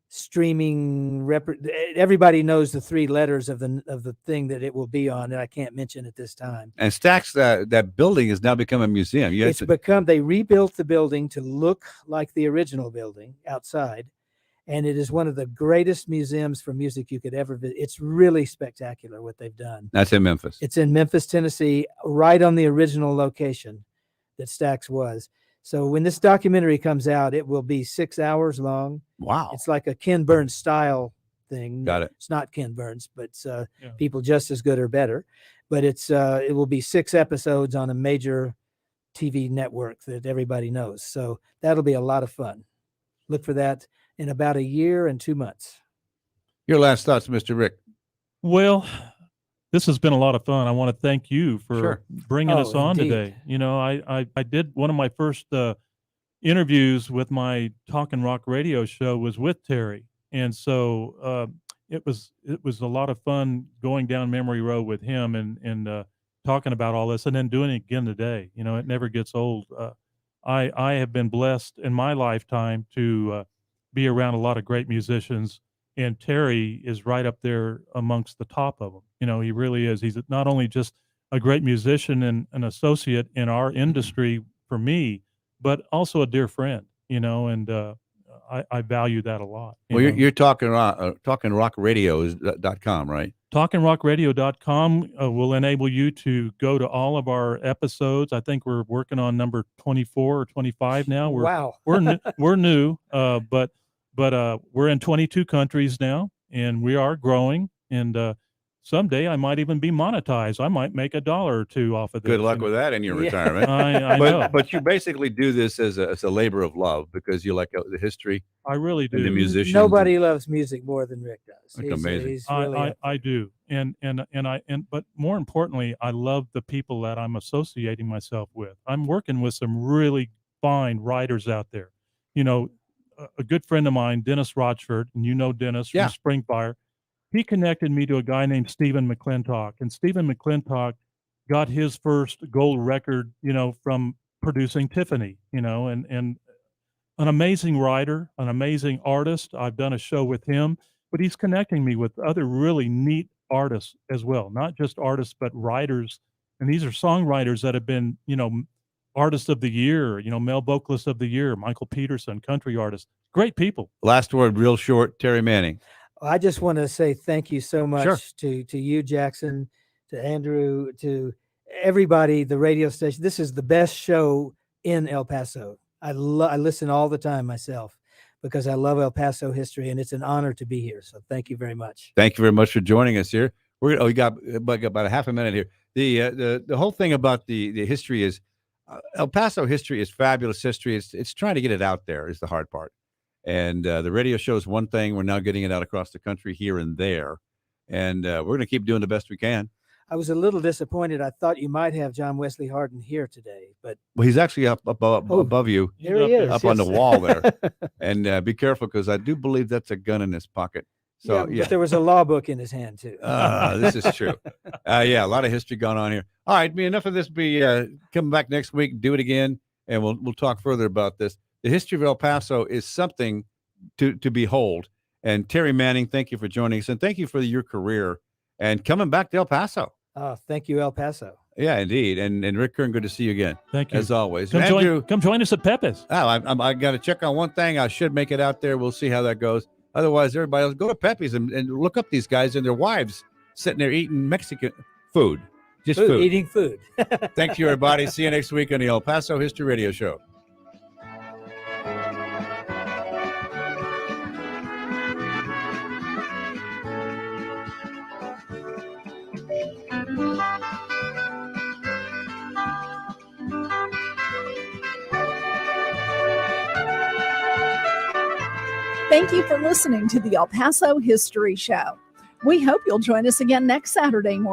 Speaker 5: streaming everybody knows the three letters of the thing that it will be on that I can't mention at this time.
Speaker 1: And Stax, that building has now become a museum.
Speaker 5: They rebuilt the building to look like the original building outside. And it is one of the greatest museums for music you could ever visit. It's really spectacular what they've done.
Speaker 1: That's in Memphis.
Speaker 5: It's in Memphis, Tennessee, right on the original location that Stax was. So when this documentary comes out, it will be 6 hours long.
Speaker 1: Wow.
Speaker 5: It's like a Ken Burns style thing.
Speaker 1: Got it.
Speaker 5: It's not Ken Burns, but it's people just as good or better. But it will be 6 episodes on a major TV network that everybody knows. So that'll be a lot of fun. Look for that in about a year and 2 months.
Speaker 1: Your last thoughts, Mr. Rick?
Speaker 3: Well, this has been a lot of fun. I want to thank you for bringing us on today. You know, I did one of my first interviews with my Talk and Rock radio show was with Terry. And so it was a lot of fun going down memory road with him and talking about all this and then doing it again today. You know, it never gets old. I have been blessed in my lifetime to be around a lot of great musicians, and Terry is right up there amongst the top of them. You know, he really is. He's not only just a great musician and an associate in our industry for me, but also a dear friend, you know, and I value that a lot.
Speaker 1: Well, you're TalkandRockRadio.com, right?
Speaker 3: TalkandRockRadio.com will enable you to go to all of our episodes. I think we're working on number 24 or 25 now.
Speaker 5: Wow.
Speaker 3: We're new, but we're in 22 countries now, and we are growing. And someday I might even be monetized. I might make $1 or $2 off of this.
Speaker 1: Good luck with that in your retirement.
Speaker 3: I know.
Speaker 1: But you basically do this as a labor of love because you like the history.
Speaker 3: I really do.
Speaker 1: And the musicians.
Speaker 5: Nobody loves music more than Rick does.
Speaker 1: That's amazing.
Speaker 5: He's really
Speaker 3: I do. But more importantly, I love the people that I'm associating myself with. I'm working with some really fine writers out there. You know, a good friend of mine, Dennis Rochford, and you know Dennis from Springfire, he connected me to a guy named Stephen McClintock. And Stephen McClintock got his first gold record, you know, from producing Tiffany, you know, and an amazing writer, an amazing artist. I've done a show with him, but he's connecting me with other really neat artists as well, not just artists, but writers. And these are songwriters that have been, you know, Artist of the Year, you know, Male Vocalist of the Year, Michael Peterson, country artist. Great people.
Speaker 1: Last word, real short, Terry Manning.
Speaker 5: I just want to say thank you so much to you, Jackson, to Andrew, to everybody, the radio station. This is the best show in El Paso. I listen all the time myself because I love El Paso history, and it's an honor to be here. So thank you very much.
Speaker 1: Thank you very much for joining us here. We got about a half a minute here. The whole thing about the history is El Paso history is fabulous history. It's trying to get it out there is the hard part. And the radio show is one thing. We're now getting it out across the country here and there. And we're going to keep doing the best we can.
Speaker 5: I was a little disappointed. I thought you might have John Wesley Hardin here today, but
Speaker 1: he's actually up above you.
Speaker 5: There he is,
Speaker 1: up on the wall there. And be careful because I do believe that's a gun in his pocket. So
Speaker 5: but there was a law book in his hand too.
Speaker 1: This is true. A lot of history going on here. All right, enough of this. Coming back next week, do it again, and we'll talk further about this. The history of El Paso is something to behold. And Terry Manning, thank you for joining us, and thank you for your career and coming back to El Paso.
Speaker 5: Thank you, El Paso.
Speaker 1: Yeah, indeed. And Rick Kern, good to see you again.
Speaker 3: Thank you.
Speaker 1: As always.
Speaker 3: Come join us at Pepe's.
Speaker 1: I got to check on one thing. I should make it out there. We'll see how that goes. Otherwise, everybody else, go to Pepe's and look up these guys and their wives sitting there eating Mexican food. Just food.
Speaker 5: Eating food.
Speaker 1: Thank you, everybody. See you next week on the El Paso History Radio Show.
Speaker 12: Thank you for listening to the El Paso History Show. We hope you'll join us again next Saturday morning.